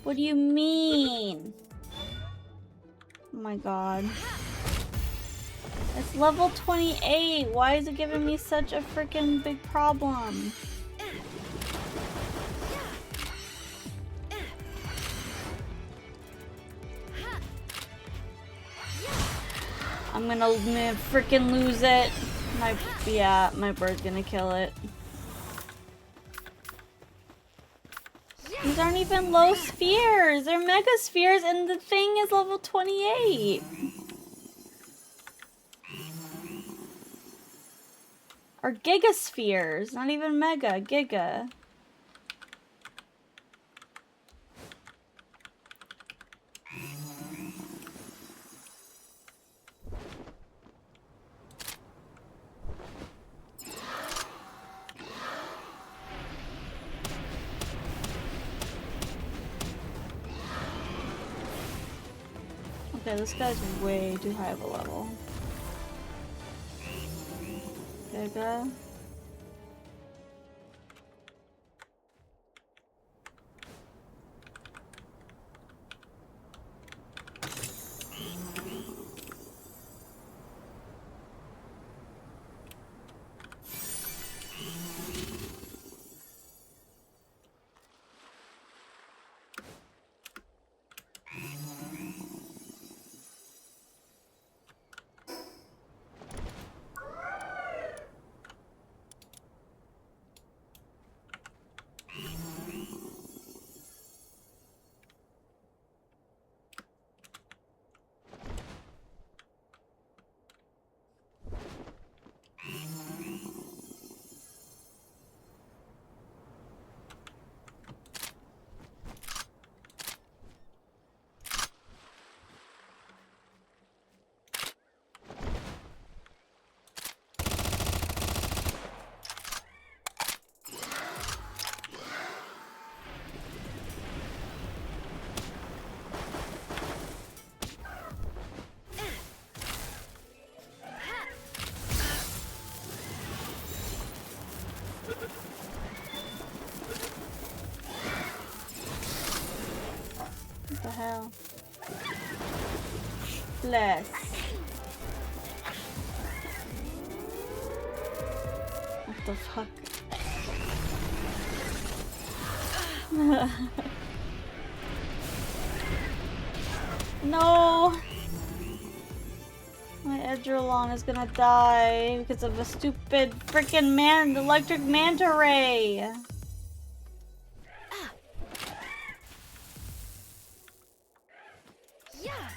[SPEAKER 2] What do you mean? Oh my god. It's level 28. Why is it giving me such a freaking big problem? I'm gonna freaking lose it. My bird's gonna kill it. These aren't even low spheres. They're mega spheres and the thing is level 28. Or giga spheres. Not even mega. Giga. Okay, this guy's way too high of a level. Giga. What the hell? Bless. What the fuck? No! My Edgerlon is gonna die because of a stupid freaking electric manta ray!
[SPEAKER 5] Yeah.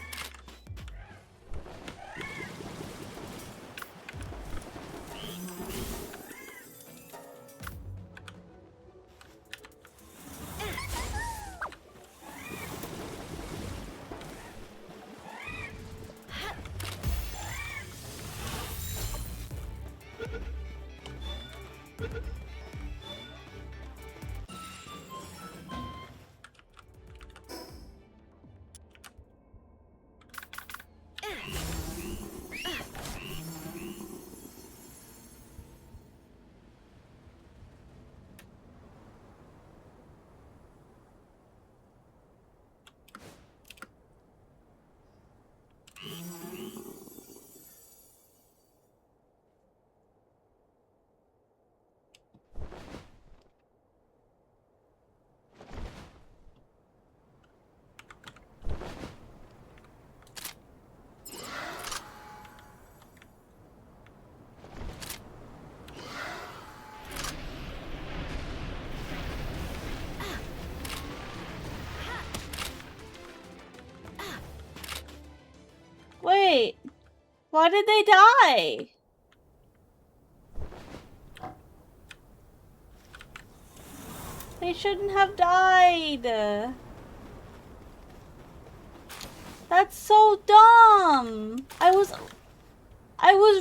[SPEAKER 2] Wait, why did they die? They shouldn't have died. That's so dumb. I was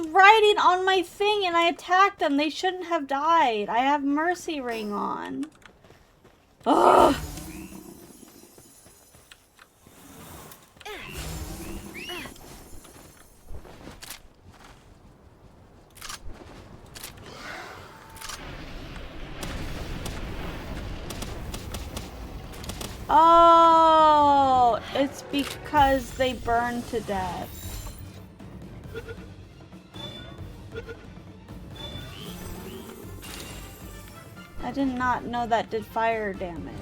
[SPEAKER 2] riding on my thing and I attacked them. They shouldn't have died. I have Mercy Ring on. Ugh. Oh, it's because they burn to death. I did not know that did fire damage.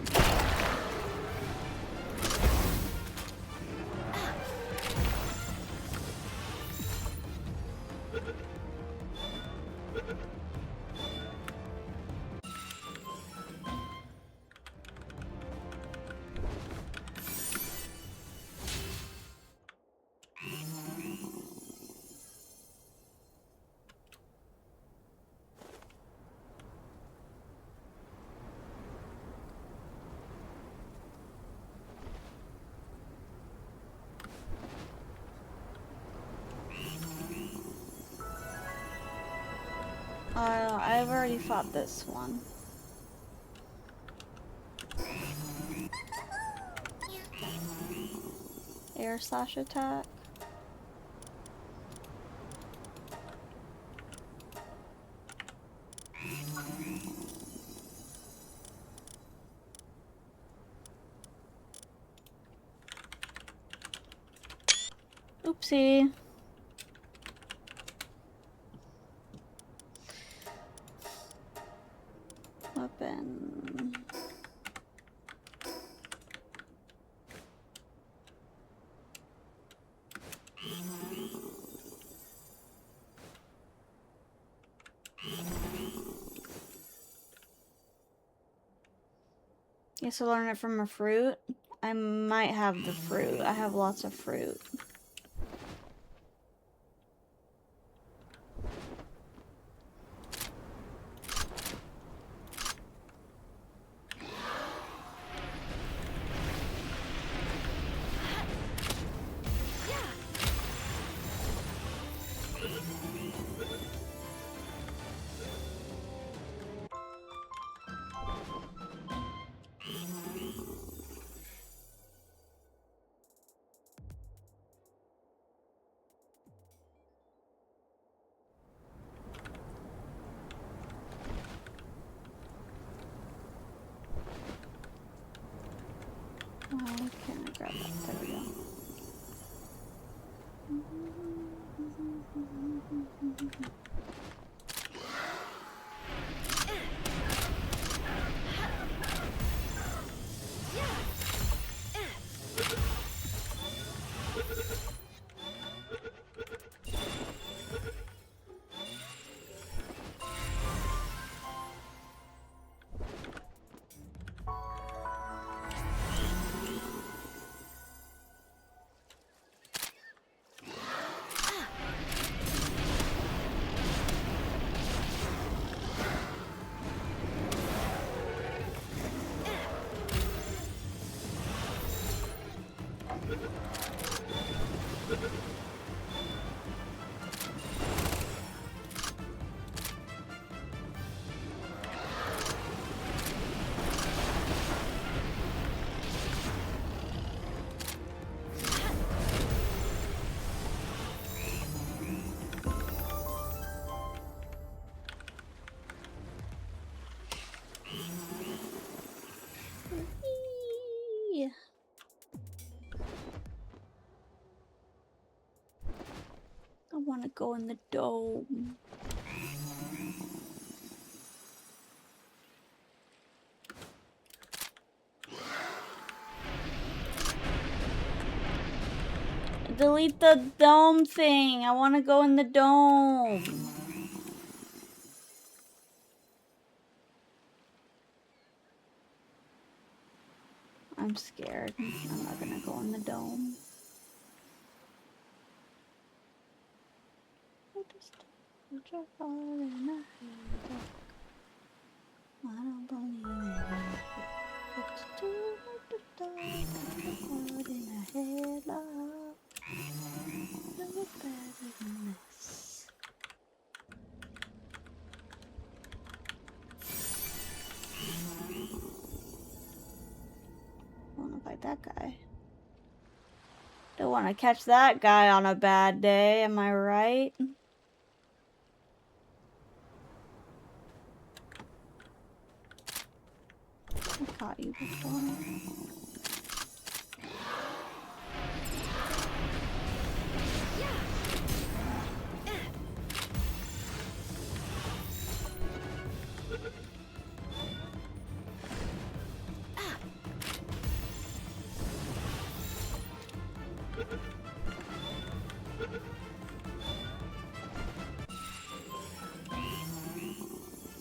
[SPEAKER 2] I've already fought this one. air slash attack. Oopsie. Weapon. Guess I learned it from a fruit. I might have the fruit. I have lots of fruit. Why can't I grab that? There we go. Whee! I want to go in the dome. Delete the dome thing. I want to go in the dome. I'm scared. I'm not gonna go in the dome. I don't believe it. It's too late to die. Put in a headlock. No better than this. I wanna fight that guy. Don't want to catch that guy on a bad day, am I right? I caught you before.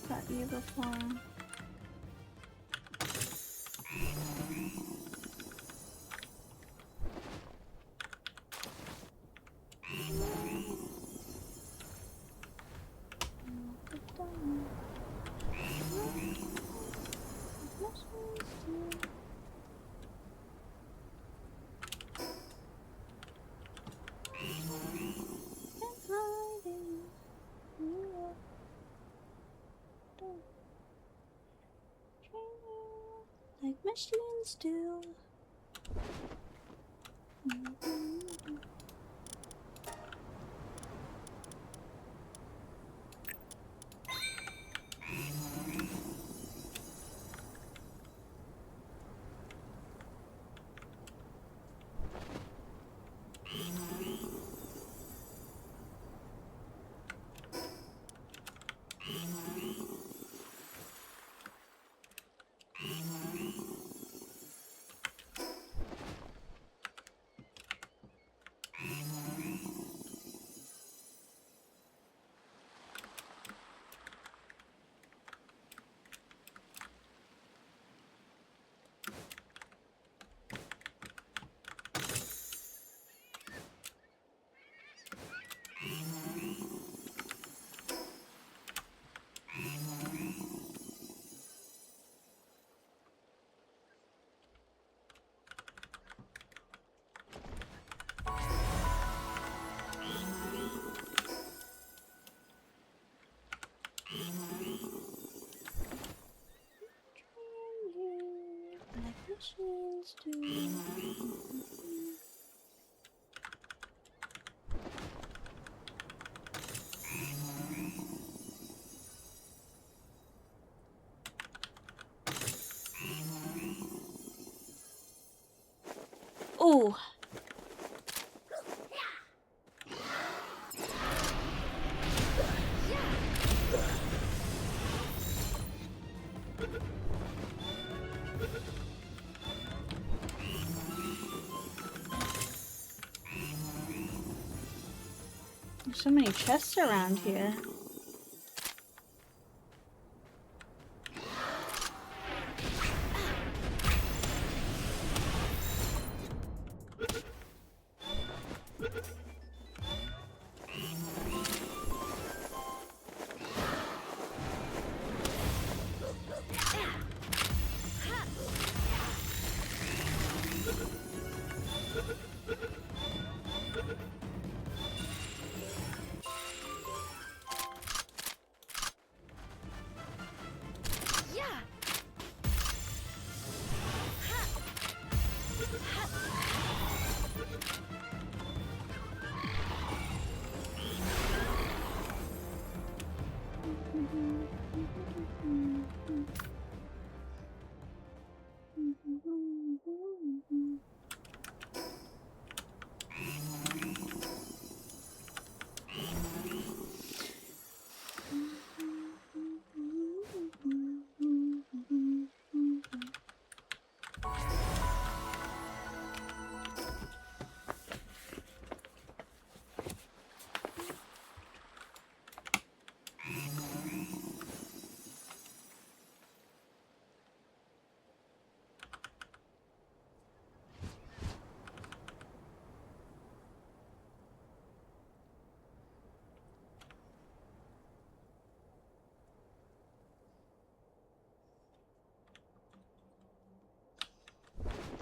[SPEAKER 2] Caught you before. Like machines do. Like machines do. Ooh. There's so many chests around here.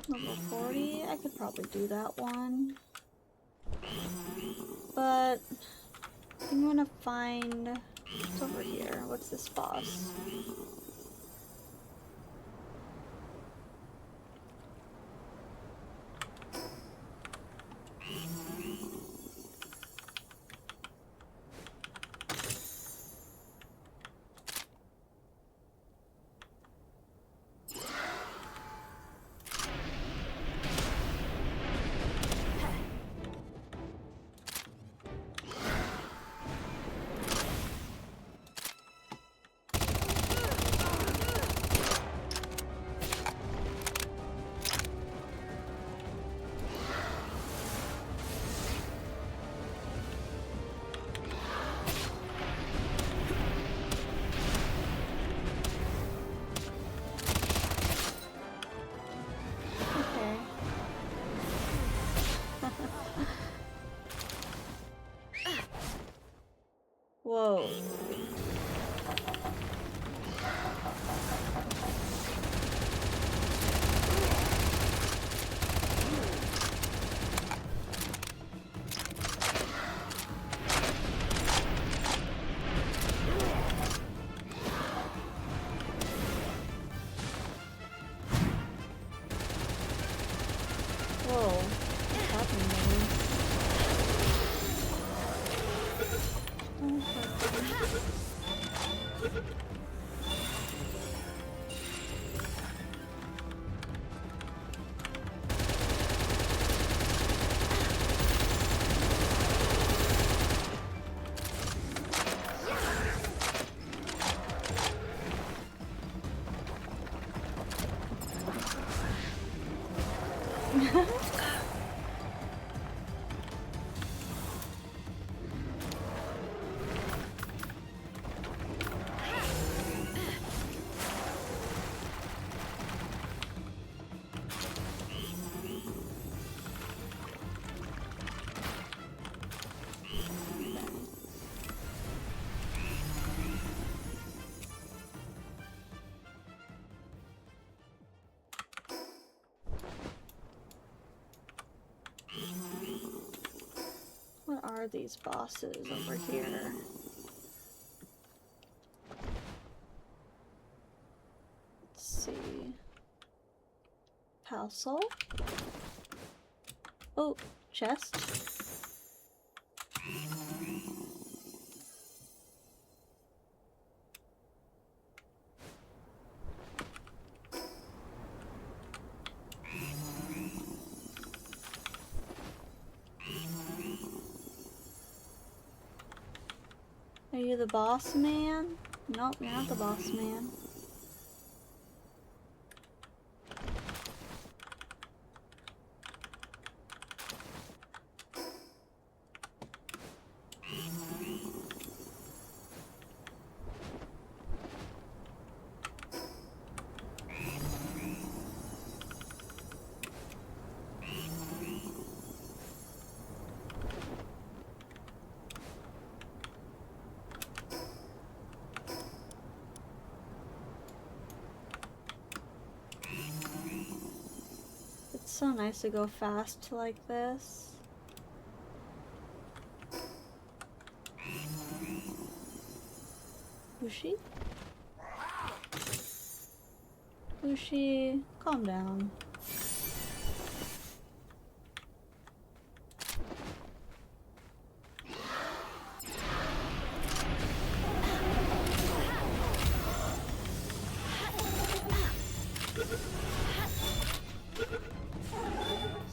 [SPEAKER 2] Level 40, I could probably do that one. But I'm gonna find what's over here. What's this boss? Whoa. Whoa. these bosses over here. Let's see. Parcel. Oh, chest. Are you the boss man? Nope, you're not the boss man. It's so nice to go fast like this. Bushi? Bushi, calm down.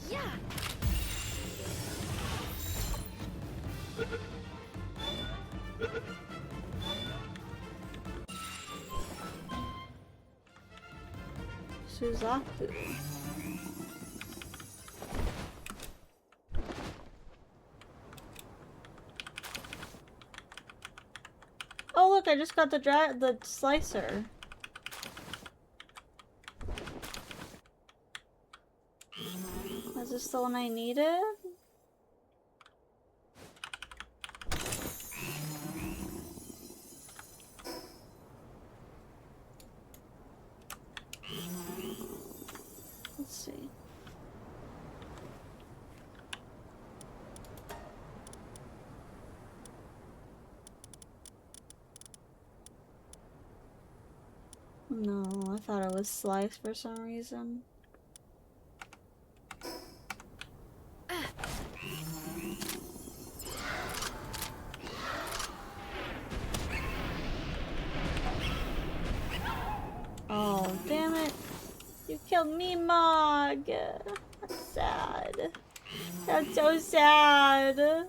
[SPEAKER 5] Yeah.
[SPEAKER 2] Suzaku. Oh look, I just got the slicer. Is this the one I needed? Let's see. No, I thought it was sliced for some reason. Oh, damn it. You killed me, Mog. That's sad. That's so sad.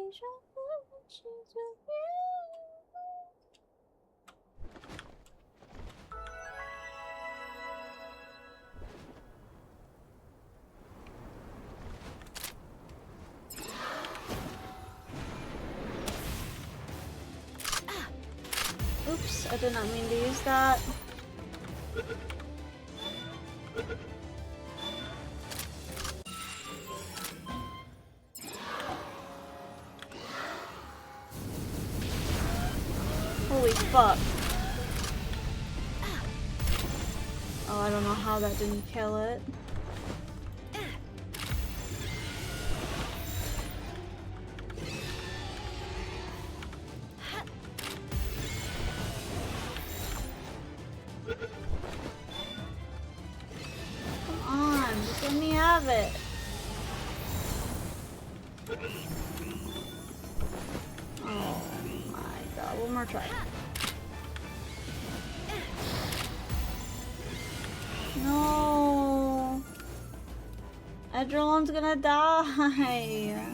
[SPEAKER 2] deja vu when she's with you. Oops, I did not mean to use that. Holy fuck. Oh, I don't know how that didn't kill it. Come on, just let me have it. Oh my god, one more try. No. Edgerlon's gonna die.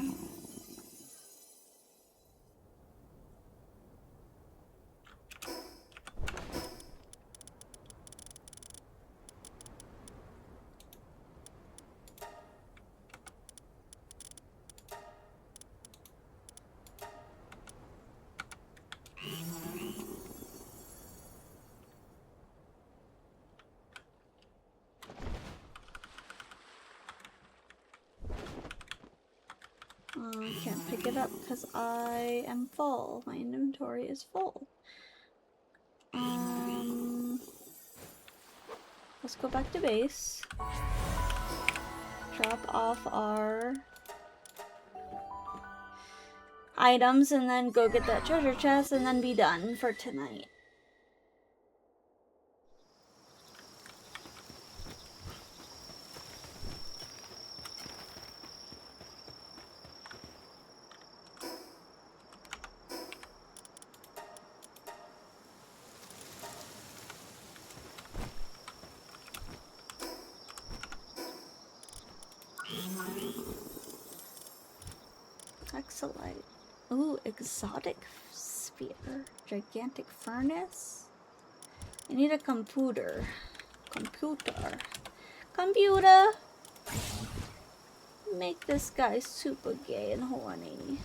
[SPEAKER 2] I can't pick it up because I am full. My inventory is full. Let's go back to base. Drop off our items and then go get that treasure chest and then be done for tonight. Exolite. Ooh, exotic sphere. Gigantic furnace. I need a computer. Computer! Make this guy super gay and horny.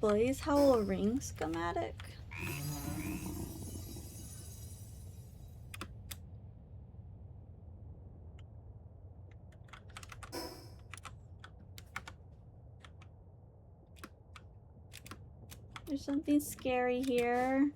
[SPEAKER 2] Blaze Howl ring schematic. There's something scary here.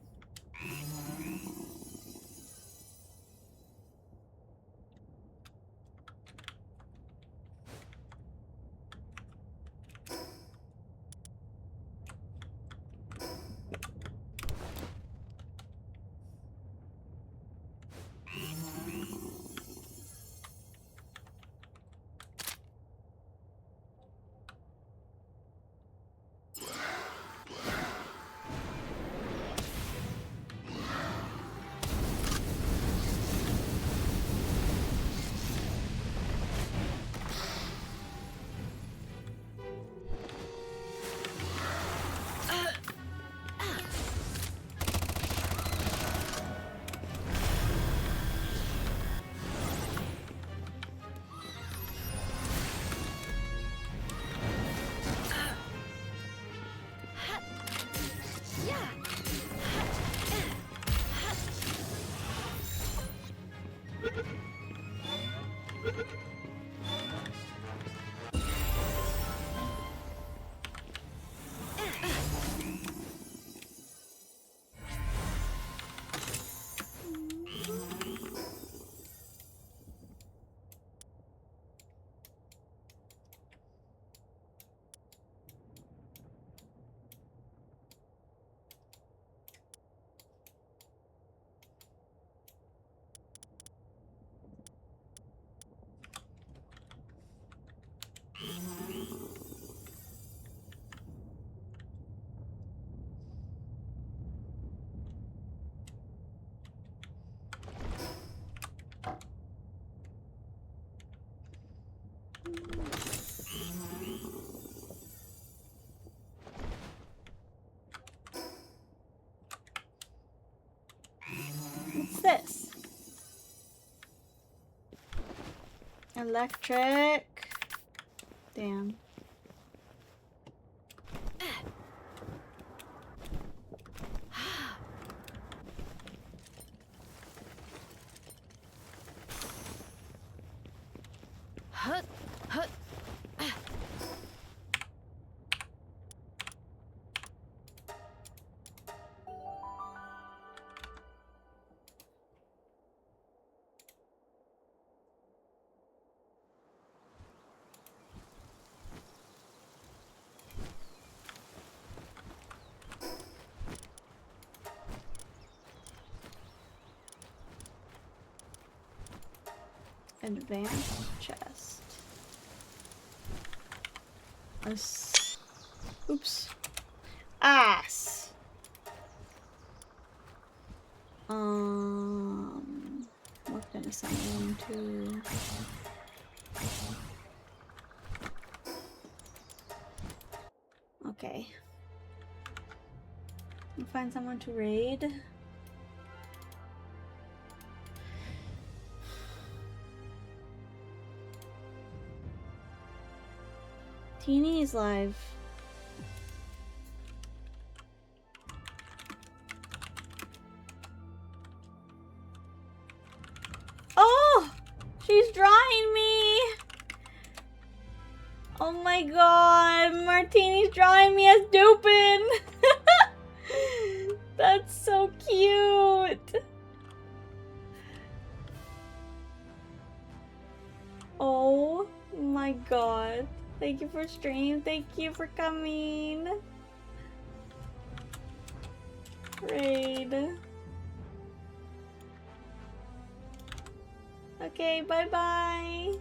[SPEAKER 2] this? Electric. Damn.
[SPEAKER 5] Hut, hut.
[SPEAKER 2] Advanced chest. Oops. Ass. What can I summon to? Okay. I'll find someone to raid. Teeny is live. Oh! She's drawing me! Oh my god, Martini's drawing me as Dupin! That's so cute! Oh my god. Thank you for stream. Thank you for coming. Raid. Okay, bye-bye.